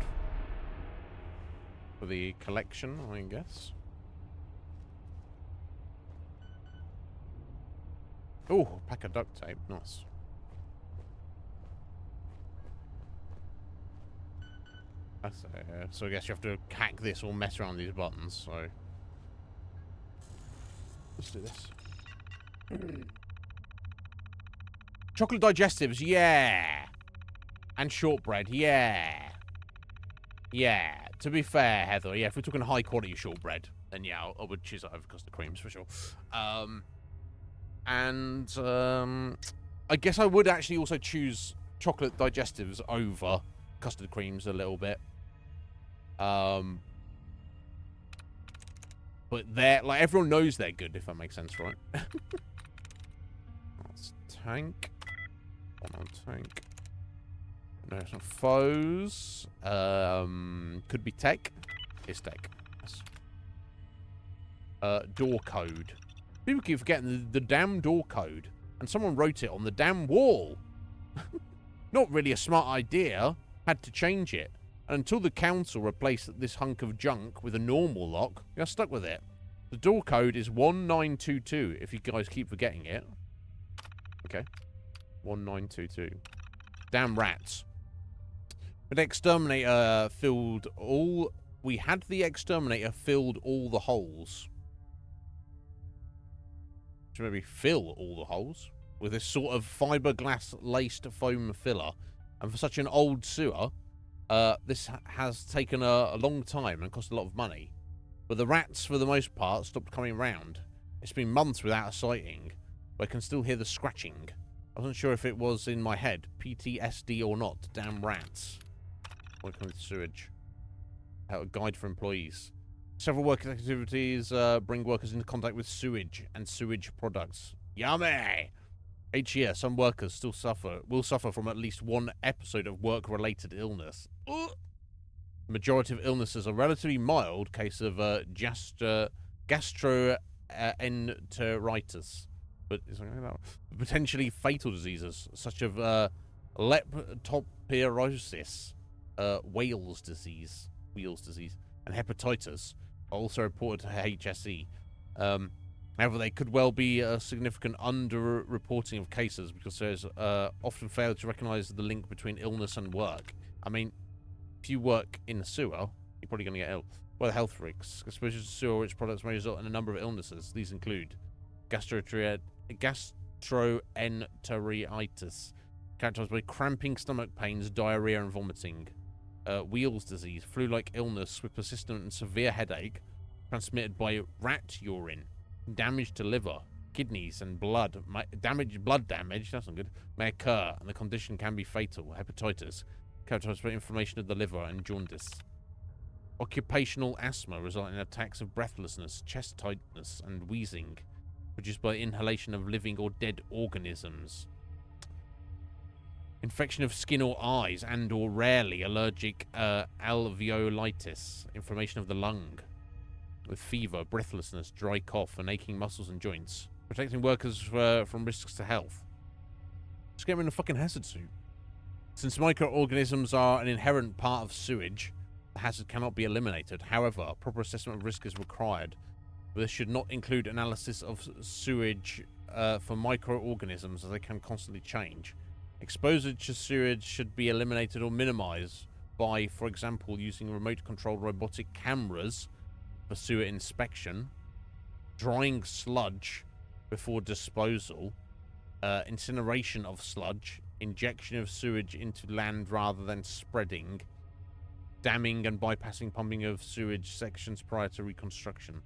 For the collection, I guess. Oh, pack of duct tape. Nice. That's so I guess you have to hack this or mess around these buttons, so let's do this. Chocolate digestives, yeah. And shortbread, yeah. Yeah. To be fair, Heather, yeah, if we're talking high quality shortbread, then yeah, I would choose that over custard creams for sure. I guess I would actually also choose chocolate digestives over custard creams a little bit. But they're like, everyone knows they're good, if that makes sense, right? That's tank. One on tank. No, it's not foes. Could be tech. It's tech. Yes. Door code. People keep forgetting the damn door code. And someone wrote it on the damn wall. Not really a smart idea. Had to change it. And until the council replaced this hunk of junk with a normal lock, we are stuck with it. The door code is 1922, if you guys keep forgetting it. Okay. 1922. Damn rats. But exterminator filled all... We had the exterminator filled all the holes. Should maybe fill all the holes with this sort of fiberglass laced foam filler. And for such an old sewer, this has taken a long time and cost a lot of money. But the rats, for the most part, stopped coming round. It's been months without a sighting, but I can still hear the scratching. I wasn't sure if it was in my head, PTSD or not. Damn rats. Working with sewage. A guide for employees. Several work activities bring workers into contact with sewage and sewage products. Yummy! Each year, some workers will suffer from at least one episode of work-related illness. Ugh. The majority of illnesses are relatively mild, case of gastroenteritis, but potentially fatal diseases such as leptospirosis, Wales disease, and hepatitis are also reported to HSE. However, they could well be a significant under-reporting of cases because there's often failed to recognise the link between illness and work. I mean, if you work in the sewer, you're probably going to get ill. Well, health risks. Exposure to sewer-rich products may result in a number of illnesses. These include gastroenteritis, characterised by cramping stomach pains, diarrhea and vomiting. Wheals disease, flu-like illness with persistent and severe headache, transmitted by rat urine. Damage to liver, kidneys and blood damage, that's not good, may occur, and the condition can be fatal. Hepatitis, characterized by inflammation of the liver and jaundice. Occupational asthma, resulting in attacks of breathlessness, chest tightness and wheezing, produced by inhalation of living or dead organisms. Infection of skin or eyes and or rarely allergic alveolitis, inflammation of the lung, with fever, breathlessness, dry cough, and aching muscles and joints. Protecting workers from risks to health. Just get them in a fucking hazard suit. Since microorganisms are an inherent part of sewage, the hazard cannot be eliminated. However, a proper assessment of risk is required. But this should not include analysis of sewage for microorganisms, as they can constantly change. Exposure to sewage should be eliminated or minimized by, for example, using remote-controlled robotic cameras for sewer inspection, drying sludge before disposal, incineration of sludge, injection of sewage into land rather than spreading, damming and bypassing pumping of sewage sections prior to reconstruction.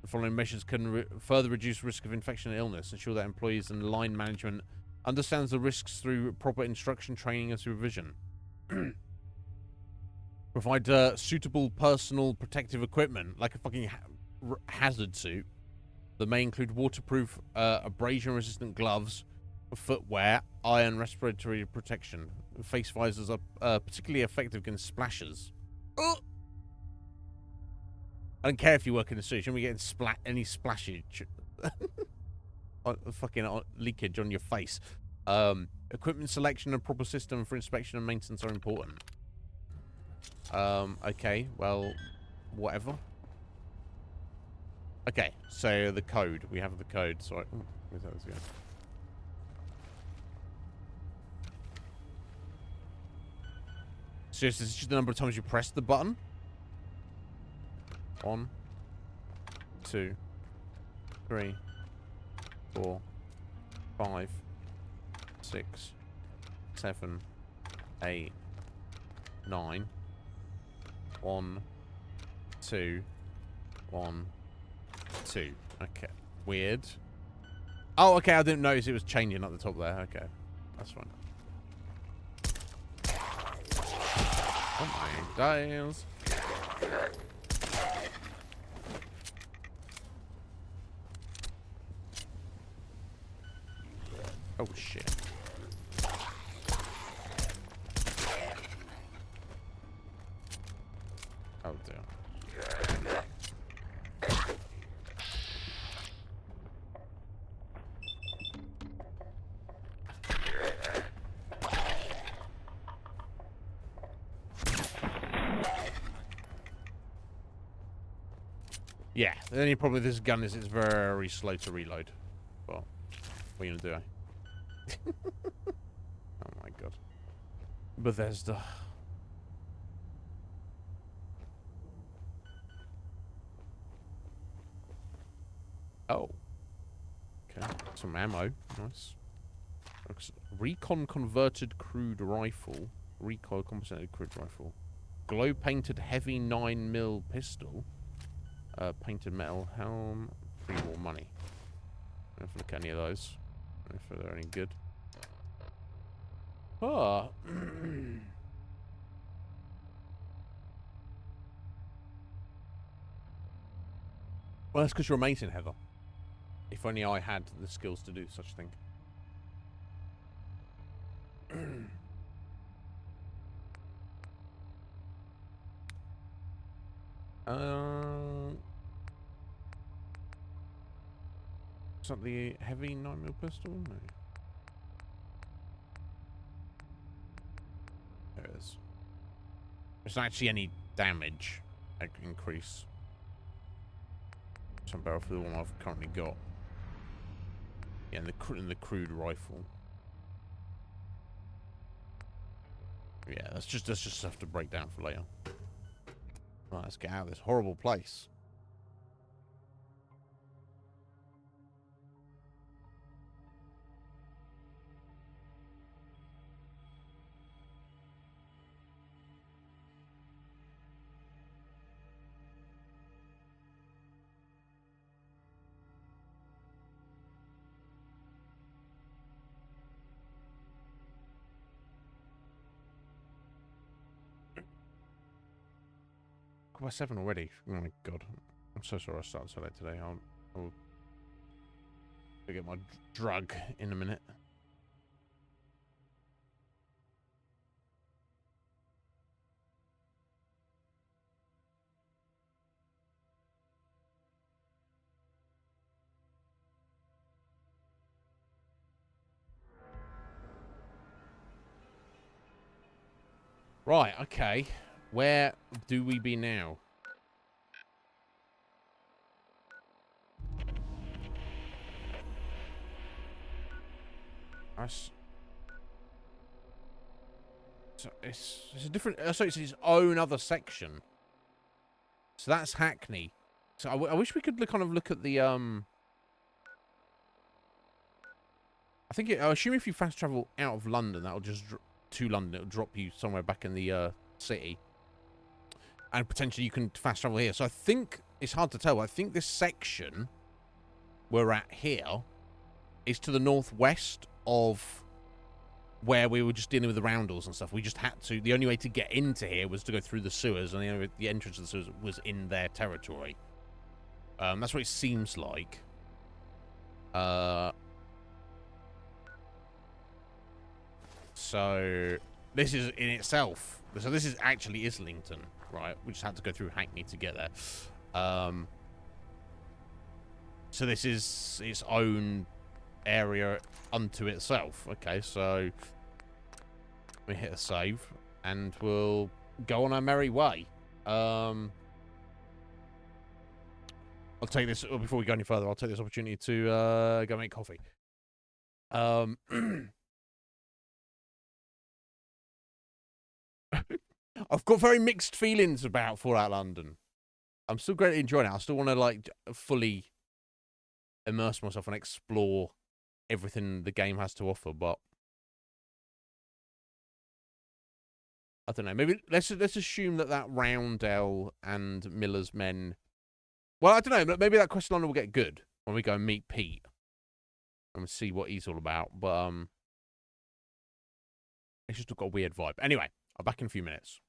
The following measures can further reduce risk of infection and illness, ensure that employees and line management understands the risks through proper instruction, training and supervision. Provide suitable personal protective equipment, like a fucking hazard suit, that may include waterproof, abrasion-resistant gloves, footwear, iron respiratory protection. Face visors are particularly effective against splashes. I don't care if you work in the sewage, you shouldn't be getting any splashage. Fucking leakage on your face. Equipment selection and proper system for inspection and maintenance are important. Okay, well, whatever. Okay, so the code. We have the code. Sorry. Where's that again? So this is just the number of times you press the button. 1, 2, 3, 4, 5, 6, 7, 8, 9. 1, 2, 1, 2. Okay. Weird. Oh, okay. I didn't notice it was changing at the top there. Okay. That's fine. Oh my dials. Oh, shit. Oh, dear. Yeah, the only problem with this gun is it's very slow to reload. Well, what are you gonna do, eh? Oh my god. Bethesda. Oh. Okay, some ammo. Nice. Recon converted crude rifle. Recoil compensated crude rifle. Glow painted heavy 9mm pistol. Painted metal helm. Pre-war money. I don't know if I look at any of those. I don't know if they're any good. Ah. Well, that's because you're amazing, Heather. If only I had the skills to do such a thing. Is that the heavy 9mm pistol? No. There it is. There's not actually any damage increase. Some barrel for the one I've currently got. Yeah, and the crude rifle. Yeah, that's just stuff to break down for later. Right, let's get out of this horrible place. By 7 already. Oh my god. I'm so sorry I started so late today. I'll get my drug in a minute. Right, okay. Where do we be now? So it's a different... So it's its own other section. So that's Hackney. So I wish we could kind of look at the... I assume if you fast travel out of London, that'll just... to London, it'll drop you somewhere back in the city. And potentially you can fast travel here. So I think... It's hard to tell. I think this section we're at here is to the northwest of where we were just dealing with the roundels and stuff. We just had to... The only way to get into here was to go through the sewers, and the entrance to the sewers was in their territory. That's what it seems like. So this is in itself... So this is actually Islington, right? We just had to go through Hackney to get there. So this is its own area unto itself. Okay, so we hit a save and we'll go on our merry way. I'll take this, before we go any further, I'll take this opportunity to go make coffee. I've got very mixed feelings about Fallout London. I'm still greatly enjoying it. I still want to like fully immerse myself and explore everything the game has to offer, but I don't know. Maybe let's assume that Roundel and Miller's men. Well, I don't know. But maybe that quest line will get good when we go and meet Pete and see what he's all about. But it's just got a weird vibe. Anyway, I'm back in a few minutes.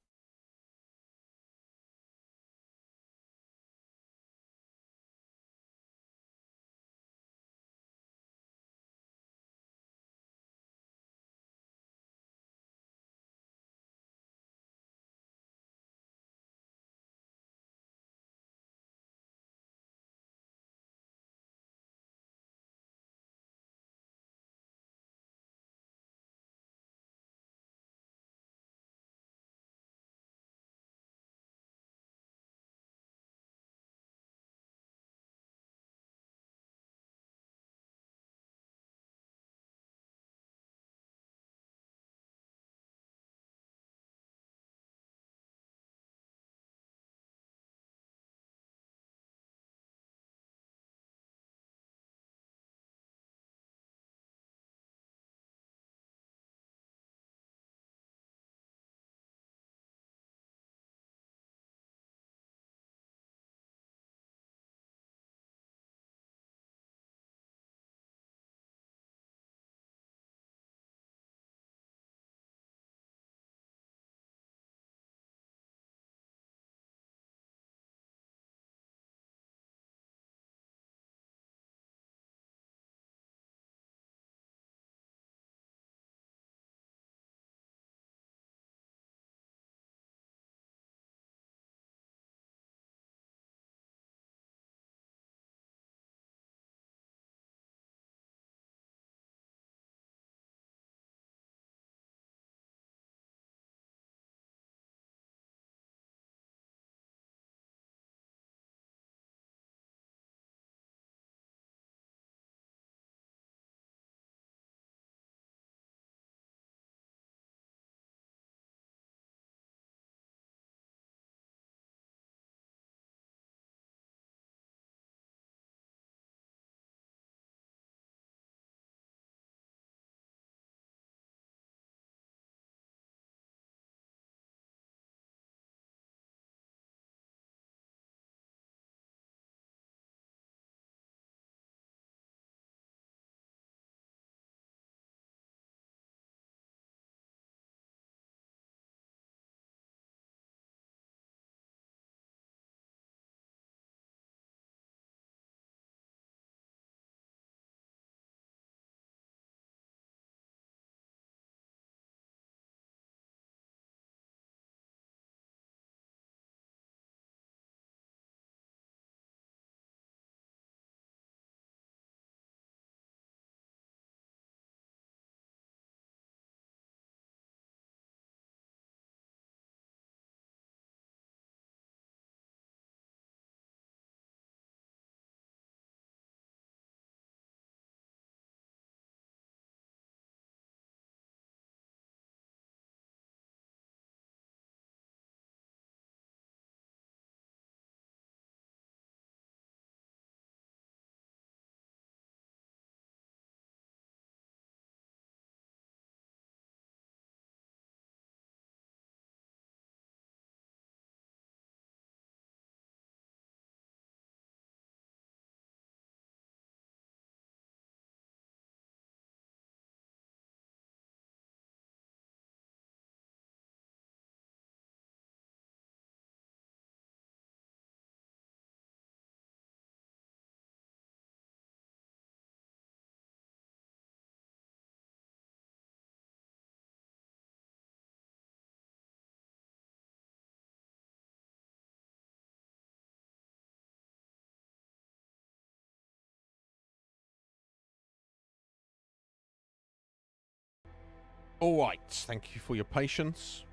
Alright, thank you for your patience.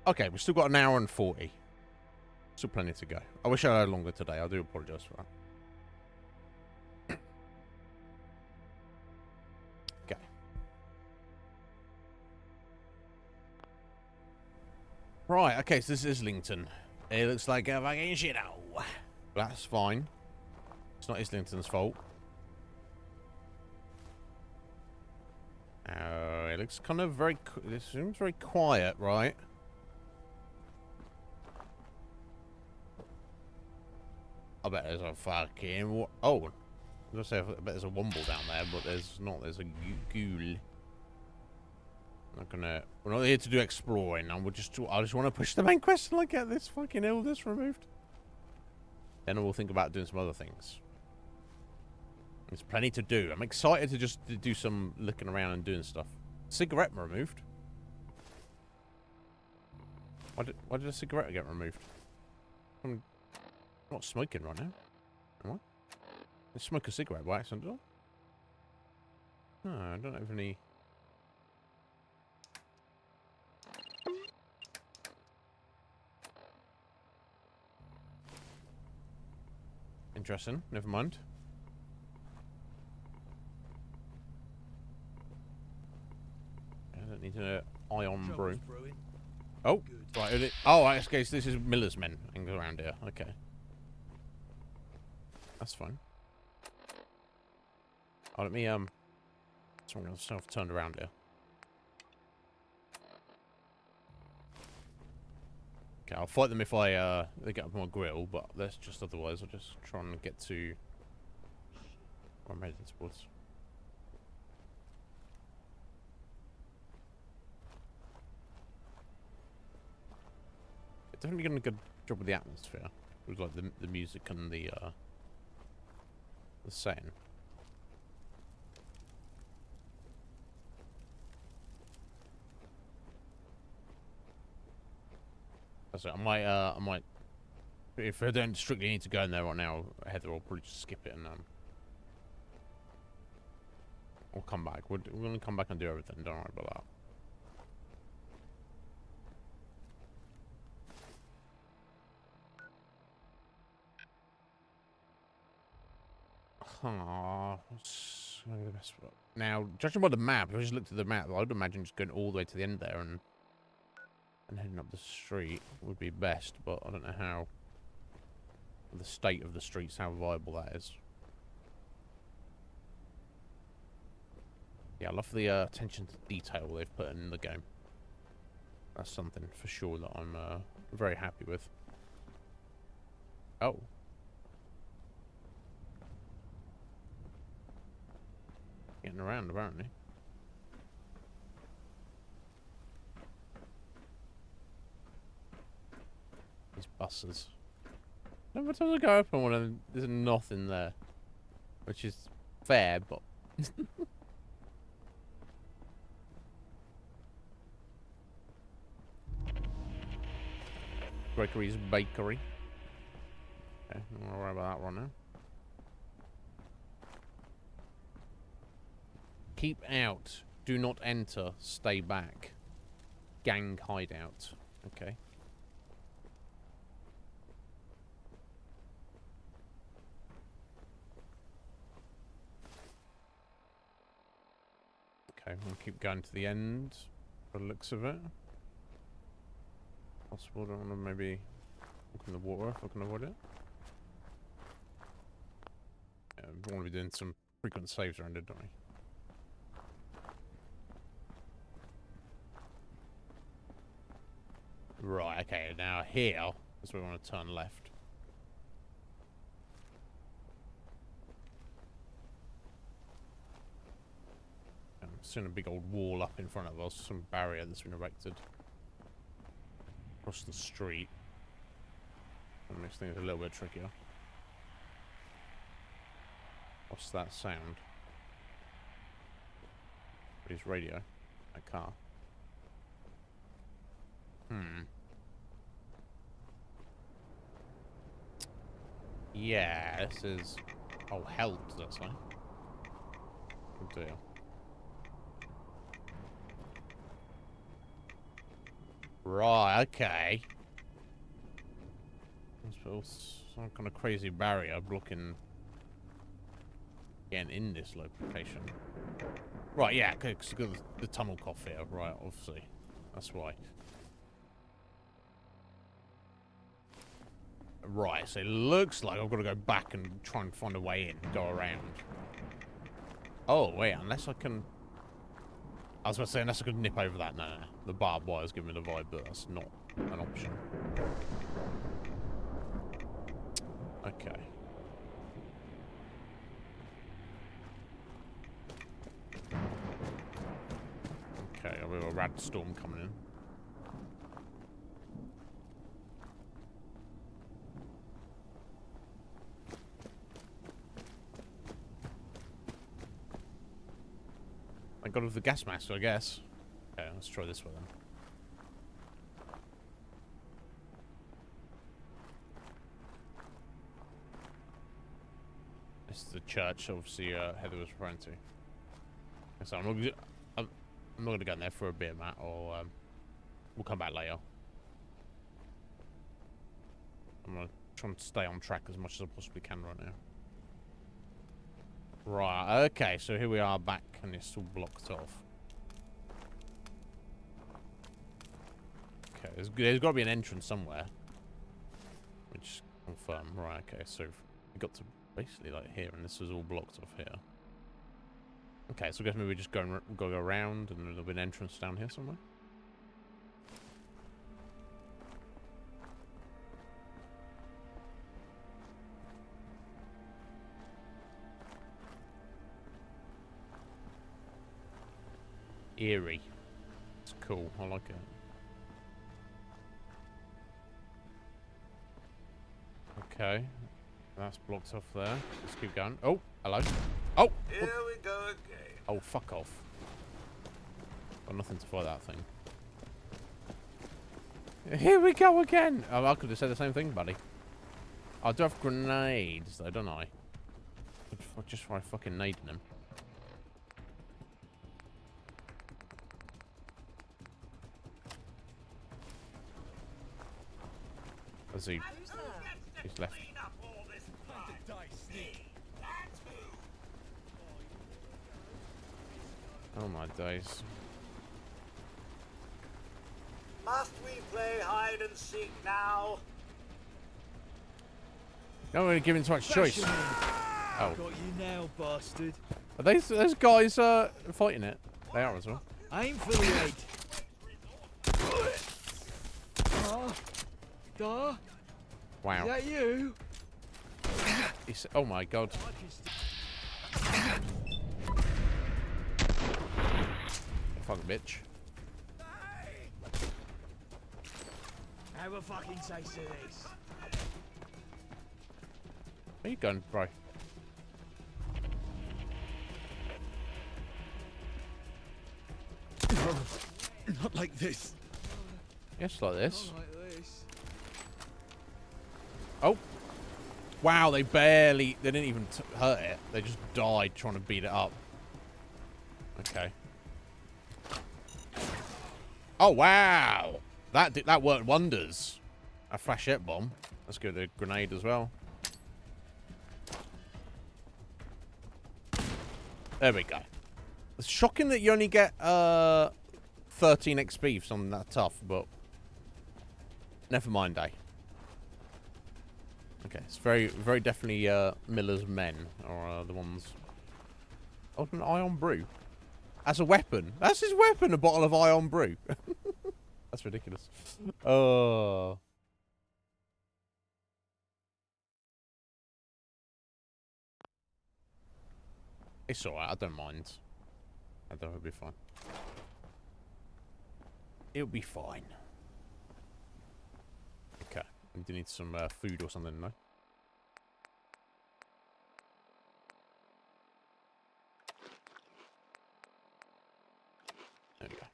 Okay, we've still got an hour and 40. Still plenty to go. I wish I had longer today. I do apologise for that. Okay. Right, okay, so this is Islington. It looks like a fucking shithole. That's fine. It's not Islington's fault. It looks kind of very... It seems very quiet, right? I bet there's a fucking... Oh! I was going to say, I bet there's a womble down there, but there's not. There's a ghoul. Not gonna... We're not here to do exploring. I just want to push the main quest and get this fucking illness removed. Then we'll think about doing some other things. There's plenty to do. I'm excited to just do some looking around and doing stuff. Cigarette removed? Why did a cigarette get removed? I'm not smoking right now. Am I? I smoke a cigarette by accident, did I? No, I don't have any... Interesting. Never mind. I don't need an ion brew. Oh, right. Oh, I guess this is Miller's men hanging around here. Okay. That's fine. Oh, let me, so I'm going to self-turned around here. Okay, I'll fight them if they get up my grill, but that's just otherwise. I'll just try and get to where I'm heading towards. Definitely doing a good job with the atmosphere. With like the music and the setting. That's it. I might if I don't strictly need to go in there right now, Heather will probably just skip it and I'll come back. We're gonna come back and do everything, don't worry about that. Now, judging by the map, if I just looked at the map, I would imagine just going all the way to the end there and heading up the street would be best, but I don't know how the state of the streets, how viable that is. Yeah, I love the attention to detail they've put in the game. That's something for sure that I'm very happy with. Oh. Getting around, apparently. These buses. Every time I go open one of them, there's nothing there. Which is fair, but... Gregory's Bakery. Okay, I'm not worry about that one now. Keep out. Do not enter. Stay back. Gang hideout. Okay. Okay, we'll keep going to the end. By the looks of it. Possible, don't want to maybe look in the water if I can avoid it. Yeah, we want to be doing some frequent saves around it, don't we? Right, okay, now here is where we want to turn left. I'm seeing a big old wall up in front of us, some barrier that's been erected across the street. That makes things a little bit trickier. What's that sound? His radio. A car. Yeah, this is... Oh, hell, does that say? Good deal. Right, okay. Some kind of crazy barrier blocking getting in this location. Right, yeah, because the tunnel cough here, right, obviously. That's why. Right, so it looks like I've got to go back and try and find a way in, go around. Oh, wait, unless I can... I was about to say, unless I could nip over that. No, no, no. The barbed wire's giving me the vibe, but that's not an option. Okay. Okay, we have a rad storm coming in. I got the gas mask, I guess. Okay, let's try this one then. This is the church, obviously, Heather was referring to. So I'm not going to go in there for a bit, Matt, or we'll come back later. I'm going to try and stay on track as much as I possibly can right now. Right, okay, so here we are back, and it's all blocked off. Okay, there's got to be an entrance somewhere. Which, confirm. Right, okay, so we got to basically, like, here, and this is all blocked off here. Okay, so I guess maybe we just go around, and there'll be an entrance down here somewhere. Eerie. It's cool. I like it. Okay. That's blocked off there. Let's keep going. Oh, hello. Oh! Here we go again. Oh, fuck off. Got nothing to fight that thing. Here we go again! Oh, I could have said the same thing, buddy. I do have grenades, though, don't I? I'd just try fucking nading them. Let's see. He's left. Oh my days. Must we play hide and seek now? No, we're giving too much choice. Oh. Got you now, bastard. Are those guys fighting it? They are as well. Aim for the eight. Wow. Is that you? Oh my god. Fuck, bitch. Have a fucking taste of this. Where you going, bro? Not like this. Yes, like this. Not like this. Oh. Wow, they didn't even hurt it. They just died trying to beat it up. Okay. Oh, wow. That worked wonders. A flashette bomb. Let's go with the grenade as well. There we go. It's shocking that you only get 13 XP for something that tough, but never mind, eh? Okay, it's very, very definitely Miller's men are the ones. Oh, an iron brew. As a weapon. That's his weapon, a bottle of iron brew. That's ridiculous. Oh. It's alright, I don't mind. I think it'll be fine. It'll be fine. Okay, we do need some food or something, no? There we go.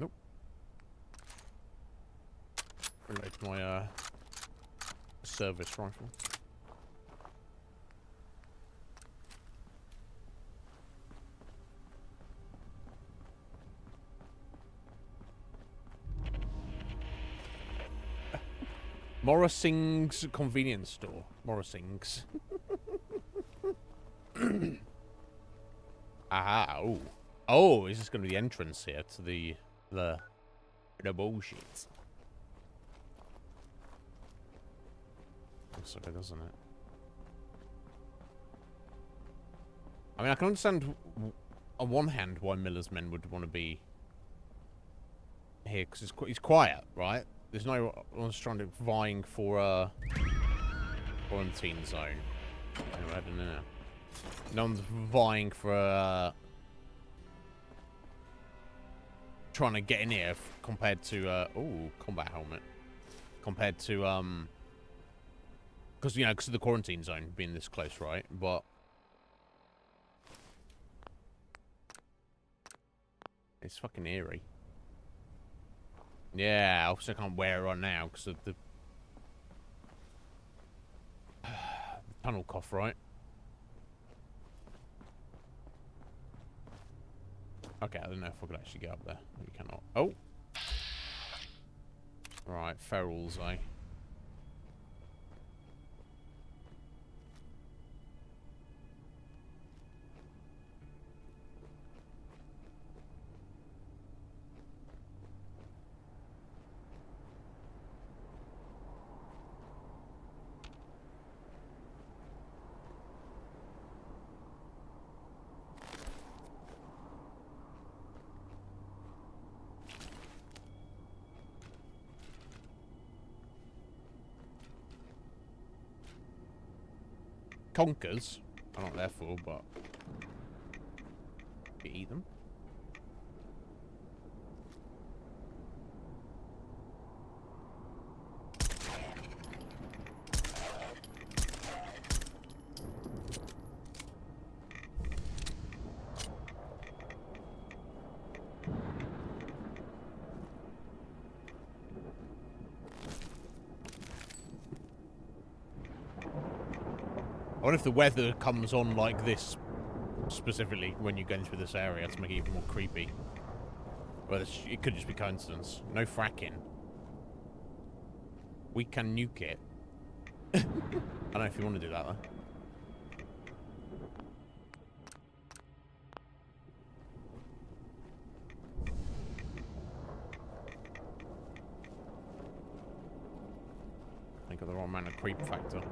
Nope. Reload my service rifle. Morrising's convenience store. Morrising's. Aha. Oh. Oh, is this going to be the entrance here to the bullshit? Looks like it, doesn't it? I mean, I can understand on one hand why Miller's men would want to be here, because it's quiet, right? There's no one's trying to vying for a quarantine zone. Anyway, I don't know. No one's vying for a trying to get in here compared to oh, combat helmet. Compared to because because of the quarantine zone being this close, right? But it's fucking eerie. Yeah, I also can't wear it right now because of the tunnel cough, right? Okay, I don't know if I could actually get up there. We cannot. Oh! Right, ferals, eh? Conkers. I'm not there for, but you eat them. I wonder if the weather comes on like this, specifically when you're going through this area, to make it even more creepy. Well, it could just be coincidence. No fracking. We can nuke it. I don't know if you want to do that, though. I think of the wrong amount of creep factor.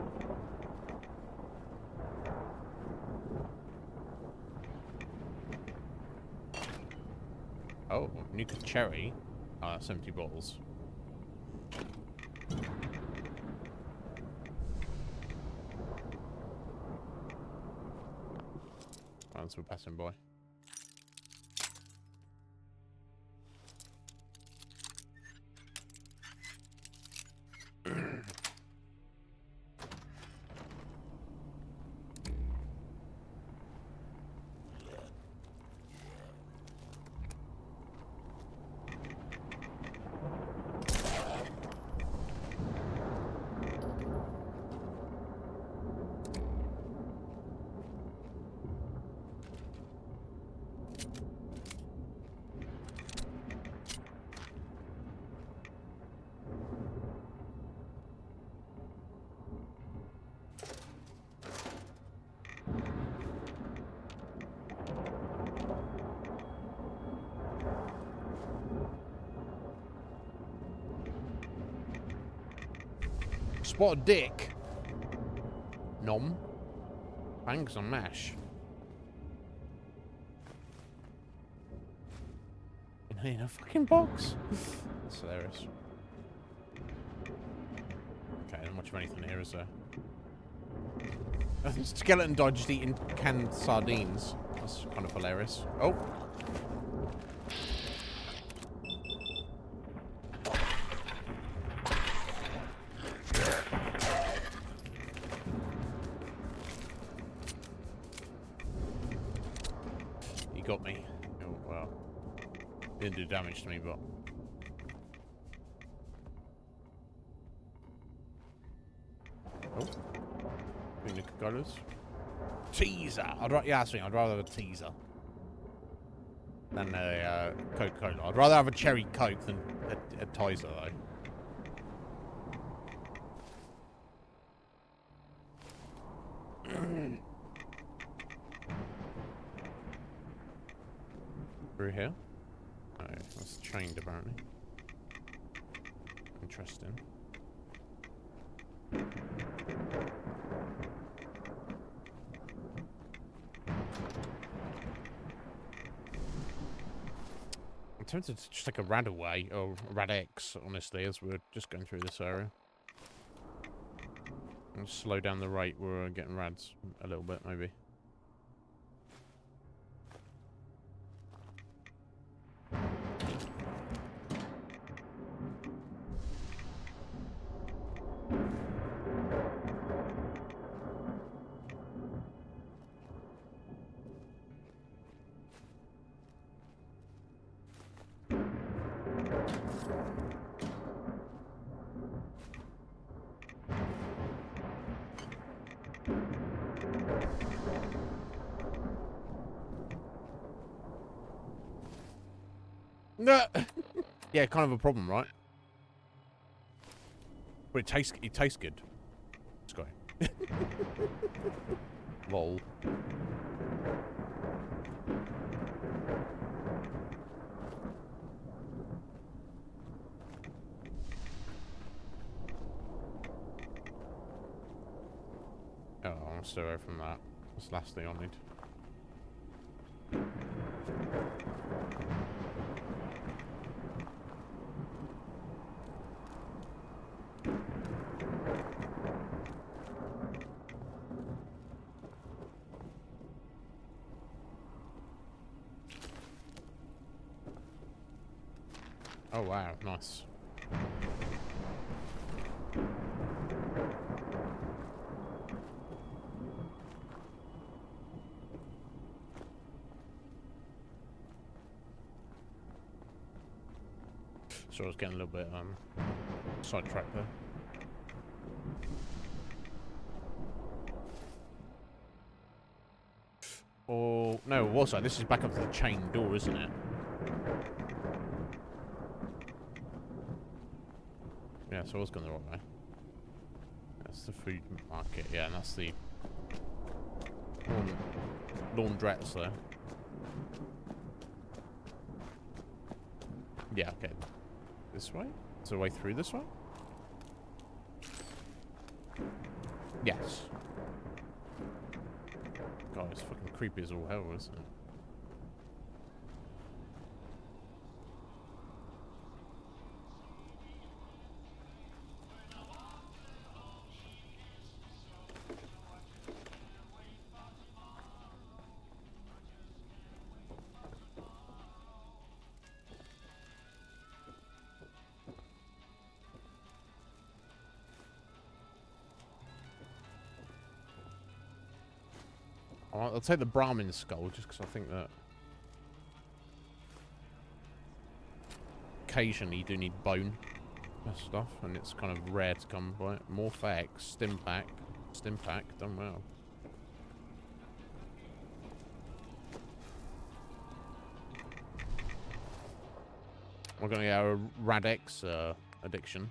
Oh, nuke a cherry. 70 bottles. That's we're passing by. Spot a dick. Nom. Thanks on mash. In a fucking box. That's hilarious. Okay, not much of anything here, is there? I think skeleton died just eating canned sardines. That's kind of hilarious. Oh. Got me. Oh, well. Didn't do damage to me, but... Oh. Picnic colors. Teaser! I'd rather have a teaser than a Coca-Cola. I'd rather have a cherry Coke than a Tizer, though. Through here? Oh, that's chained apparently. Interesting. I'm tempted to just take a rad away, or rad X, honestly, as we're just going through this area. And slow down the rate we're getting rads a little bit, maybe. No. Yeah, kind of a problem, right? But it tastes good. Let's go. Lol. Oh, I'll stay away from that. That's the last thing I need. Oh wow, nice. So I was getting a little bit sidetracked there. Oh no, it was like this is back up to the chain door, isn't it? Yeah, so I was going the wrong way. That's the food market, yeah, and that's the laundrettes there. Yeah, okay. This way? Is there a way through this way? Yes. God, it's fucking creepy as all hell, isn't it? I'll take the Brahmin skull just because I think that occasionally you do need bone and stuff, and it's kind of rare to come by. Morph X, Stimpack, done well. We're gonna get a Rad-X addiction.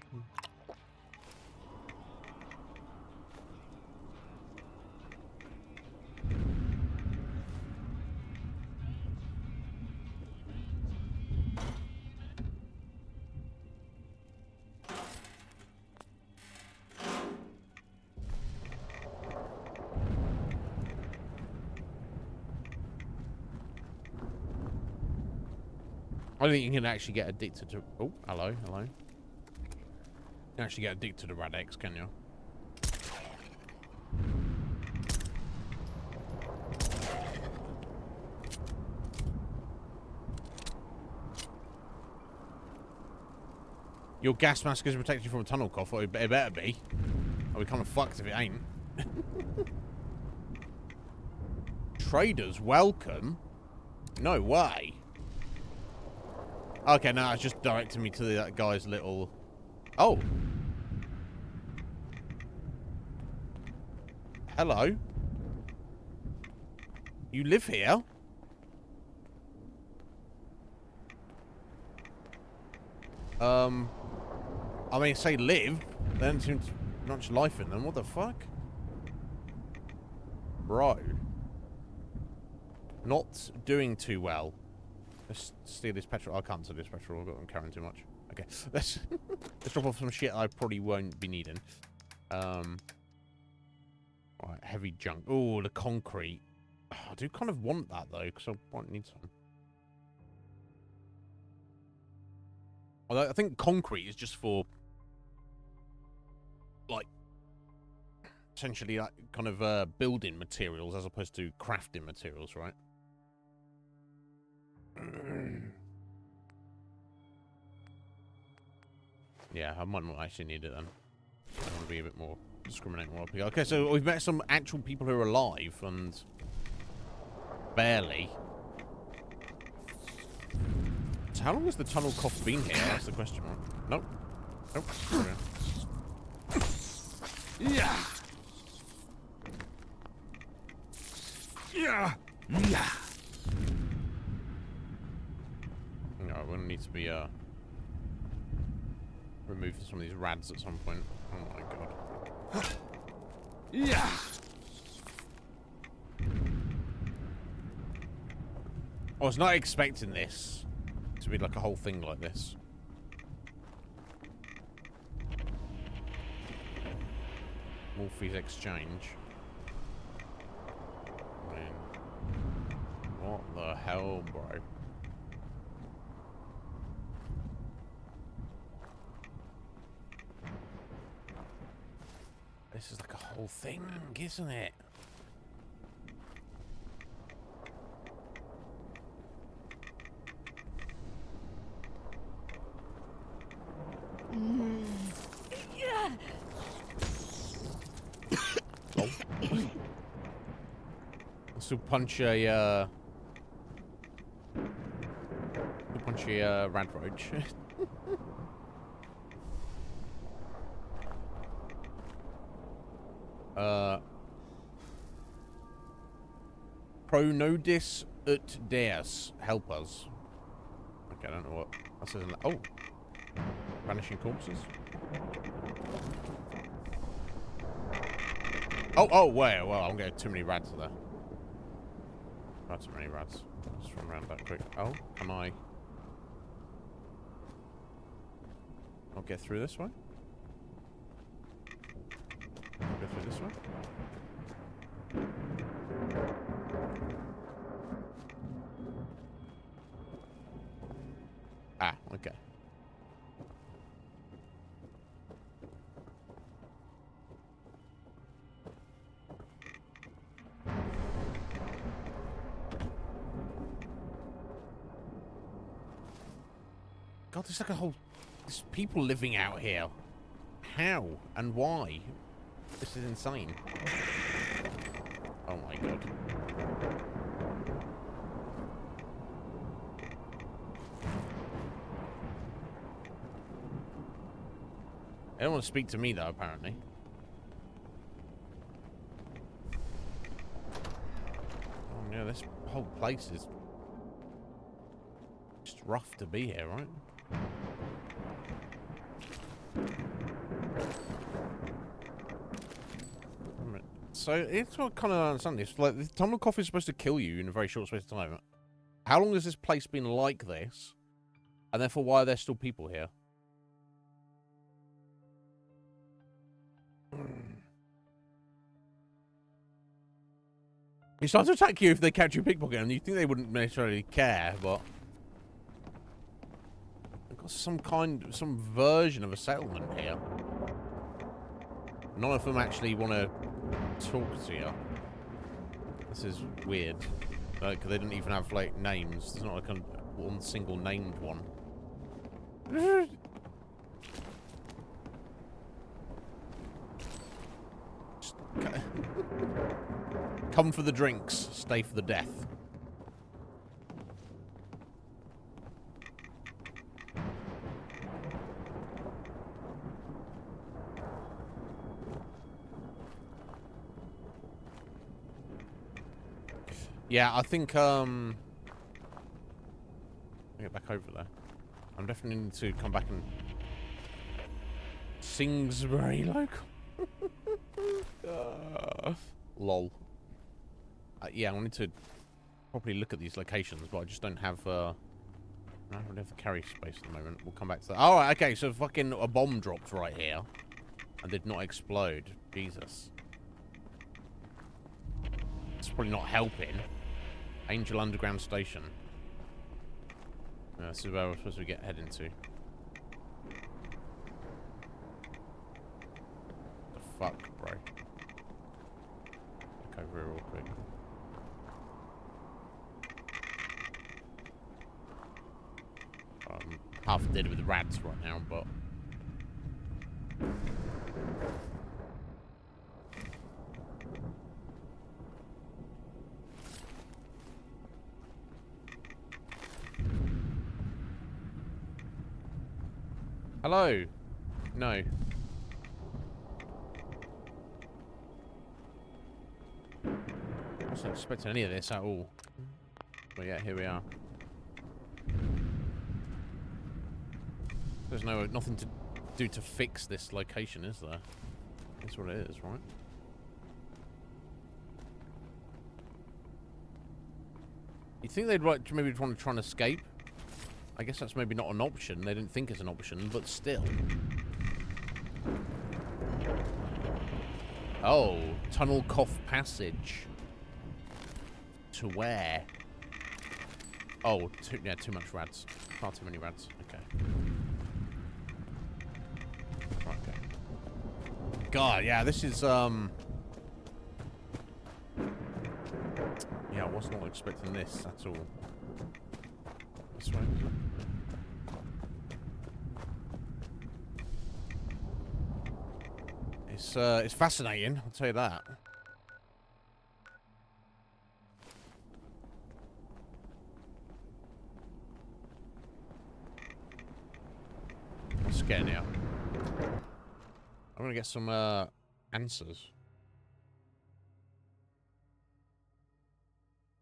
I don't think you can actually get addicted to... Oh, hello. You can actually get addicted to Rad-X, can you? Your gas mask is protected from a tunnel cough, or it better be. Or we kind of fucked if it ain't. Traders, welcome? No way. Okay, now it's just directing me to that guy's little... Oh. Hello. You live here? I mean, say live, there doesn't seem to be much life in them. What the fuck? Bro. Not doing too well. Let's steal this petrol. I can't steal this petrol. I'm carrying too much. Okay, let's drop off some shit I probably won't be needing. Right, heavy junk. Oh, the concrete. Oh, I do kind of want that though, because I might need some. Although I think concrete is just for, like, essentially like kind of building materials as opposed to crafting materials, right? Yeah, I might not actually need it then. I want to be a bit more discriminating. Okay, so we've met some actual people who are alive, and barely. So how long has the tunnel cough been here? That's the question, right? Nope. Nope. Yeah. Yeah. Yeah. No, we're gonna need to be remove some of these rads at some point. Oh my god. Yeah. I was not expecting this to be like a whole thing like this. Wolfie's exchange. I mean, what the hell, bro? This is like a whole thing, isn't it? Yeah. Oh. Let's do punch a rad roach. Pronodis ut deus, help us. Okay, I don't know what that says in that. Oh, vanishing corpses. Oh, wait, well, I'm getting too many rads there. Not too many rads. Let's run around that quick. Oh, can I? I'll get through this way. Go through this way. Ah, okay. God, there's like a whole... There's people living out here. How and why? This is insane. Oh my god. They don't want to speak to me though, apparently. Oh yeah, this whole place is just rough to be here, right? So it's what I kind of understand this. Like, the tunnel cough is supposed to kill you in a very short space of time. How long has this place been like this? And therefore, why are there still people here? They start to attack you if they catch you pickpocketing, and you think they wouldn't necessarily care, but they've got some version of a settlement here. None of them actually want to talk to you. This is weird. Like, they don't even have like names. There's not like one single named one. Come for the drinks, stay for the death. Yeah, I think I'll get back over there. I'm definitely need to come back and Singsbury local. Lol. Yeah, I wanted to properly look at these locations, but I just don't have I don't really have the carry space at the moment. We'll come back to that. Oh, right, okay, so fucking a bomb dropped right here. And did not explode. Jesus. It's probably not helping. Angel Underground Station. Yeah, this is where we're supposed to get heading to. The fuck, bro? Look over here real quick. I'm half dead with the rats right now, but... Hello? No. I wasn't expecting any of this at all. But yeah, here we are. There's nothing to do to fix this location, is there? That's what it is, right? You think they'd maybe want to try and escape? I guess that's maybe not an option. They didn't think it's an option, but still. Oh, Tunnel Cough Passage. To where? Oh, yeah, too much rads. Far too many rads. Okay. Okay. God, yeah, this is, Yeah, I was not expecting this at all. This way, is it? It's fascinating, I'll tell you that. What's getting here? I'm gonna get some answers.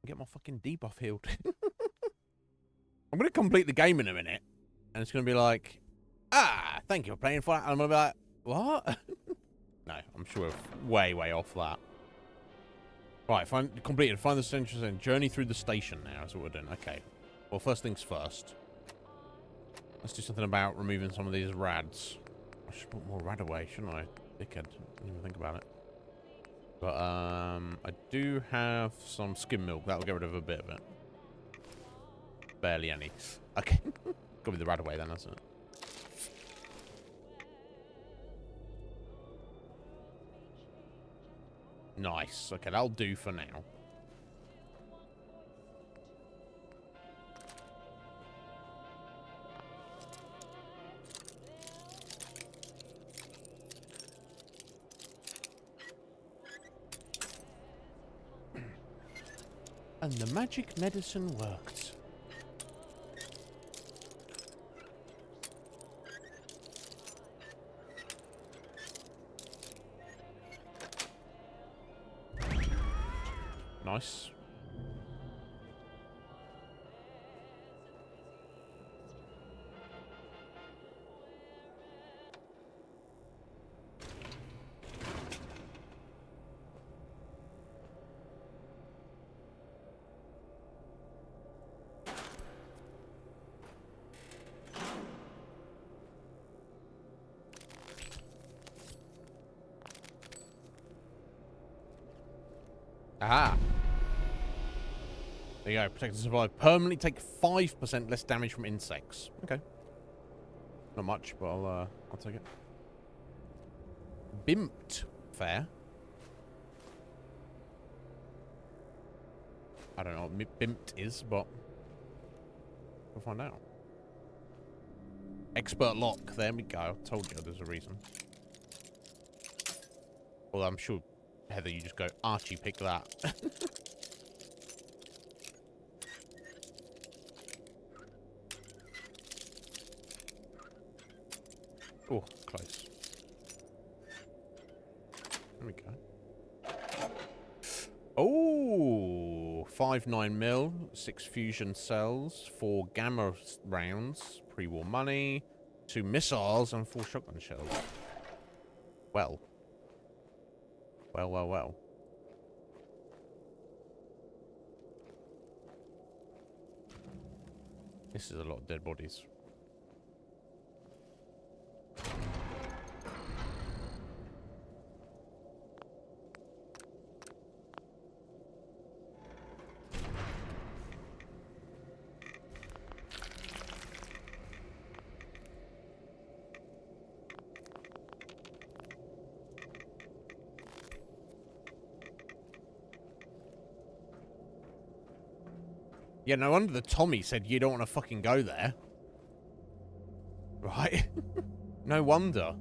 Get my fucking debuff healed. I'm gonna complete the game in a minute, and it's gonna be like, thank you for playing for that. And I'm gonna be like, what? No, I'm sure we're way off that. Right, completed. Find the central and journey through the station now. That's what we're doing. Okay. Well, first things first. Let's do something about removing some of these rads. I should put more rad away, shouldn't I? Dickhead. Didn't even think about it. But, I do have some skim milk. That'll get rid of a bit of it. Barely any. Okay. Gotta be the rad away then, hasn't it? Nice. Okay, that'll do for now. And the magic medicine worked. Nice. Aha. There you go. Protect and survive. Permanently take 5% less damage from insects. Okay. Not much, but I'll take it. Bimped. Fair. I don't know what bimped is, but we'll find out. Expert lock. There we go. I told you there's a reason. Well, I'm sure, Heather, you just go, Archie, pick that. Oh, close. There we go. Oh, 5.9 mil, 6 fusion cells, 4 gamma rounds, pre-war money, 2 missiles, and 4 shotgun shells. Well. Well. This is a lot of dead bodies. Yeah, no wonder the Tommy said you don't want to fucking go there. Right? No wonder.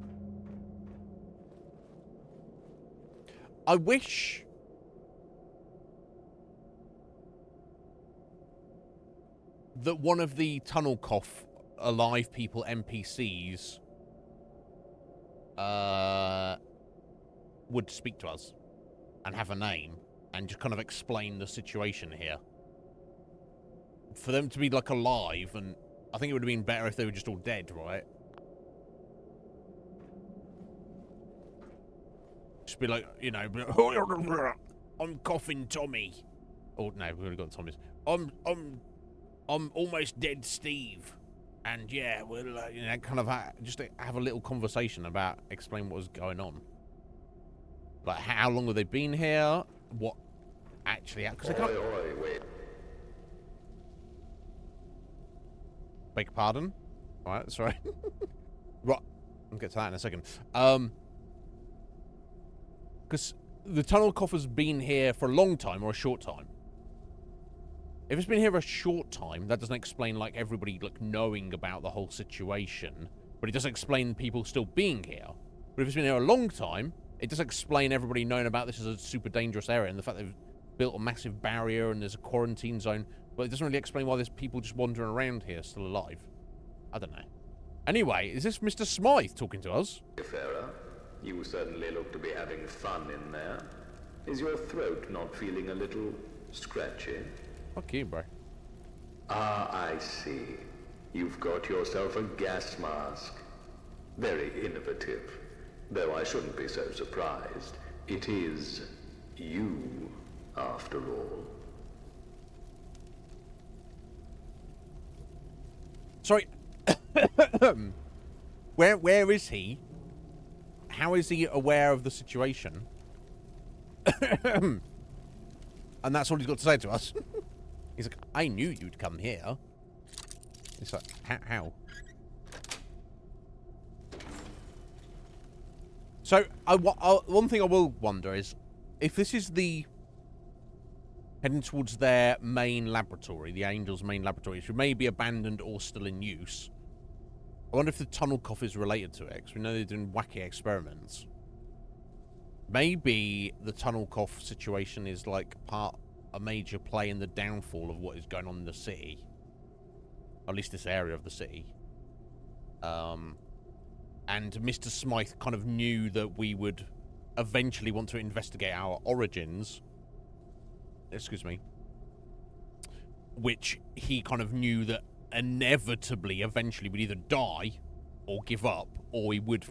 I wish... that one of the Tunnel Cough alive people NPCs would speak to us and have a name and just kind of explain the situation here. For them to be, like, alive, and I think it would have been better if they were just all dead, right? Just be like, you know, I'm coughing Tommy. Oh, no, we've already got Tommy's. I'm almost dead Steve. And, yeah, we'll, you know, kind of just have a little conversation about, explain what was going on. Like, how long have they been here? What actually... Because they can't... wait. Beg your pardon? Alright, sorry. Right, I'll get to that in a second. Because the Tunnel Cough has been here for a long time or a short time. If it's been here a short time, that doesn't explain, like, everybody, like, knowing about the whole situation. But it doesn't explain people still being here. But if it's been here a long time, it does explain everybody knowing about this as a super dangerous area and the fact they've built a massive barrier and there's a quarantine zone. But it doesn't really explain why there's people just wandering around here still alive. I don't know. Anyway, is this Mr. Smythe talking to us? Farah, you certainly look to be having fun in there. Is your throat not feeling a little scratchy? Fuck you, bro. Ah, I see. You've got yourself a gas mask. Very innovative. Though I shouldn't be so surprised. It is you, after all. Sorry. Where is he? How is he aware of the situation? And that's all he's got to say to us. He's like, I knew you'd come here. It's like, how? So, one thing I will wonder is, if this is the... heading towards their main laboratory, the Angels' main laboratory, which may be abandoned or still in use. I wonder if the Tunnel Cough is related to it, because we know they're doing wacky experiments. Maybe the Tunnel Cough situation is, like, a major play in the downfall of what is going on in the city. Or at least this area of the city. And Mr. Smythe kind of knew that we would eventually want to investigate our origins. Excuse me. Which he kind of knew that inevitably, eventually, we'd either die or give up, or we would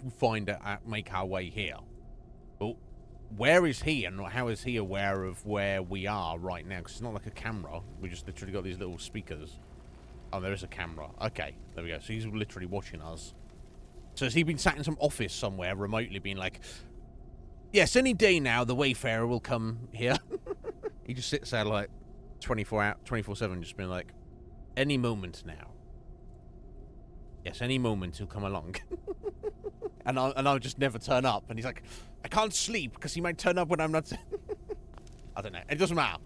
make our way here. But where is he, and how is he aware of where we are right now? Because it's not like a camera. We just literally got these little speakers. Oh, there is a camera. Okay, there we go. So he's literally watching us. So has he been sat in some office somewhere remotely being like, yes, any day now the Wayfarer will come here? He just sits there like 24/7 just being like, any moment now. Yes, any moment he'll come along. and I'll just never turn up. And he's like, I can't sleep because he might turn up when I'm not... I don't know. It doesn't matter.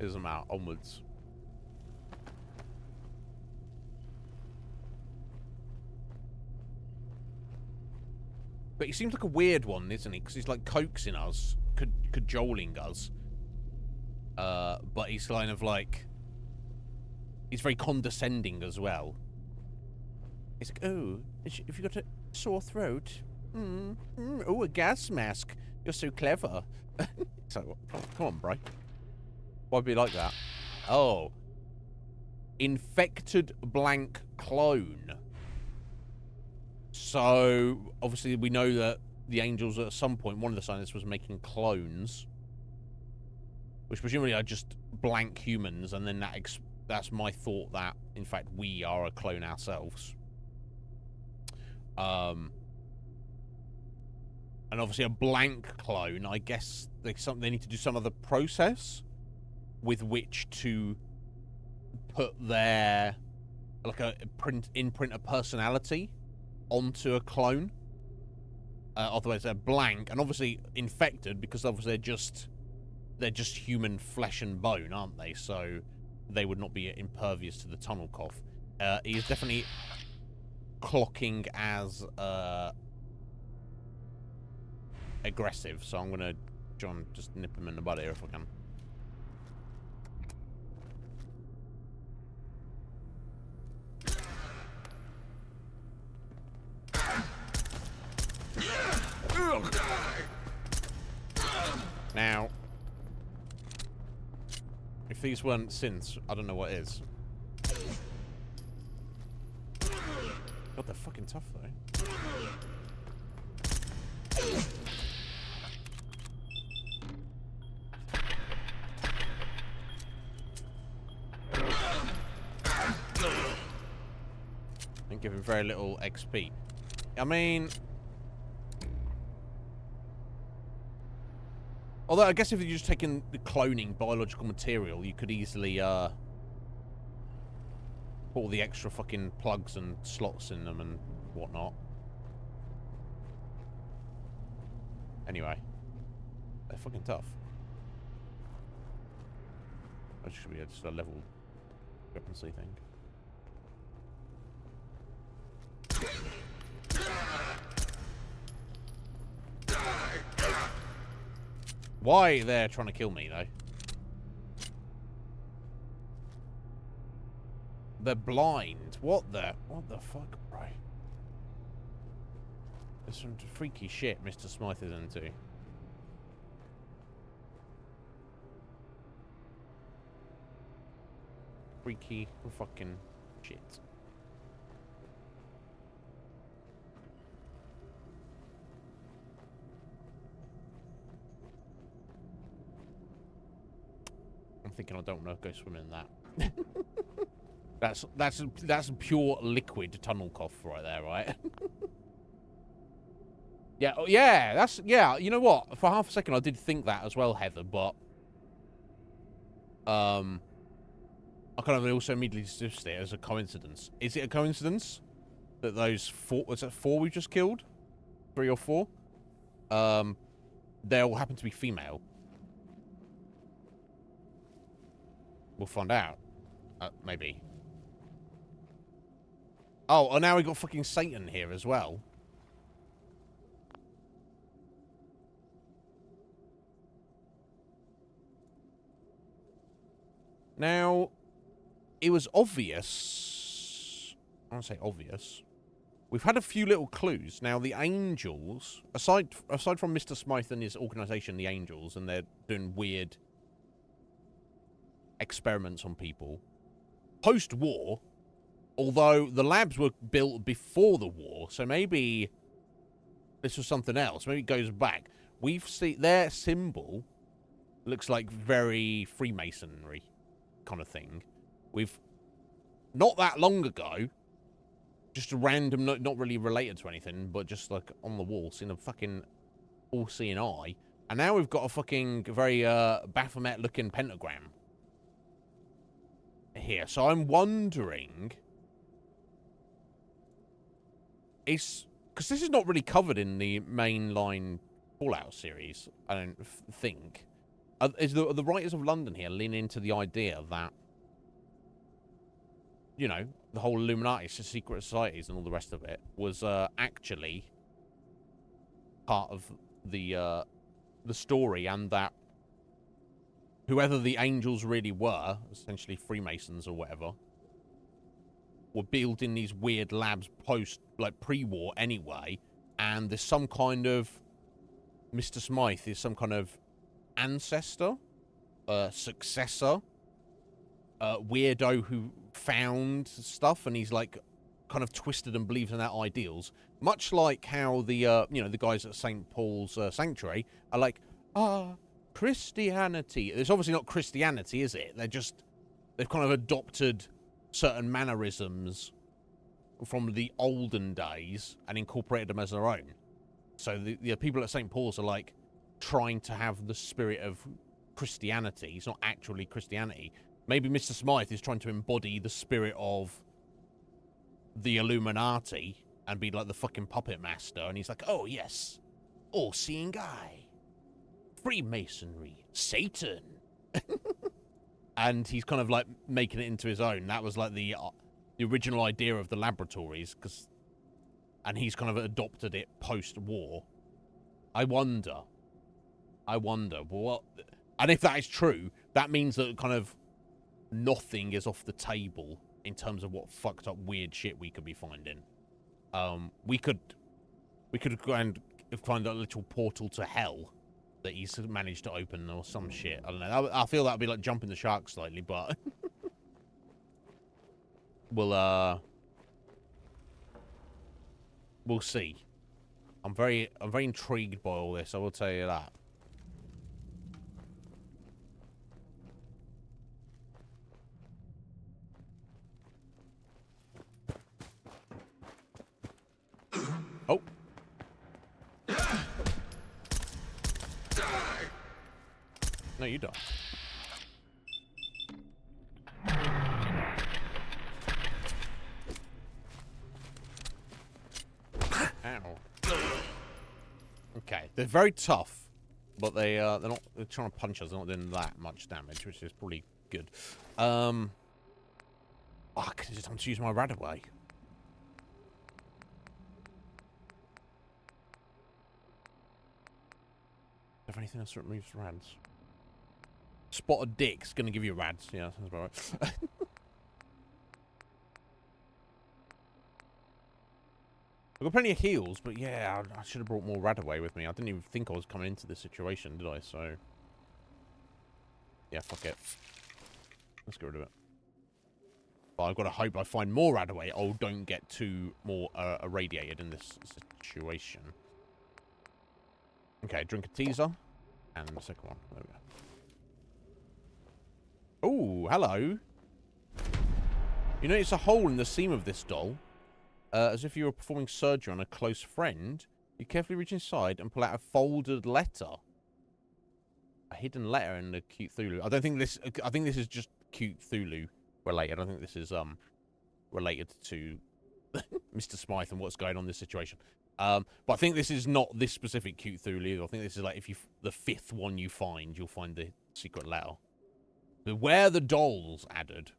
It doesn't matter. Onwards. But he seems like a weird one, isn't he? Because he's like coaxing us, cajoling us. But he's kind of like... He's very condescending as well. He's like, oh, have you got a sore throat? Oh, a gas mask. You're so clever. So, come on, bro. Why'd be like that? Oh. Infected blank clone. So, obviously, we know that the Angels, at some point, one of the scientists was making clones. Which presumably are just blank humans, and then that that's my thought that, in fact, we are a clone ourselves. And obviously a blank clone, I guess they need to do some other process with which to put their, like, imprint a personality onto a clone. Otherwise they're blank, and obviously infected, because obviously they're just human flesh and bone, aren't they? So they would not be impervious to the tunnel cough. He is definitely clocking as aggressive, so I'm gonna try and just nip him in the butt here if I can. Now, if these weren't synths, I don't know what is. God, they're fucking tough, though. And give him very little XP. I mean... Although, I guess if you're just taking the cloning biological material, you could easily, put all the extra fucking plugs and slots in them and whatnot. Anyway. They're fucking tough. That should be just a level weaponsy thing. Why they're trying to kill me, though? They're blind. What the fuck, bro? There's some freaky shit Mr. Smythe is into. Freaky fucking shit. I'm thinking I don't want to go swimming in that. that's pure liquid tunnel cough right there, right? Yeah, oh, yeah, you know what? For half a second I did think that as well, Heather, but I kind of also immediately dismissed it as a coincidence. Is it a coincidence that those was that 4 we just killed? 3 or 4? They all happen to be female. We'll find out. Maybe. Oh, and now we got fucking Satan here as well. Now, it was obvious. I don't say obvious. We've had a few little clues. Now, the Angels, aside from Mr. Smythe and his organisation, the Angels, and they're doing weird experiments on people, post-war, although the labs were built before the war, so maybe this was something else. Maybe it goes back. We've seen their symbol looks like very Freemasonry kind of thing. We've not that long ago, just a random, not really related to anything, but just like on the wall, seen a fucking all-seeing eye, and now we've got a fucking very Baphomet-looking pentagram here. So I'm wondering, because this is not really covered in the mainline Fallout series, I don't think. Is the writers of London here leaning into the idea that, you know, the whole Illuminati, secret societies and all the rest of it was actually part of the story, and that whoever the Angels really were, essentially Freemasons or whatever, were building these weird labs pre-war anyway, and there's some kind of Mr. Smythe is some kind of ancestor, successor, weirdo who found stuff, and he's like kind of twisted and believes in their ideals, much like how the you know, the guys at St. Paul's Sanctuary are like, Christianity. It's obviously not Christianity, is it? They're just they've kind of adopted certain mannerisms from the olden days and incorporated them as their own. So the people at St. Paul's are like trying to have the spirit of Christianity. It's not actually Christianity. Maybe Mr. Smythe is trying to embody the spirit of the Illuminati and be like the fucking puppet master. And he's like, oh yes, all-seeing eye, Freemasonry, Satan. And he's kind of like making it into his own. That was like the original idea of the laboratories, and he's kind of adopted it post-war. I wonder what, and if that is true, that means that kind of nothing is off the table in terms of what fucked up weird shit we could be finding. We could go and find a little portal to hell that he's managed to open or some shit. I don't know. I feel that'd be like jumping the shark slightly, but we'll see. I'm very intrigued by all this. I will tell you that. Oh. No, you don't. Ow. Okay, they're very tough, but they're trying to punch us. They're not doing that much damage, which is probably good. I could just have to use my Radaway. Have anything else that removes rads? Spotted dick's gonna give you rads. Yeah, sounds about right. I've got plenty of heals, but yeah, I should have brought more Radaway with me. I didn't even think I was coming into this situation, did I? So, yeah, fuck it. Let's get rid of it. But I've got to hope I find more Radaway. Oh, don't get too more irradiated in this situation. Okay, drink a teaser. And the second one. There we go. Oh, hello. You notice a hole in the seam of this doll. As if you were performing surgery on a close friend. You carefully reach inside and pull out a folded letter. A hidden letter in the cute Thulu. I think this is just cute Thulu related. I don't think this is related to Mr. Smythe and what's going on in this situation. But I think this is not this specific cute Thulu. I think this is like if the 5th one you find, you'll find the secret letter. Beware the dolls added.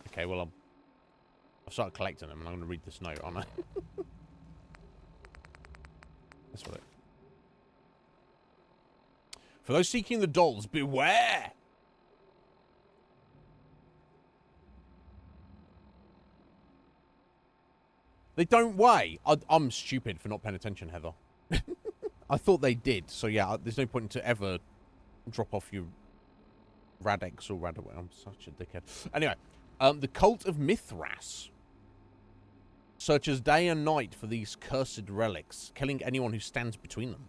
Okay, well I've started collecting them, and I'm going to read this note, aren't I? That's what it. For those seeking the dolls, beware. They don't weigh. I'm stupid for not paying attention, Heather. I thought they did. So yeah, there's no point to ever drop off your Radex or Radaway. I'm such a dickhead. Anyway, the cult of Mithras searches day and night for these cursed relics, killing anyone who stands between them.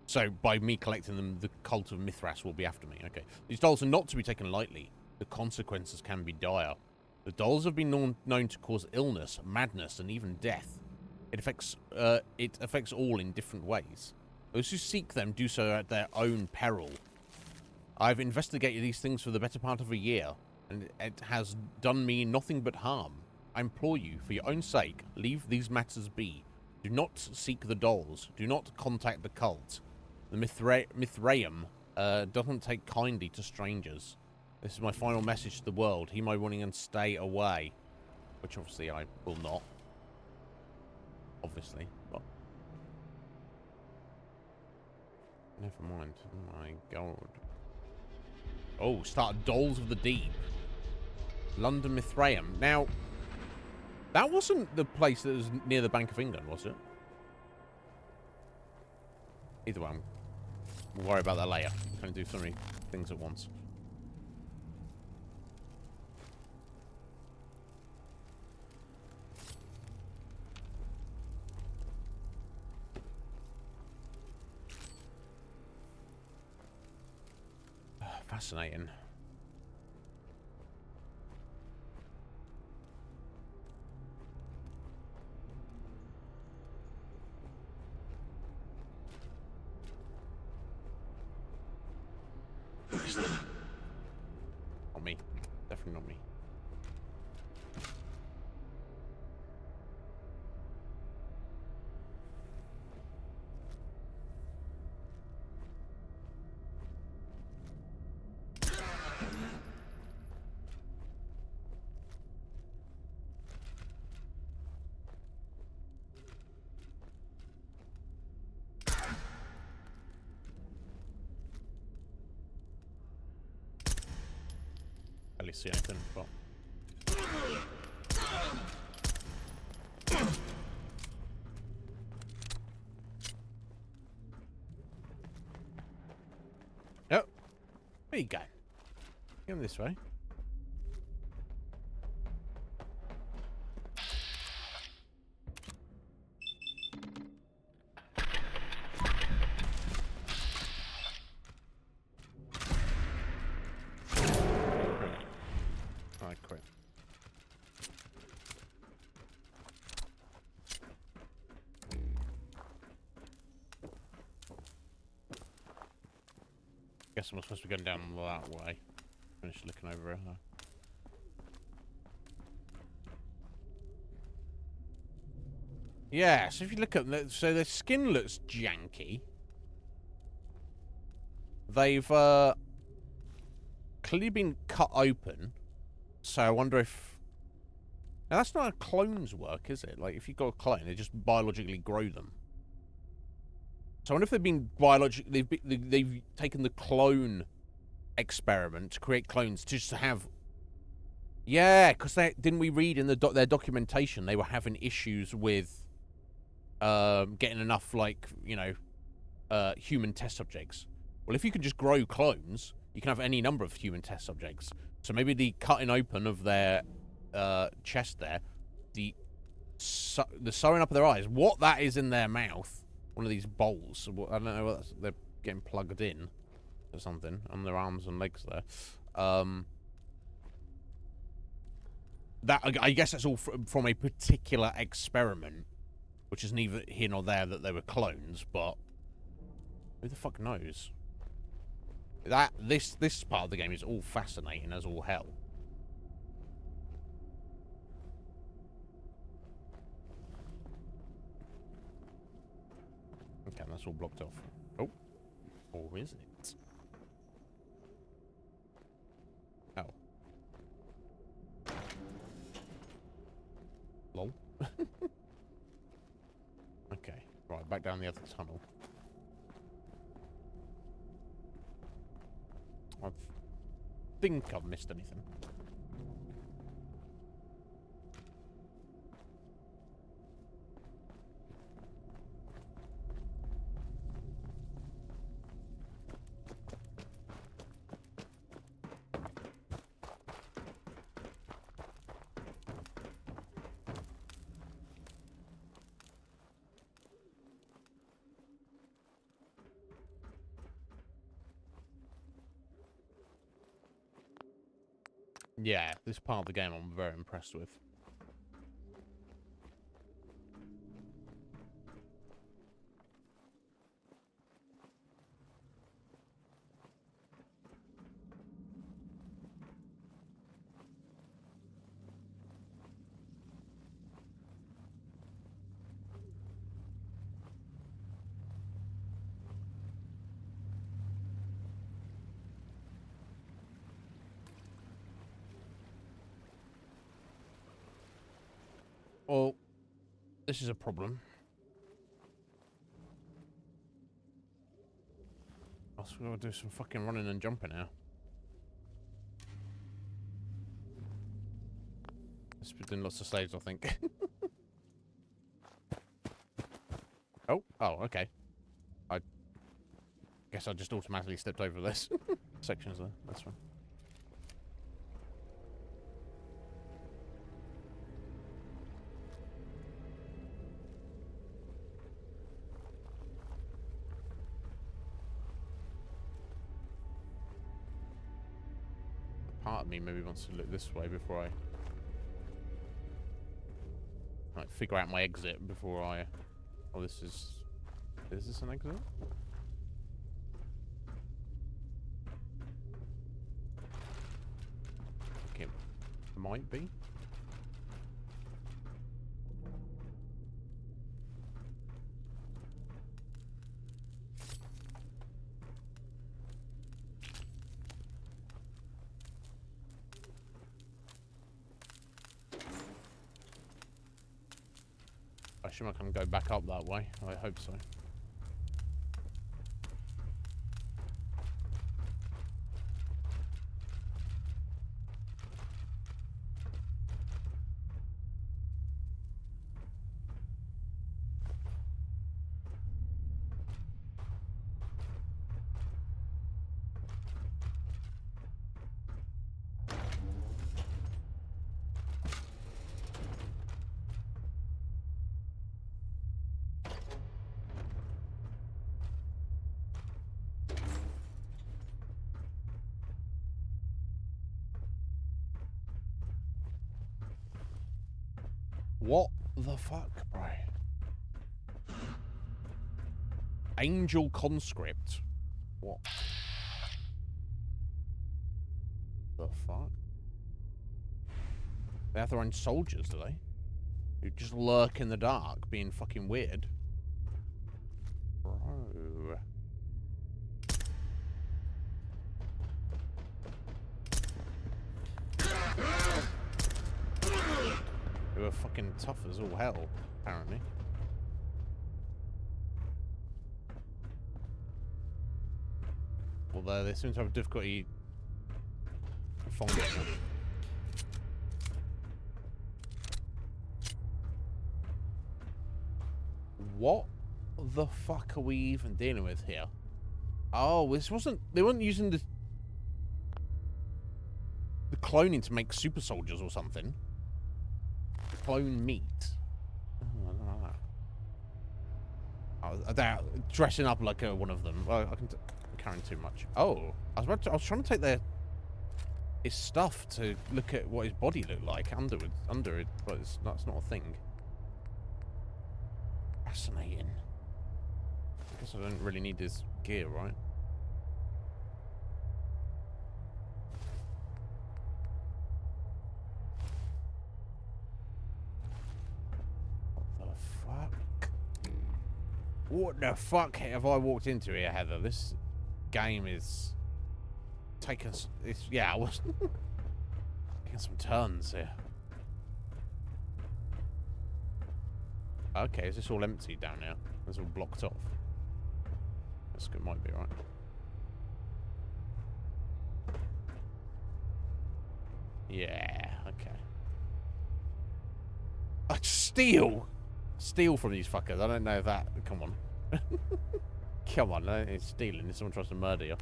So by me collecting them, the cult of Mithras will be after me. Okay. These dolls are not to be taken lightly. The consequences can be dire. The dolls have been known to cause illness, madness, and even death. It affects all in different ways. Those who seek them do so at their own peril. I've investigated these things for the better part of a year, and it has done me nothing but harm. I implore you, for your own sake, leave these matters be. Do not seek the dolls. Do not contact the cult. The Mithraeum doesn't take kindly to strangers. This is my final message to the world. Heed my warning and stay away. Which obviously I will not. Obviously. But never mind. Oh my god. Oh, start Dolls of the Deep. London Mithraeum. Now, that wasn't the place that was near the Bank of England, was it? Either way, we'll worry about that later. I'm trying to do so many things at once. Fascinating. Not me. Definitely not me. Barely see anything, but oh, there you go. Come this way. I quit. Guess I'm supposed to be going down that way. Finish looking over it, huh? Yeah, so if you look at the, so their skin looks janky. They've clearly been cut open. So I wonder if... Now that's not how clones work, is it? Like, if you've got a clone, they just biologically grow them. So I wonder if they've been they've taken the clone experiment to create clones just to have... Yeah, because didn't we read in their documentation they were having issues with getting enough, like, you know, human test subjects. Well, if you can just grow clones, you can have any number of human test subjects. So maybe the cutting open of their chest there, the sewing up of their eyes, what that is in their mouth, one of these bowls, I don't know what they're getting plugged in or something on their arms and legs there. That, I guess that's all from a particular experiment, which is neither here nor there that they were clones, but who the fuck knows? This part of the game is all fascinating as all hell. Okay, that's all blocked off. Oh, or is it? Oh. Lol. Okay, right, back down the other tunnel. I think I've missed anything. Yeah, this part of the game I'm very impressed with. Well, this is a problem. I'll gotta do some fucking running and jumping now. It's been lots of saves, I think. Oh, okay. I guess I just automatically stepped over this sections there. That's fine. Part of me maybe wants to look this way before I like figure out my exit before I... Oh, this is this an exit? might be. I assume I can go back up that way. I hope so. What the fuck, bro? Angel conscript. What? The fuck? They have their own soldiers, do they? Who just lurk in the dark, being fucking weird. Bro. They were fucking tough as all hell, apparently. Although they seem to have difficulty finding them. What the fuck are we even dealing with here? Oh, this wasn't... They weren't using the cloning to make super soldiers or something. Clone meat. Oh, I don't know that. They're dressing up like one of them. Well, I'm carrying too much. Oh, I was trying to take his stuff to look at what his body looked like under it, but that's not a thing. Fascinating. I guess I don't really need his gear, right? What the fuck have I walked into here, Heather? This game is taking... yeah, I was taking some turns here. Okay, is this all empty down here? It's all blocked off. This might be right. Yeah, okay. Steal from these fuckers. I don't know if that... Come on. Come on, it's stealing if someone tries to murder you.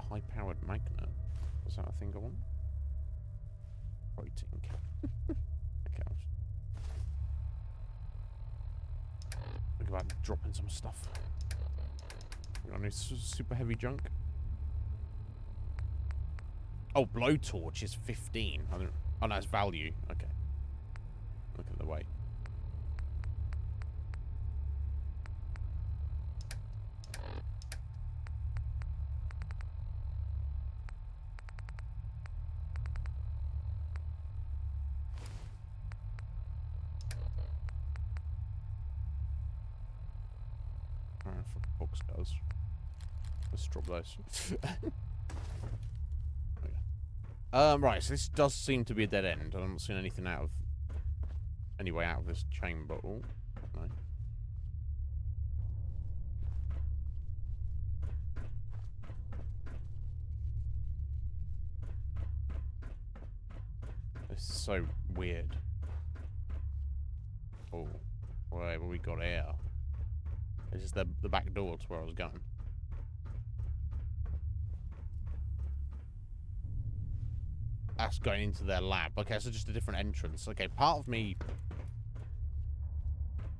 High-powered magnet. Was that a thing I want? Protein. Okay. Think about dropping some stuff. Got any super heavy junk? Oh, blowtorch is 15. I don't... Oh, no, it's value. Okay. Look at the weight. Alright, for box goes. Let's drop those. Right, so this does seem to be a dead end. I haven't seen anything out of... Any way out of this chamber. Oh, no. This is so weird. Oh, whatever we got here. This is the back door to where I was going. That's going into their lab. Okay, so just a different entrance. Okay, part of me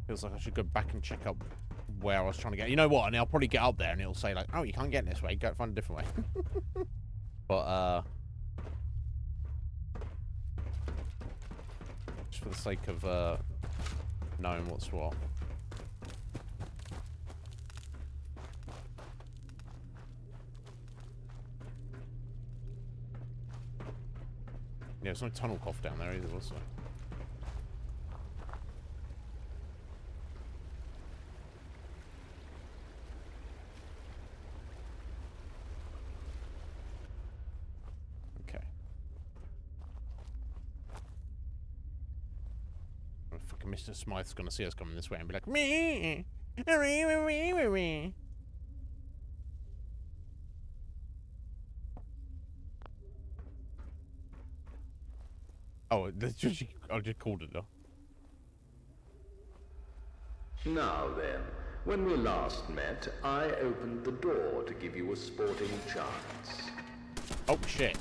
feels like I should go back and check up where I was trying to get. You know what? And I'll probably get up there and it'll say like, oh, you can't get this way. Go find a different way. But, just for the sake of, knowing what's what. Yeah, there's no tunnel cough down there either, was there? Okay. Fucking Mr. Smythe's gonna see us coming this way and be like, me. Oh, that's just, I just called it though. Now then, when we last met, I opened the door to give you a sporting chance. Oh, shit.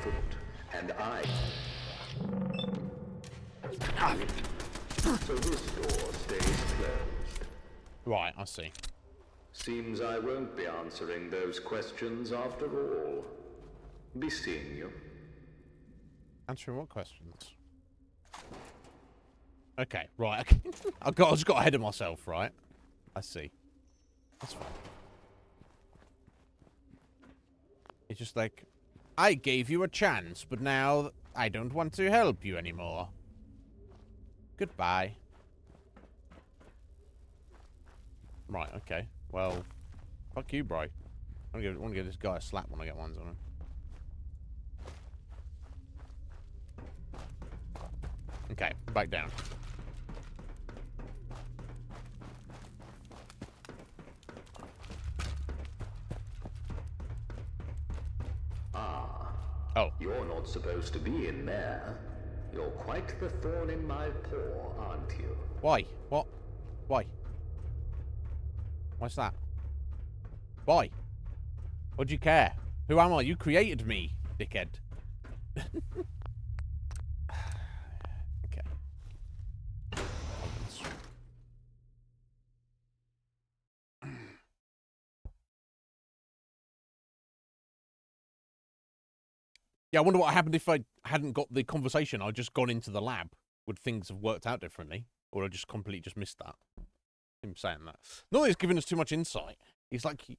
Foot, and I... So this door stays closed. Right, I see. Seems I won't be answering those questions after all. Be seeing you. Answering what questions? Okay, right. Okay. I just got ahead of myself, right? I see. That's fine. It's just like, I gave you a chance, but now I don't want to help you anymore. Goodbye. Right, okay. Well, fuck you, bro. I want to give this guy a slap when I get ones on him. Okay, back down. Ah. Oh. You're not supposed to be in there. You're quite the thorn in my paw, aren't you? Why? What? Why? What's that? Why? What do you care? Who am I? You created me, dickhead. Okay. Yeah, I wonder what happened if I hadn't got the conversation. I'd just gone into the lab. Would things have worked out differently? Or I just completely just missed that? Him saying that. Not that he's giving us too much insight. He's like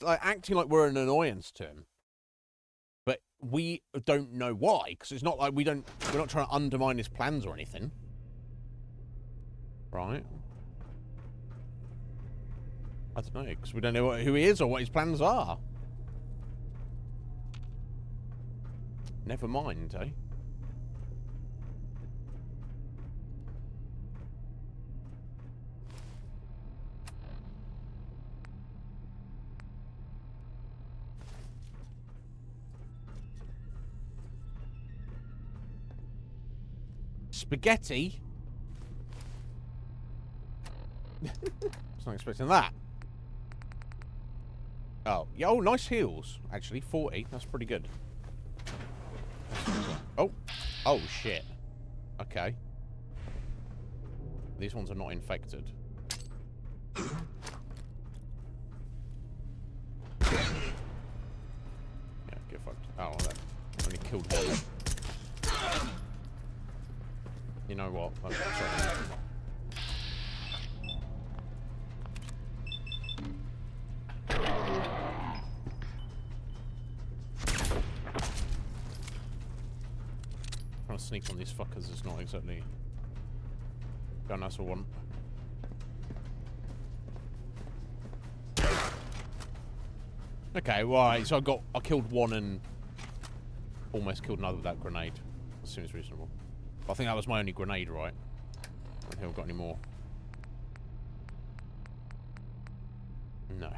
acting like we're an annoyance to him. But we don't know why, because it's not like we're not trying to undermine his plans or anything. Right? I don't know, because we don't know who he is or what his plans are. Never mind, eh? Spaghetti? I was not expecting that. Oh, yeah, oh, nice heals, actually. 40, that's pretty good. Oh. Oh, shit. Okay. These ones are not infected. Yeah, get fucked. Oh, that only killed one. You know what? I'm sorry. Trying to sneak on these fuckers is not exactly going nice or one. Okay, right, so I killed one and almost killed another with that grenade. That seems reasonable. But I think that was my only grenade, right? I don't think I've got any more. No.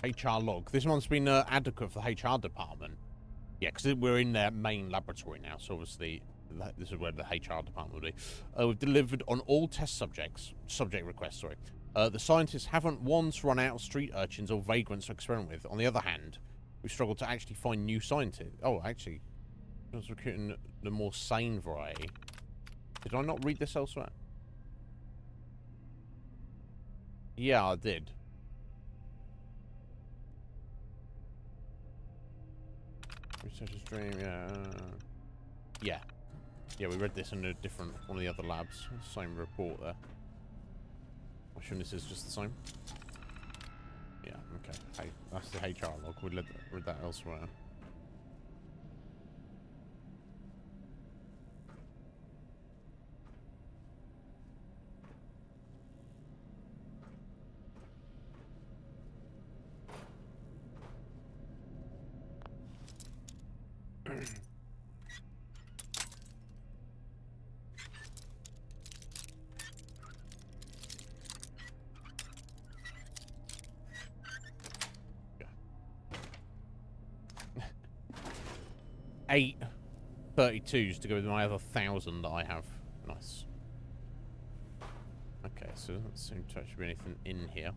HR log. This one's been adequate for the HR department. Yeah, because we're in their main laboratory now, so obviously this is where the HR department will be. We've delivered on all test subject requests, sorry. The scientists haven't once run out of street urchins or vagrants to experiment with. On the other hand, we've struggled to actually find new scientists. Oh, actually, I was recruiting the more sane variety. Did I not read this elsewhere? Yeah, I did. Researcher's dream, yeah. Yeah. Yeah, we read this in a different one of the other labs. Same report there. I'm assuming this is just the same. Yeah, okay. Hey, that's the HR log. We read that elsewhere. Eight 32s to go with my other 1,000 that I have. Nice. Okay, so there doesn't seem to actually be anything in here.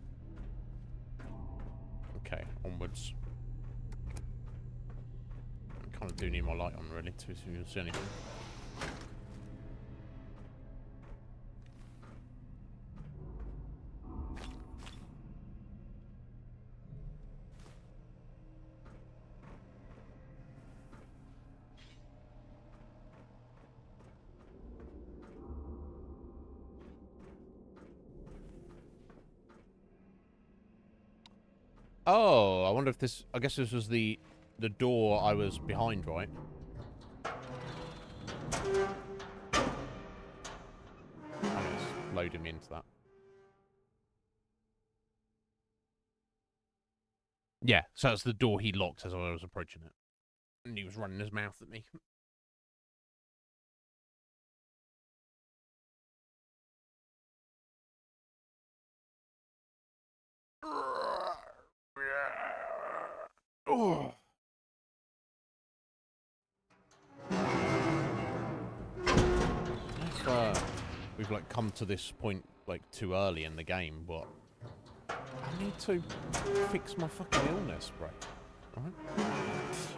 Okay, onwards. I kind of do need my light on, really, to see anything. Oh, I wonder if this... I guess this was the door I was behind, right? Oh, it's loading me into that. Yeah, so that's the door he locked as I was approaching it. And he was running his mouth at me. Oh. We've like come to this point like too early in the game, but I need to fix my fucking illness, bro. Right?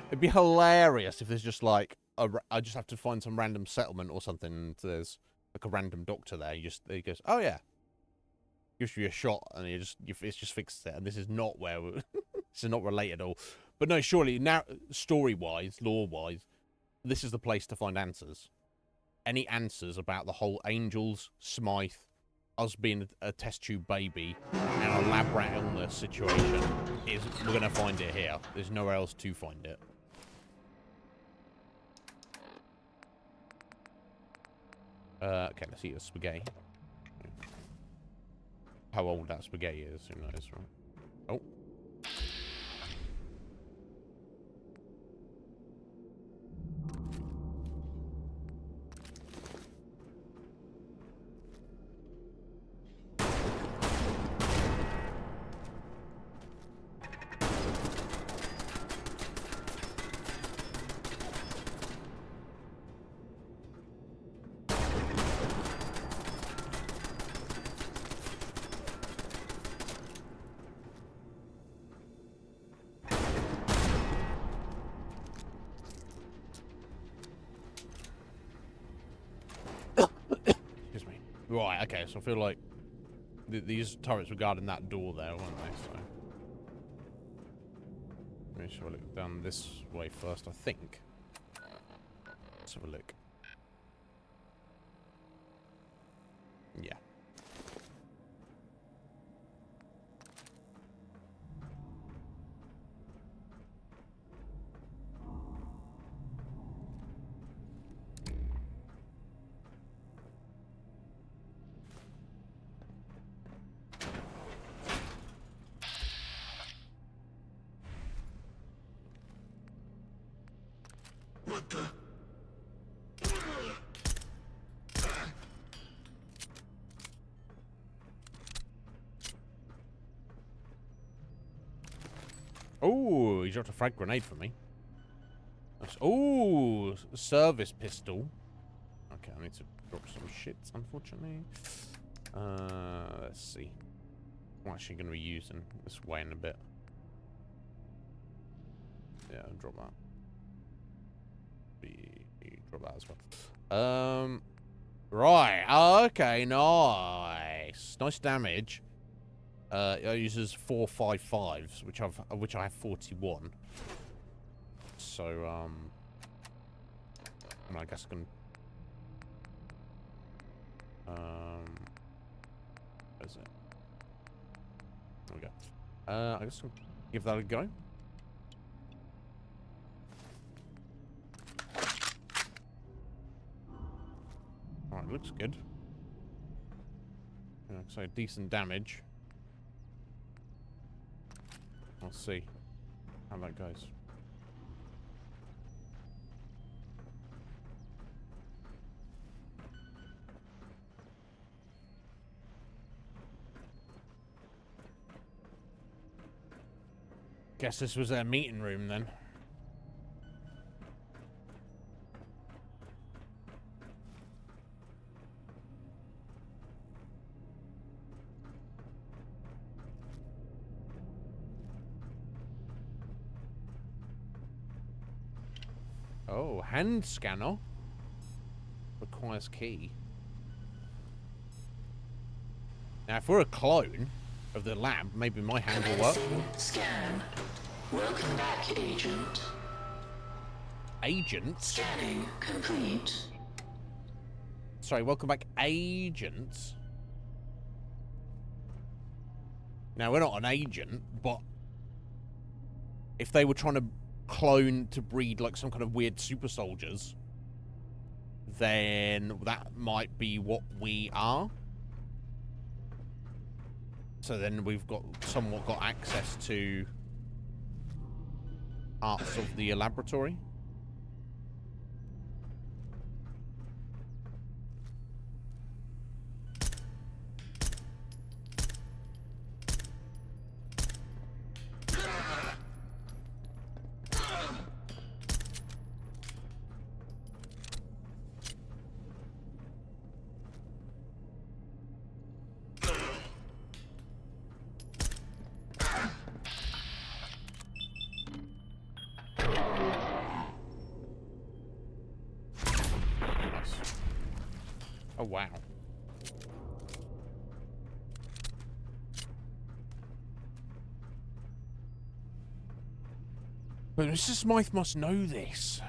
It'd be hilarious if there's just like I just have to find some random settlement or something. And there's like a random doctor there. He goes, oh yeah, gives you a shot, and it's just fixed it. And this is not where this is not related at all. But no, surely now, story-wise, lore-wise, this is the place to find answers. Any answers about the whole Angels, Smythe, us being a test tube baby, and a lab rat illness situation, we're going to find it here. There's nowhere else to find it. Okay, let's eat the spaghetti. How old that spaghetti is, who knows, right? Oh. Right, okay, so I feel like these turrets were guarding that door there, weren't they? So make sure I look down this way first, I think. Let's have a look. Yeah. What the? Oh, he dropped a frag grenade for me. Oh, service pistol. Okay, I need to drop some shit, unfortunately. Let's see. I'm actually going to be using this way in a bit. Yeah, I'll drop that. Drop that as well. Right. Okay. Nice. Nice damage. It uses 455s, which I have 41. So I guess I can. Where's it? There we go. I guess I'll give that a go. Alright, looks good. Yeah, so decent damage. We'll see how that goes. Guess this was their meeting room then. Oh, hand scanner. Requires key. Now, if we're a clone of the lab, maybe my hand will work. Scan. Welcome back, Agent. Agent? Scanning complete. Sorry, welcome back, Agent. Now, we're not an agent, but if they were trying to clone to breed like some kind of weird super soldiers, then that might be what we are. So then we've somewhat got access to parts of the laboratory. Oh, wow. But Mr. Smythe must know this.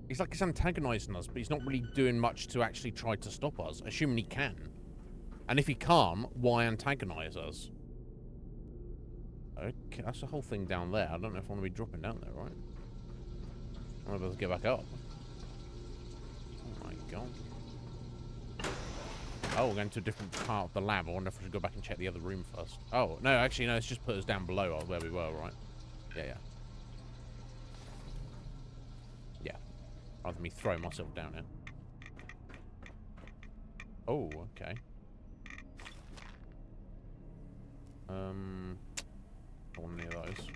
He's like he's antagonizing us, but he's not really doing much to actually try to stop us, assuming he can. And if he can't, why antagonize us? Okay, that's the whole thing down there. I don't know if I want to be dropping down there, right? I'm not able to get back up. Oh my god. Oh, we're going to a different part of the lab. I wonder if we should go back and check the other room first. Oh, no, actually, no, it's just put us down below where we were, right? Yeah, yeah. Yeah. Rather than me throw myself down here. Oh, okay. I want any of those.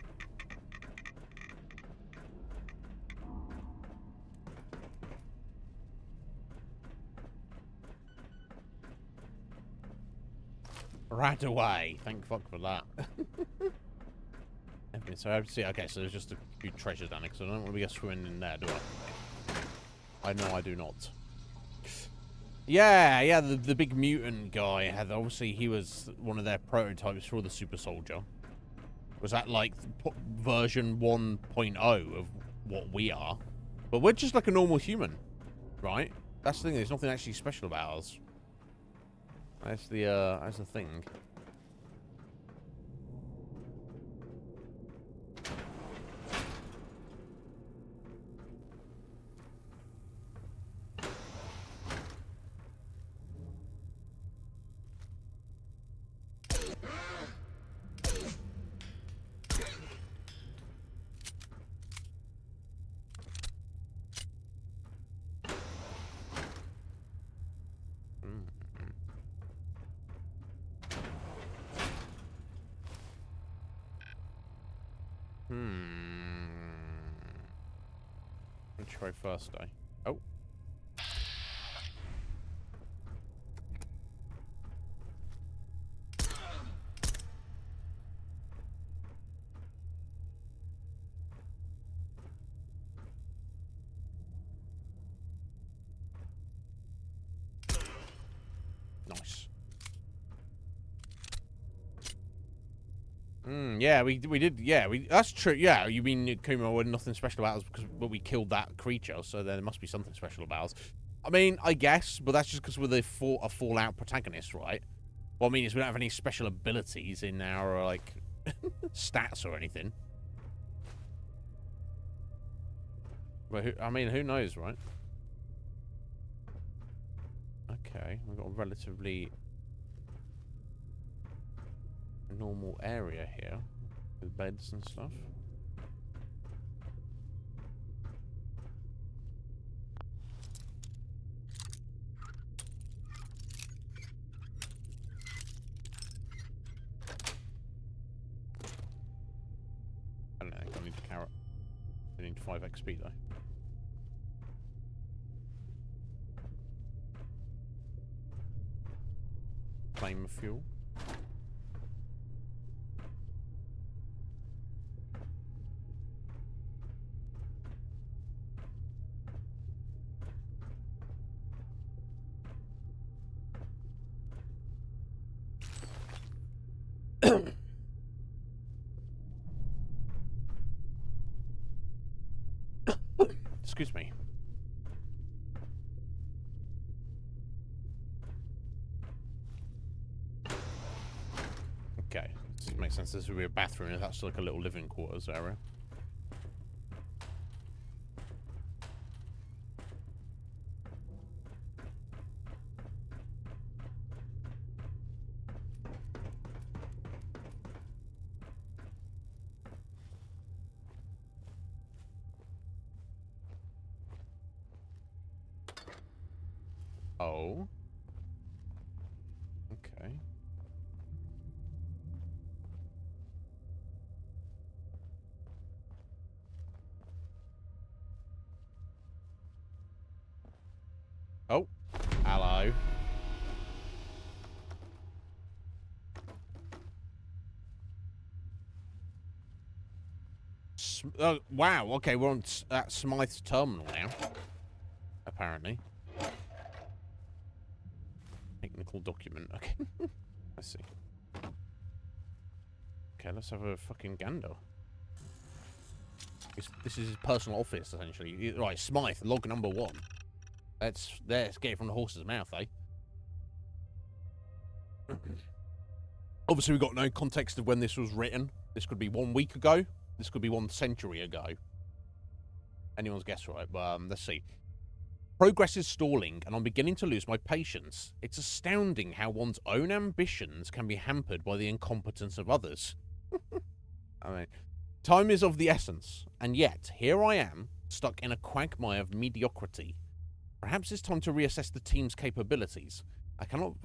Right away. Thank fuck for that. Okay, so I have to see. Okay, so there's just a few treasures down there, because I don't want to go swimming in there, do I? I know I do not. Yeah, yeah, the big mutant guy had, obviously he was one of their prototypes for the super soldier. Was that like version 1.0 of what we are? But we're just like a normal human, right? That's the thing, there's nothing actually special about us. That's the thing. Which way first, eh? Oh. Nice. Yeah, we did. Yeah, that's true. Yeah, you mean Kuma were nothing special about us but we killed that creature, so there must be something special about us. I mean, I guess, but that's just because we're a Fallout protagonist, right? What I mean is we don't have any special abilities in our like stats or anything. But who knows, right? Okay, we've got a relatively normal area here with beds and stuff. I don't know, I need a carrot. I need 5 XP though. Flame fuel. Excuse me. Okay, this makes sense. This would be a bathroom, and that's like a little living quarters area. Oh. Okay. Oh. Hello. Oh, wow. Okay, we're on at Smythe's terminal now. Apparently. Technical document. Okay. I see. Okay, let's have a fucking gander. This is his personal office, essentially. Right, Smythe, log number 1. Let's get it from the horse's mouth, eh? Obviously, we've got no context of when this was written. This could be 1 week ago. This could be 1 century ago. Anyone's guess, right? But let's see. Progress is stalling, and I'm beginning to lose my patience. It's astounding how one's own ambitions can be hampered by the incompetence of others. I mean, time is of the essence, and yet here I am, stuck in a quagmire of mediocrity. Perhaps it's time to reassess the team's capabilities. I cannot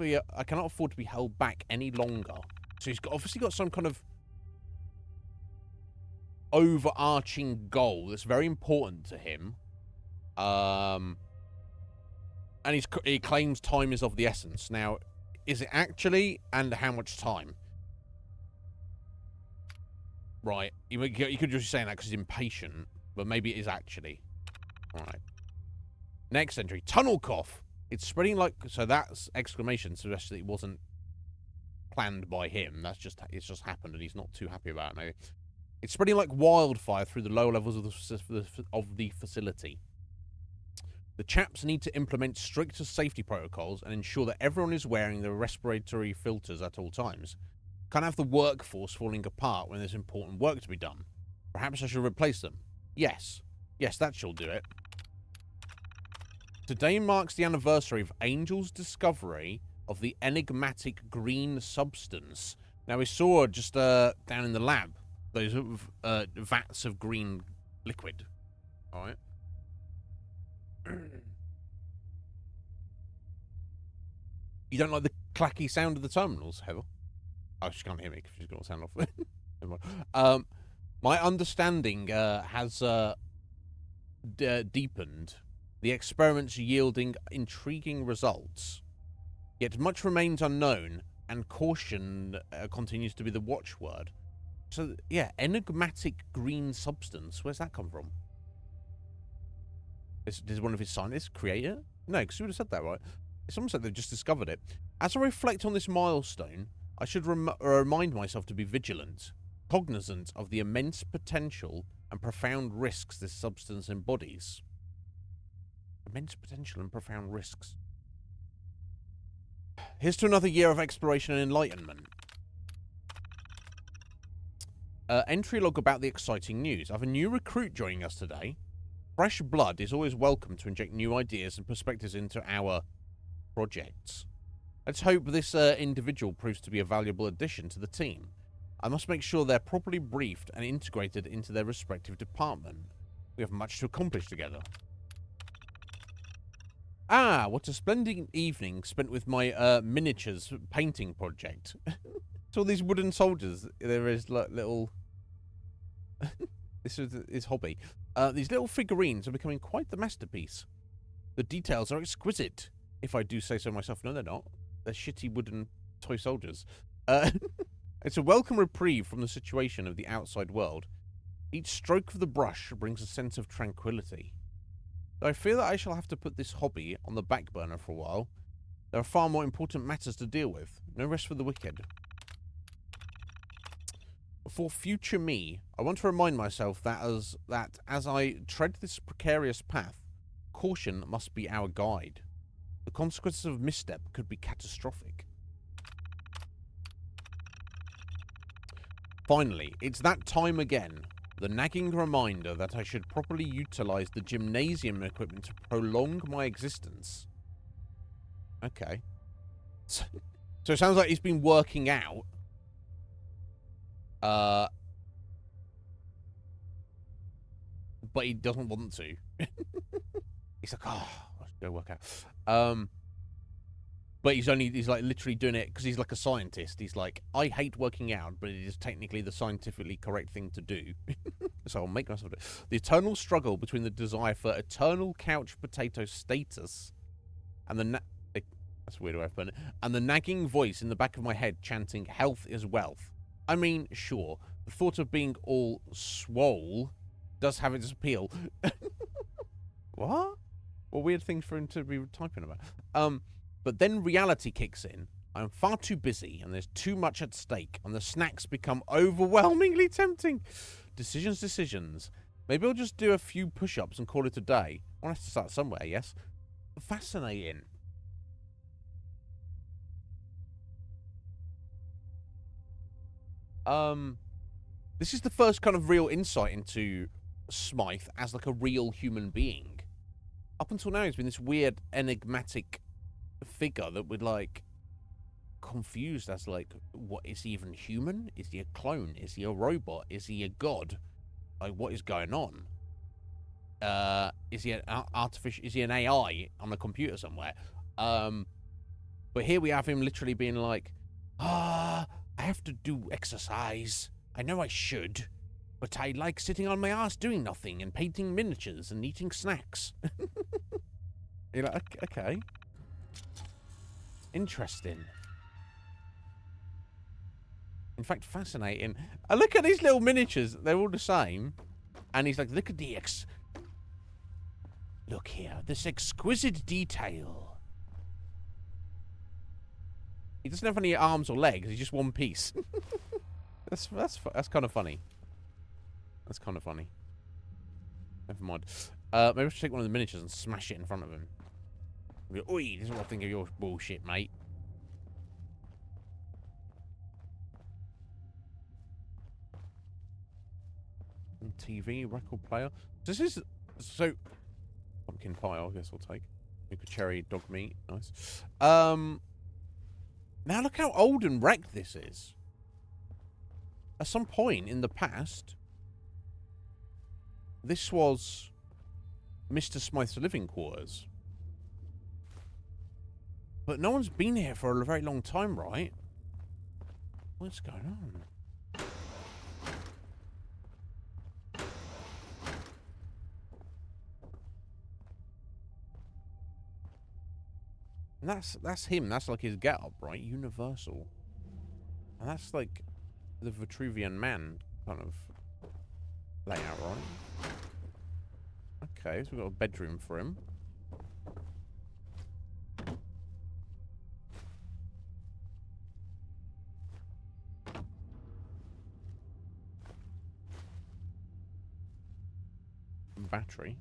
afford to be held back any longer. So he's obviously got some kind of overarching goal that's very important to him. And he claims time is of the essence. Now, is it actually, and how much time? Right, you could just be saying that because he's impatient, but maybe it is actually. All right. Next entry, tunnel cough. It's spreading like, so that's exclamation suggests that it wasn't planned by him. It's just happened, and he's not too happy about it. Maybe it's spreading like wildfire through the lower levels of the facility. The chaps need to implement stricter safety protocols and ensure that everyone is wearing their respiratory filters at all times. Can't have the workforce falling apart when there's important work to be done. Perhaps I should replace them. Yes. Yes, that shall do it. Today marks the anniversary of Angel's discovery of the enigmatic green substance. Now, we saw just down in the lab those vats of green liquid. All right. You don't like the clacky sound of the terminals, Heather? Oh, she can't hear me because she's got the sound off. My understanding has deepened. The experiments yielding intriguing results. Yet much remains unknown, and caution continues to be the watchword. So, yeah, enigmatic green substance. Where's that come from? Did one of his scientists create it? No, because you would have said that, right? It's almost like they've just discovered it. As I reflect on this milestone, I should remind myself to be vigilant, cognizant of the immense potential and profound risks this substance embodies. Immense potential and profound risks. Here's to another year of exploration and enlightenment. Entry log about the exciting news. I have a new recruit joining us today. Fresh blood is always welcome to inject new ideas and perspectives into our projects. Let's hope this individual proves to be a valuable addition to the team. I must make sure they're properly briefed and integrated into their respective department. We have much to accomplish together. Ah, what a splendid evening spent with my miniatures painting project. So all these wooden soldiers, there is like little... This is his hobby. These little figurines are becoming quite the masterpiece. The details are exquisite, if I do say so myself. No, they're not. They're shitty wooden toy soldiers. It's a welcome reprieve from the situation of the outside world. Each stroke of the brush brings a sense of tranquility. Though I fear that I shall have to put this hobby on the back burner for a while. There are far more important matters to deal with. No rest for the wicked. For future me, I want to remind myself that as I tread this precarious path, caution must be our guide. The consequences of misstep could be catastrophic. Finally, it's that time again. The nagging reminder that I should properly utilize the gymnasium equipment to prolong my existence. Okay. So it sounds like he's been working out. But he doesn't want to. He's like, oh, I should go work out. But he's like literally doing it because he's like a scientist. He's like, I hate working out, but it is technically the scientifically correct thing to do. So I'll make myself do it. The eternal struggle between the desire for eternal couch potato status and the that's a weird way of putting it. And the nagging voice in the back of my head chanting, health is wealth. I mean, sure, the thought of being all swole does have its appeal. What? What weird thing for him to be typing about. But then reality kicks in. I'm far too busy, and there's too much at stake, and the snacks become overwhelmingly tempting. Decisions. Maybe I'll just do a few push-ups and call it a day. One has to start somewhere, yes? Fascinating. This is the first kind of real insight into Smythe as like a real human being. Up until now, he's been this weird, enigmatic figure that would like confused as like, what is he even human? Is he a clone? Is he a robot? Is he a god? Like, what is going on? Is he an artificial? Is he an AI on a computer somewhere? But here we have him literally being like, I have to do exercise. I know I should, but I like sitting on my ass doing nothing and painting miniatures and eating snacks. You're like, okay. Interesting. In fact, fascinating. Look at these little miniatures. They're all the same. And he's like, look at the Look here, this exquisite detail. He doesn't have any arms or legs. He's just one piece. That's kind of funny. That's kind of funny. Never mind. Maybe I should take one of the miniatures and smash it in front of him. Oi, this is what I think of your bullshit, mate. TV, record player. This is... So... Pumpkin pie, I guess I'll take. Nuka cherry, dog meat. Nice. Now look how old and wrecked this is. At some point in the past, this was Mr. Smythe's living quarters. But no one's been here for a very long time, right? What's going on? And that's him. That's like his get-up, right? Universal. And that's like the Vitruvian Man kind of layout, right? Okay, so we've got a bedroom for him. battery.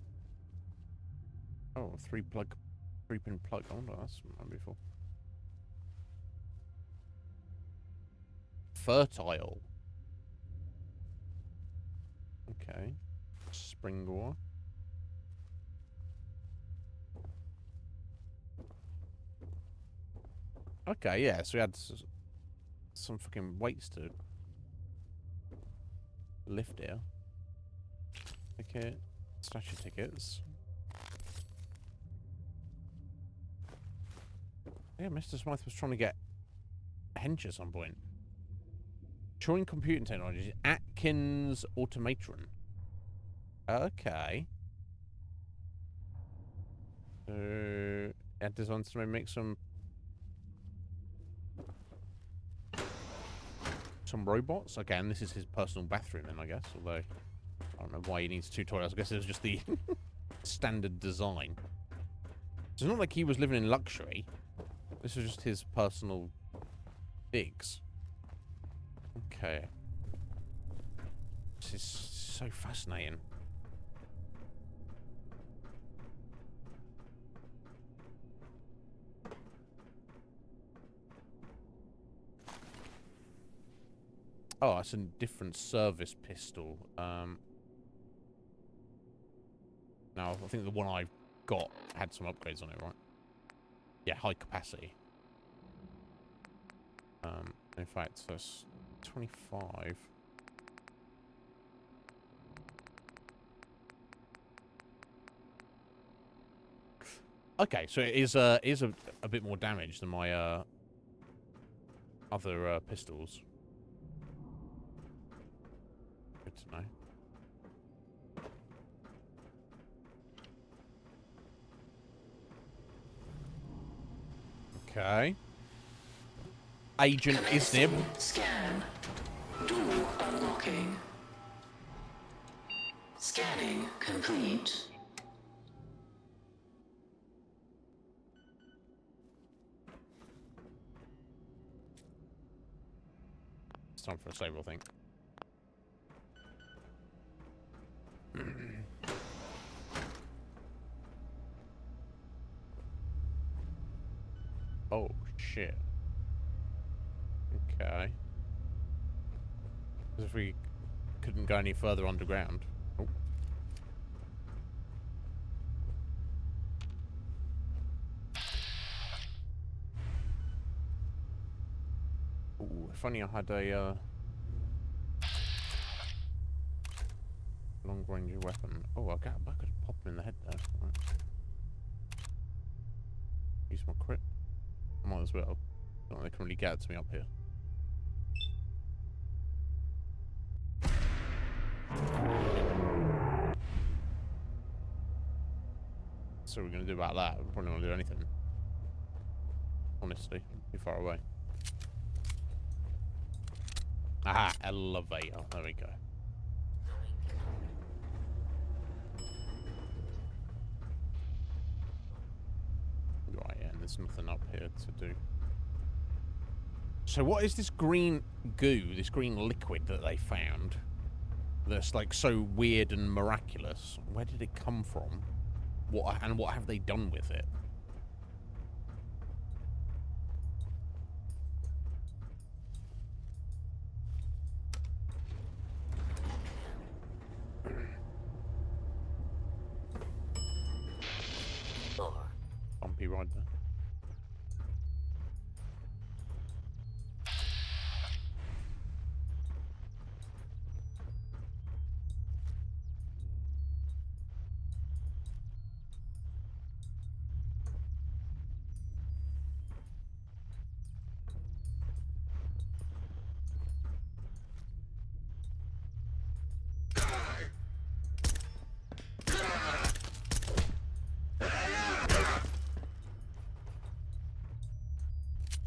Oh, 3-pin plug. Oh, no, that's before. Fertile. Okay. Spring ore. Okay, yeah, so we had some fucking weights to lift here. Ticket. Statue tickets. Yeah, Mr. Smythe was trying to get hench at some point. Turing Computing Technologies. Atkins Automatron. Okay. So, Ed designs to make some robots. Again, this is his personal bathroom then, I guess. Although, I don't know why he needs 2 toilets. I guess it was just the standard design. It's not like he was living in luxury. This was just his personal digs. Okay. This is so fascinating. Oh, it's a different service pistol. Now, I think the one I've got had some upgrades on it, right? Yeah, high capacity. In fact, so it's 25. Okay, so it is a bit more damage than my other pistols. Good to know. Okay. Agent Iznib. Scan. Door unlocking. Scanning complete. It's time for a save, I think. Oh, shit. Okay. As if we couldn't go any further underground. Oh. Ooh, if only I had a long-range weapon. Oh, I could pop him in the head there. Right. Use my crit. I might as well. Not like they can really get to me up here. So we're gonna do about that. We probably don't want to do anything. Honestly, too far away. Aha, elevator. There we go. Right, yeah, and there's nothing up here to do. So what is this green goo, this green liquid that they found? That's like so weird and miraculous. Where did it come from? What have they done with it? Bumpy ride there.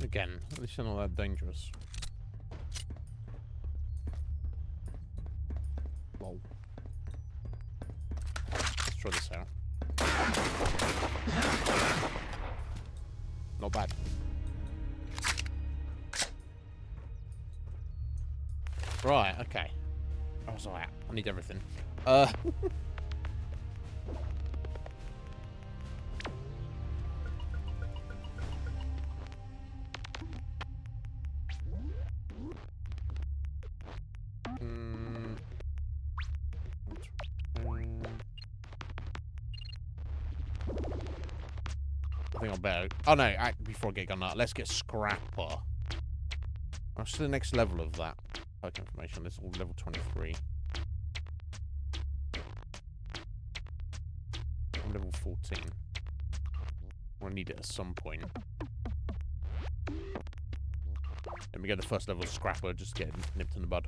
Again, at least they're not that dangerous. Lol. Let's try this out. Not bad. Right, okay. I was like, I need everything. think I better... Oh, no, before I get gun nut, let's get Scrapper. What's the next level of that? Perk information. This is all level 23. I'm level 14. I need it at some point. Let me get the first level of Scrapper, just get nipped in the bud.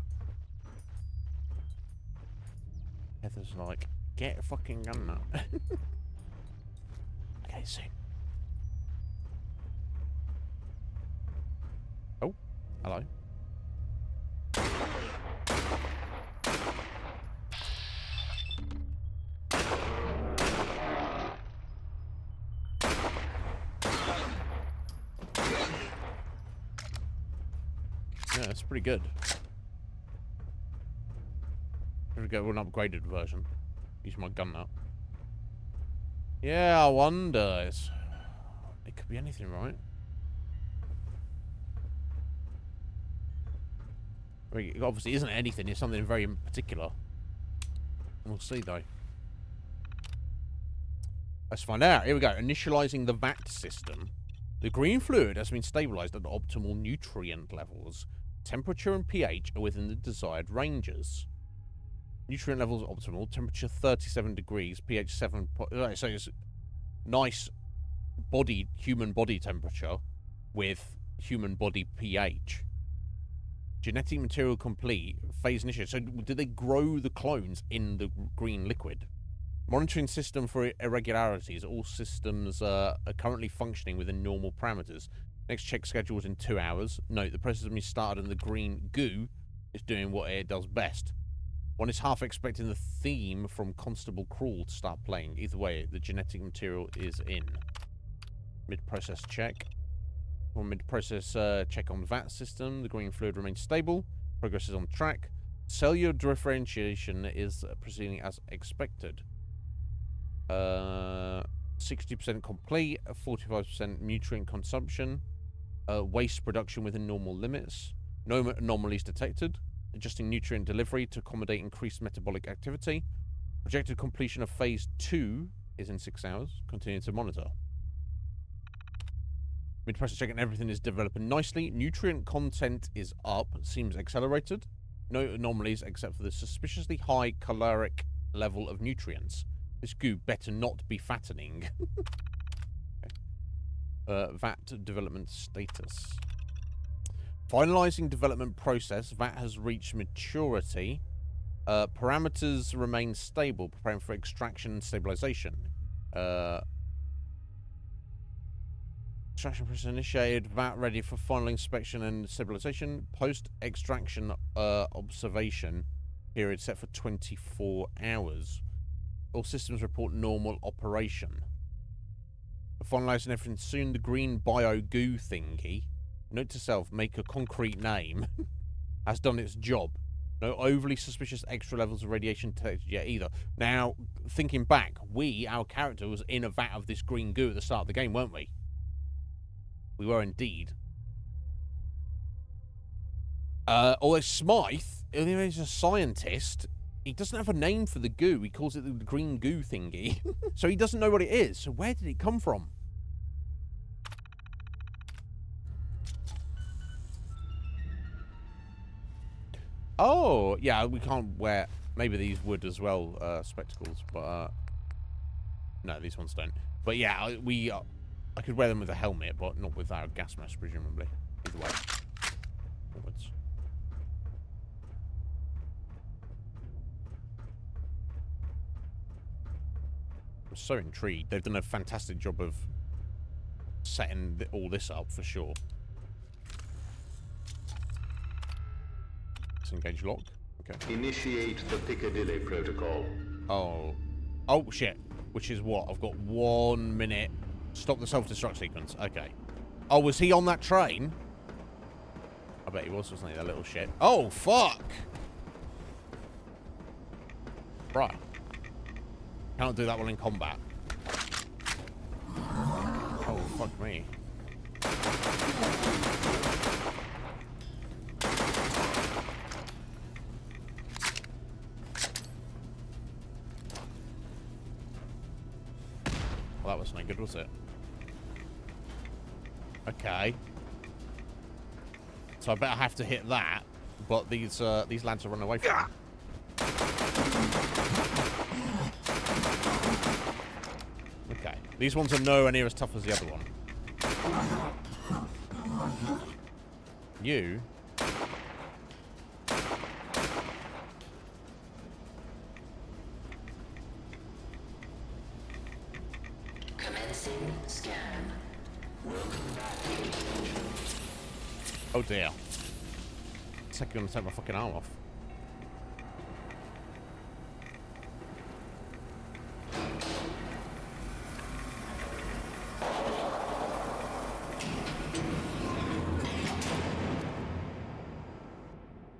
Heather's like, get a fucking gun nut. Okay, so... Oh, hello. Yeah, that's pretty good. Here we go, an upgraded version. Use my gun nut. Yeah, I wonder. It could be anything, right? It obviously isn't anything, it's something very particular. We'll see, though. Let's find out. Here we go. Initializing the VAT system. The green fluid has been stabilized at optimal nutrient levels. Temperature and pH are within the desired ranges. Nutrient levels optimal. Temperature 37 degrees. pH 7. So it's nice human body temperature with human body pH. Genetic material complete. Phase initiated. So did they grow the clones in the green liquid? Monitoring system for irregularities. All systems are currently functioning within normal parameters. Next check scheduled in 2 hours. Note, the process has started and the green goo is doing what it does best. One is half expecting the theme from Constable Cruel to start playing. Either way, the genetic material is in. Mid-process check. Mid-process check on VAT system. The green fluid remains stable. Progress is on track. Cellular differentiation is proceeding as expected. 60% complete. 45% nutrient consumption. Waste production within normal limits. No anomalies detected. Adjusting nutrient delivery to accommodate increased metabolic activity. Projected completion of phase 2 is in 6 hours. Continue to monitor. Mid-process checking, everything is developing nicely. Nutrient content is up. Seems accelerated. No anomalies except for the suspiciously high caloric level of nutrients. This goo better not be fattening. Okay. VAT development status. Finalizing development process. VAT has reached maturity. Parameters remain stable, preparing for extraction and stabilization. Extraction process initiated. VAT ready for final inspection and stabilization. Post-extraction observation period set for 24 hours. All systems report normal operation. Finalizing everything soon. The green bio goo thingy. Note to self, make a concrete name. Has done its job. No overly suspicious extra levels of radiation detected yet either. Now, thinking back, our character was in a vat of this green goo at the start of the game, weren't we? We were indeed. Although Smythe, even though he's a scientist, he doesn't have a name for the goo. He calls it the green goo thingy. So he doesn't know what it is. So where did it come from? Oh, yeah, we can't wear... Maybe these would as well, spectacles, but... no, these ones don't. But yeah, I could wear them with a helmet, but not with our gas mask, presumably. Either way. Forwards. I'm so intrigued. They've done a fantastic job of setting all this up, for sure. Disengage lock. Okay. Initiate the Piccadilly Protocol. Oh. Oh, shit. Which is what? I've got 1 minute. Stop the self-destruct sequence. Okay. Oh, was he on that train? I bet he was, wasn't he? That little shit. Oh, fuck! Right. Cannot do that well in combat. Oh, fuck me. Well, that was no good, was it? Okay. So I better have to hit that, but these lads are running away from me. Okay. These ones are nowhere near as tough as the other one. You... Commencing scan. Welcome back. Oh dear. It's like you're gonna take my fucking arm off.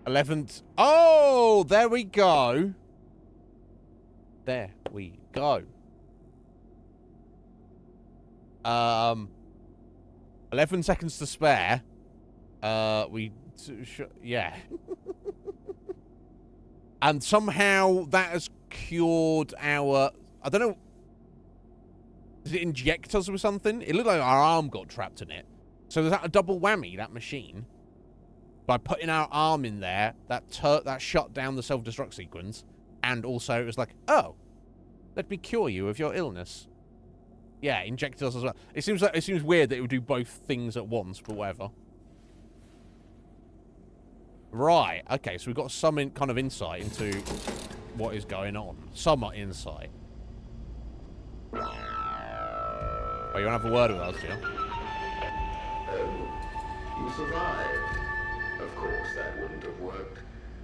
'11th. Oh, there we go. There we go. 11 seconds to spare. Yeah. And somehow that has cured our... I don't know. Did it inject us with something? It looked like our arm got trapped in it. So was that a double whammy, that machine? By putting our arm in there, that shut down the self-destruct sequence. And also it was like, oh, let me cure you of your illness. Yeah, injected us as well. It seems weird that it would do both things at once, but whatever. Right. Okay, so we've got some kind of insight into what is going on. Somewhat insight. Oh, you want to have a word with us, Jill? Oh, you survived. Of course, that wouldn't have worked.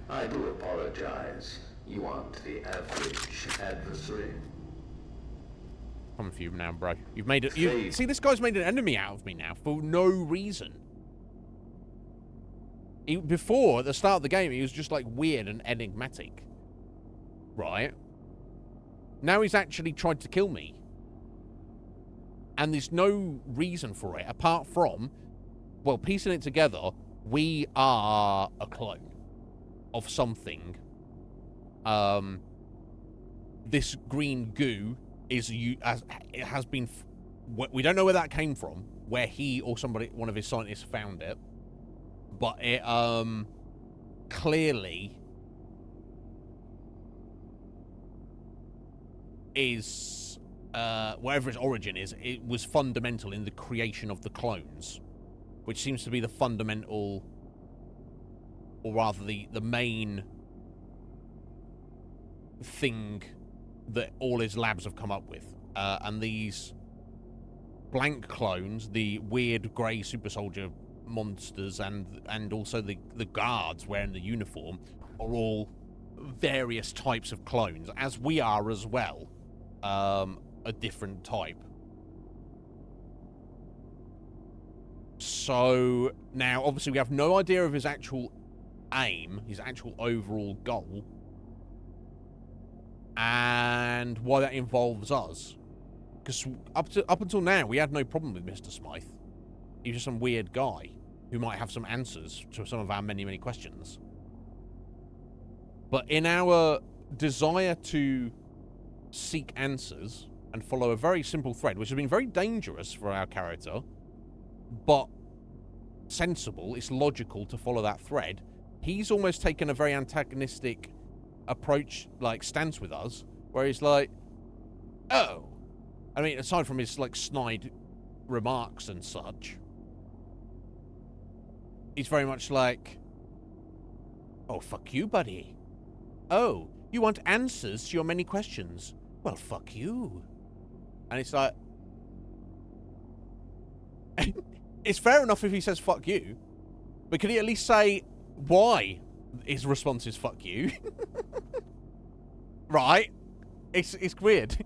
I do apologize. You aren't the average adversary. Coming for you now, bro. You've made it. You see, this guy's made an enemy out of me now for no reason. Before, at the start of the game, he was just like weird and enigmatic. Right? Now he's actually tried to kill me. And there's no reason for it, apart from, well, piecing it together, we are a clone of something. This green goo it has been... We don't know where that came from, where he or one of his scientists found it. But it, clearly is, whatever its origin is, it was fundamental in the creation of the clones, which seems to be the fundamental, or rather the main thing that all his labs have come up with. And these blank clones, the weird grey super soldier monsters and also the guards wearing the uniform, are all various types of clones, as we are as well, a different type. So now obviously we have no idea of his actual aim, his actual overall goal, and why that involves us, because up until now we had no problem with Mr. Smythe. He was just some weird guy who might have some answers to some of our many, many questions. But in our desire to seek answers and follow a very simple thread, which has been very dangerous for our character, but sensible, it's logical to follow that thread, he's almost taken a very antagonistic approach, like, stance with us, where he's like, oh. I mean, aside from his, like, snide remarks and such, he's very much like, oh, fuck you, buddy. Oh, you want answers to your many questions? Well, fuck you. And it's like, it's fair enough if he says fuck you, but can he at least say why his response is fuck you? Right? It's weird.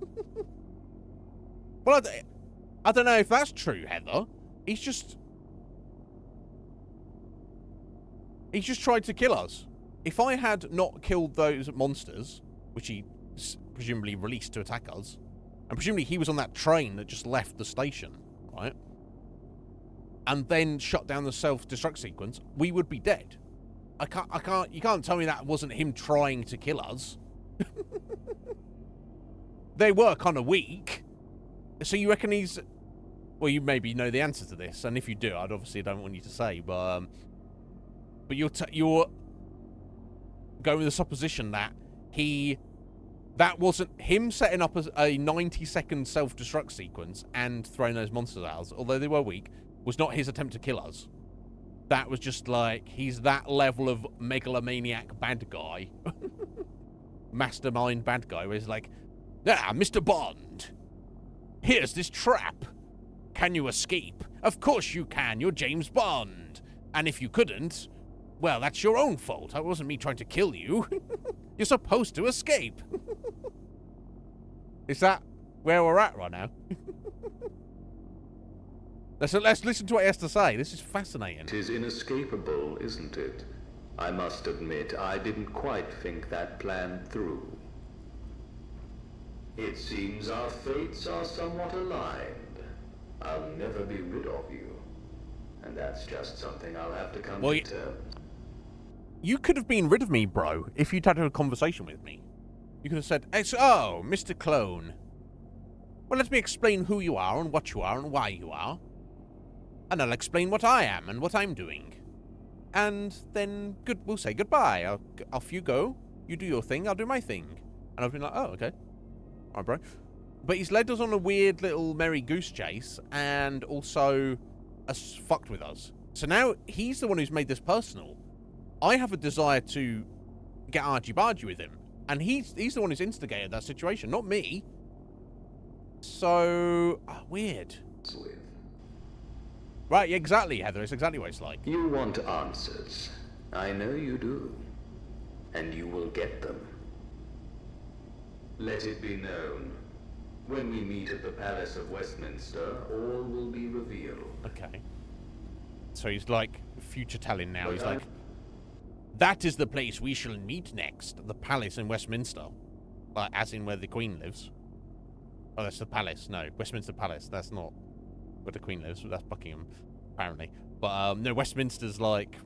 Well, I don't know if that's true, Heather. He's just tried to kill us. If I had not killed those monsters, which he presumably released to attack us, and presumably he was on that train that just left the station, right? And then shut down the self-destruct sequence, we would be dead. You can't tell me that wasn't him trying to kill us. They were kind of weak. So you reckon he's Well, you maybe know the answer to this, and if you do, I'd obviously don't want you to say, but you're going with the supposition that that wasn't him setting up a 90-second self-destruct sequence and throwing those monsters at us, although they were weak, was not his attempt to kill us. That was just like, he's that level of megalomaniac bad guy. Mastermind bad guy, where he's like, ah, Mr. Bond, here's this trap. Can you escape? Of course you can, you're James Bond. And if you couldn't, well, that's your own fault. It wasn't me trying to kill you. You're supposed to escape. Is that where we're at right now? Let's listen to what he has to say. This is fascinating. It is inescapable, isn't it? I must admit, I didn't quite think that plan through. It seems our fates are somewhat aligned. I'll never be rid of you. And that's just something I'll have to come to terms. You could have been rid of me, bro, if you'd had a conversation with me. You could have said, oh, Mr. Clone. Well, let me explain who you are and what you are and why you are. And I'll explain what I am and what I'm doing. And then we'll say goodbye. Off you go. You do your thing, I'll do my thing. And I've been like, oh, okay. All right, bro. But he's led us on a weird little merry goose chase and also fucked with us. So now he's the one who's made this personal. I have a desire to get argy-bargy with him. And he's the one who's instigated that situation, not me. So, weird. Right, exactly, Heather. It's exactly what it's like. You want answers. I know you do. And you will get them. Let it be known. When we meet at the Palace of Westminster, all will be revealed. Okay. So he's like future telling now. He's like, that is the place we shall meet next. The Palace in Westminster. Like, as in where the Queen lives. Oh, that's the Palace. No, Westminster Palace. That's not where the Queen lives. That's Buckingham, apparently. But, no, Westminster's like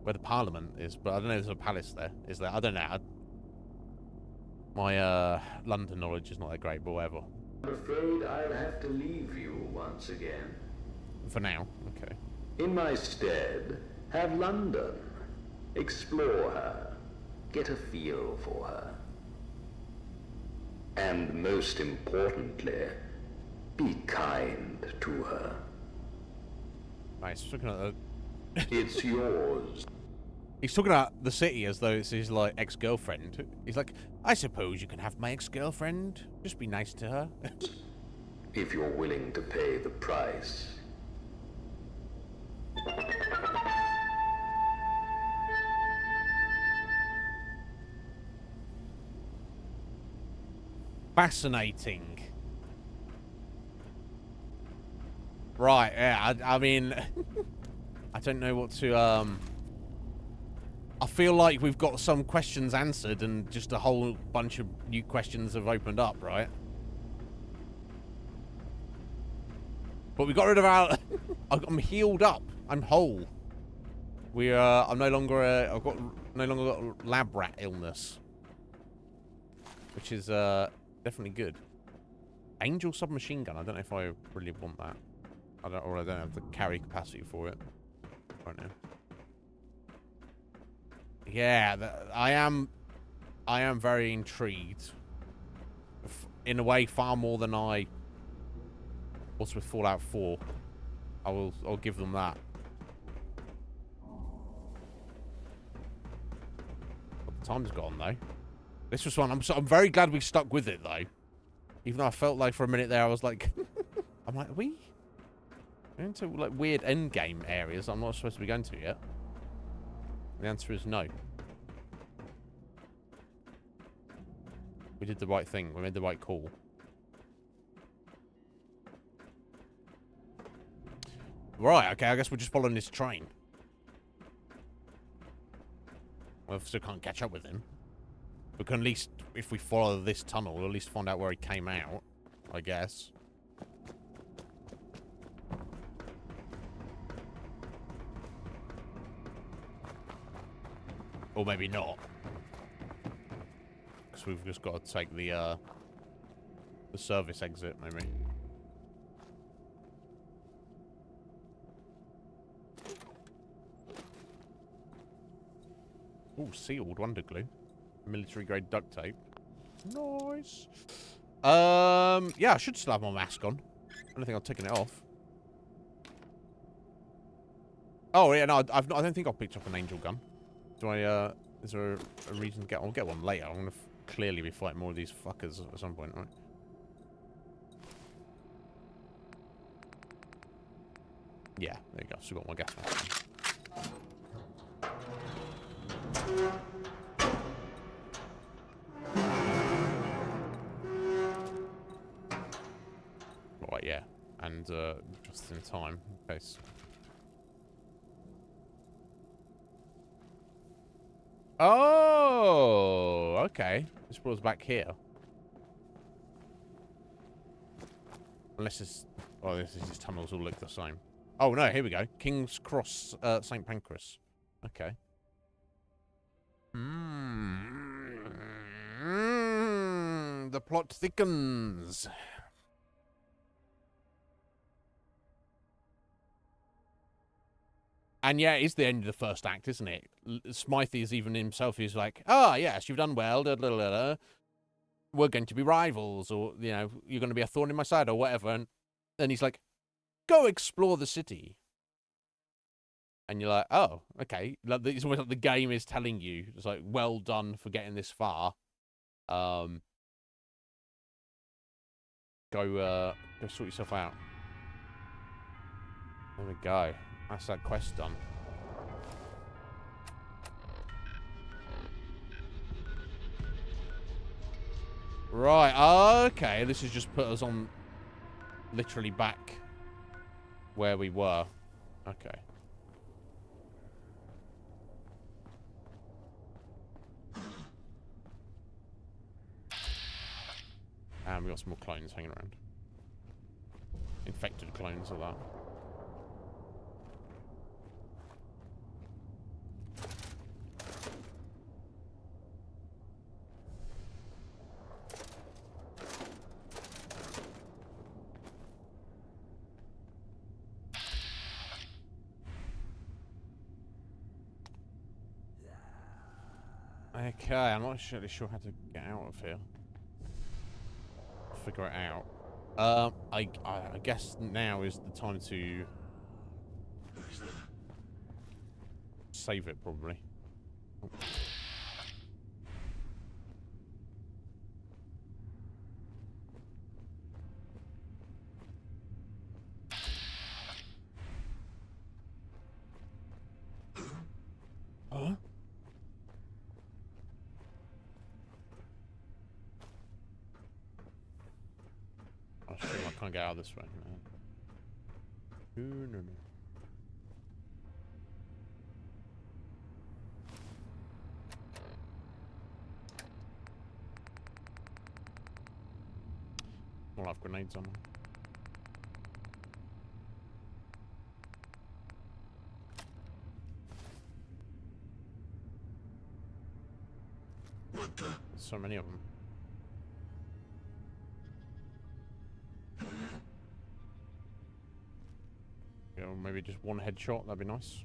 where the Parliament is. But I don't know if there's a palace there. Is there? I don't know. My London knowledge is not that great, but whatever. I'm afraid I'll have to leave you once again. For now, okay. In my stead, have London. Explore her. Get a feel for her. And most importantly, be kind to her. Nice. Looking at the... It's yours. He's talking about the city as though it's his, like, ex-girlfriend. He's like, I suppose you can have my ex-girlfriend. Just be nice to her. If you're willing to pay the price. Fascinating. Right, yeah, I mean... I don't know what to, I feel like we've got some questions answered and just a whole bunch of new questions have opened up, right? But we got rid of our... I'm healed up. I'm whole. I'm no longer... I've no longer got lab rat illness. Which is, definitely good. Angel submachine gun. I don't know if I really want that. I don't have the carry capacity for it right now. Yeah, I am very intrigued. In a way, far more than I was with Fallout 4. I'll give them that. But the time's gone though. This was fun. I'm very glad we stuck with it though. Even though I felt like for a minute there I was like, I'm like, are we into like weird end game areas I'm not supposed to be going to yet? The answer is no. We did the right thing. We made the right call. Right, okay, I guess we're just following this train. We still can't catch up with him. We can at least, if we follow this tunnel, we'll at least find out where he came out, I guess. Or maybe not. Because we've just got to take the service exit, maybe. Oh, sealed wonder glue. Military grade duct tape. Nice. Yeah, I should still have my mask on. I don't think I've taken it off. Oh yeah, no, I don't think I've picked up an angel gun. Do I? Is there a reason to get? I'll get one later. I'm gonna clearly be fighting more of these fuckers at some point, right? Yeah, there you go. Still got my gas mask. Right, yeah, and just in time, in case. Oh, okay. This brought us back here. Unless it's... Oh, these tunnels all look the same. Oh, no, here we go. King's Cross, St. Pancras. Okay. The plot thickens. And yeah, it's the end of the first act, isn't it? Smythe is even himself, he's like, ah, yes, you've done well, da, da, da, da. We're going to be rivals, or, you know, you're going to be a thorn in my side, or whatever. And then he's like, go explore the city. And you're like, oh, okay. It's almost like the game is telling you, it's like, well done for getting this far. Go sort yourself out. There we go. That's that quest done. Right, okay. This has just put us on literally back where we were. Okay. And we got some more clones hanging around. Infected clones of that. Okay, I'm not really sure how to get out of here. Figure it out. I guess now is the time to save it, probably. Huh? Oh, shit, I can't get out this way. No. We'll have grenades on them. What the? So many of them. Yeah, or maybe just one headshot, that'd be nice.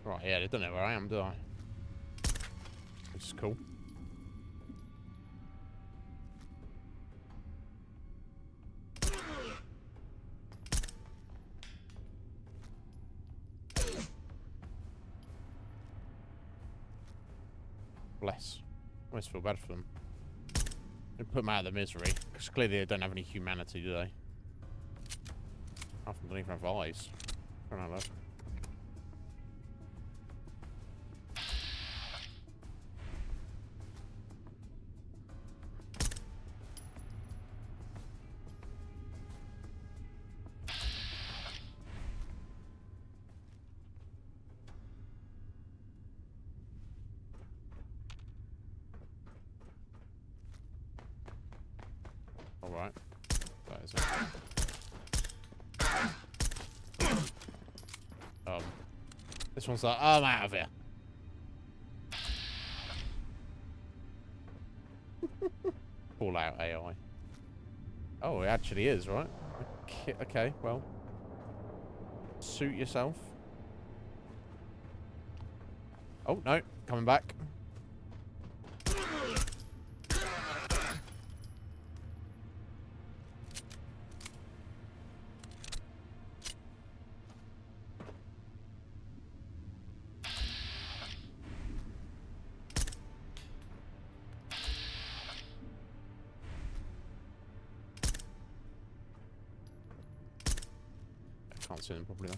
Right, yeah, they don't know where I am, do I? Which is cool. Bless. I almost feel bad for them. They put them out of their misery, because clearly they don't have any humanity, do they? Half of them don't even have eyes. I don't know that. Alright. That is it. This one's like, I'm out of here. Fallout AI. Oh, it actually is, right? Okay, well. Suit yourself. Oh, no. Coming back. Can't see them properly though.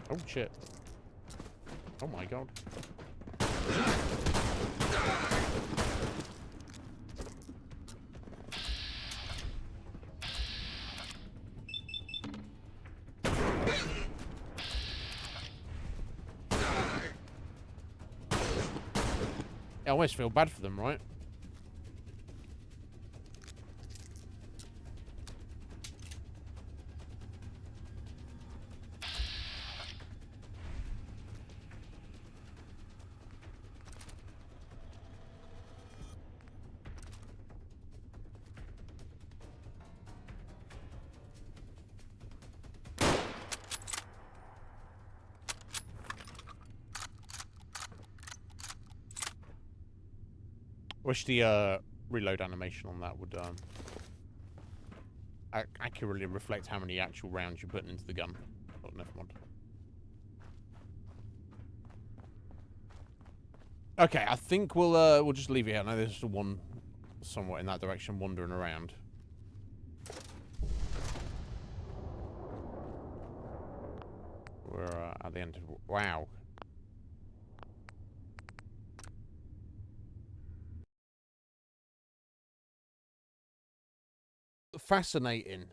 Oh shit. Oh my god. I almost feel bad for them, right? Wish the reload animation on that would accurately reflect how many actual rounds you're putting into the gun. Oh, never mind. Okay, I think we'll just leave it here. I know there's just one somewhat in that direction wandering around. We're at the end. Wow. Fascinating.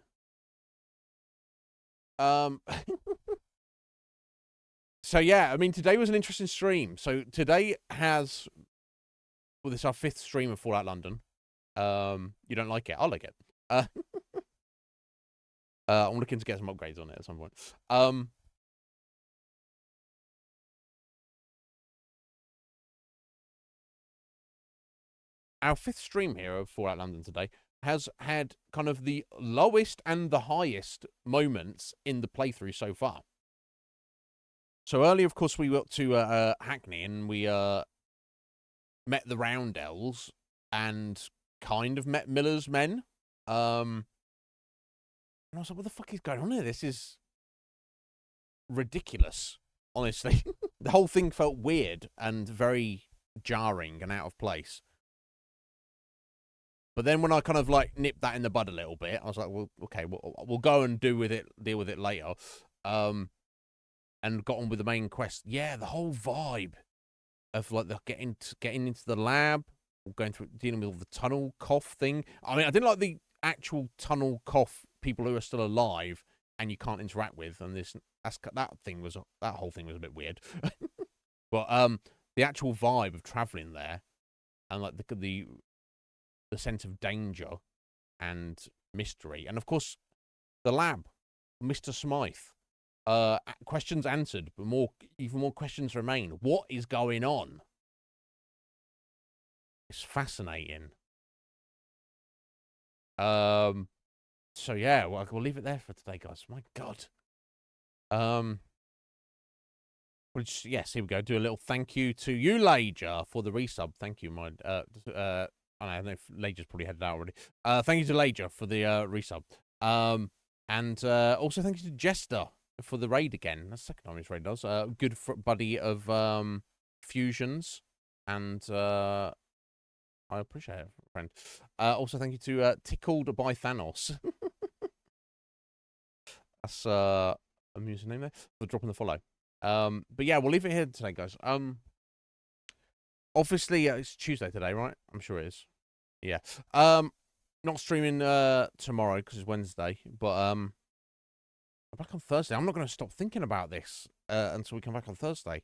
So yeah, I mean, today was an interesting stream. So today has, well, this is our 5th stream of Fallout London. You don't like it? I'll like it. I'm looking to get some upgrades on it at some point. Our 5th stream here of Fallout London today has had kind of the lowest and the highest moments in the playthrough so far. So earlier, of course, we went to Hackney and we met the Roundels and kind of met Miller's men. And I was like, what the fuck is going on here? This is ridiculous, honestly. The whole thing felt weird and very jarring and out of place. But then when I kind of like nipped that in the bud a little bit, I was like, well, okay, we'll go and deal with it later. And got on with the main quest. Yeah, the whole vibe of like the getting into the lab, dealing with all the tunnel cough thing. I mean, I didn't like the actual tunnel cough people who are still alive and you can't interact with, and that whole thing was a bit weird. But the actual vibe of traveling there and like the sense of danger and mystery, and of course the lab, Mr. Smythe. Questions answered, but even more questions remain. What is going on? It's fascinating. So yeah, well, we'll leave it there for today, guys. My God. Yes, here we go. Do a little thank you to you, Lager, for the resub. Thank you, my I don't know if Lager's probably headed out already. Thank you to Lager for the resub. And also thank you to Jester for the raid again. That's the second time he's raided us. Good buddy of Fusions, and I appreciate it, friend. Also, thank you to Tickled by Thanos. That's amusing name there for dropping the follow. But yeah, we'll leave it here today, guys. Obviously, it's Tuesday today, right? I'm sure it is. Yeah. not streaming tomorrow because it's Wednesday, but I'm back on Thursday. I'm not going to stop thinking about this until we come back on Thursday.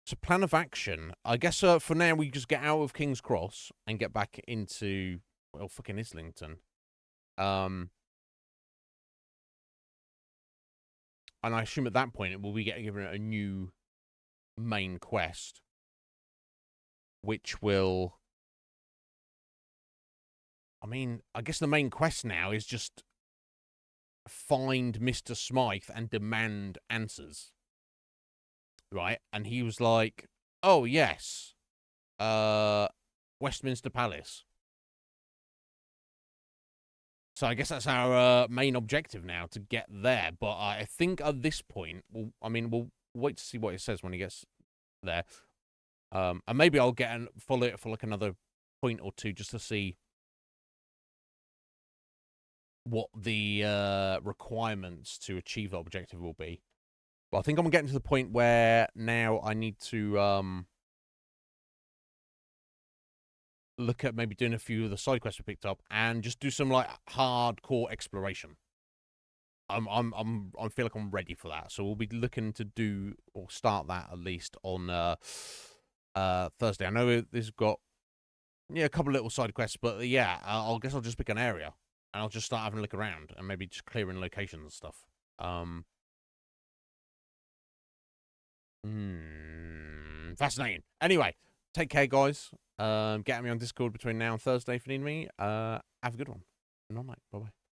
So plan of action. I guess for now we just get out of King's Cross and get back into, well, fucking Islington. And I assume at that point we'll be getting given a new main quest, which will... I mean, I guess the main quest now is just find Mr. Smythe and demand answers. Right? And he was like, oh, yes. Westminster Palace. So I guess that's our main objective now, to get there. But I think at this point, we'll wait to see what it says when he gets there. And maybe I'll follow it for like another point or two just to see what the requirements to achieve the objective will be. But I think I'm getting to the point where now I need to look at maybe doing a few of the side quests we picked up and just do some like hardcore exploration. I feel like I'm ready for that. So we'll be looking to do or start that at least on Thursday. I know this has got a couple of little side quests, but yeah, I guess I'll just pick an area and I'll just start having a look around and maybe just clearing locations and stuff. Fascinating. Anyway, take care, guys. Get me on Discord between now and Thursday if you need me. Have a good one. Good night. Bye-bye.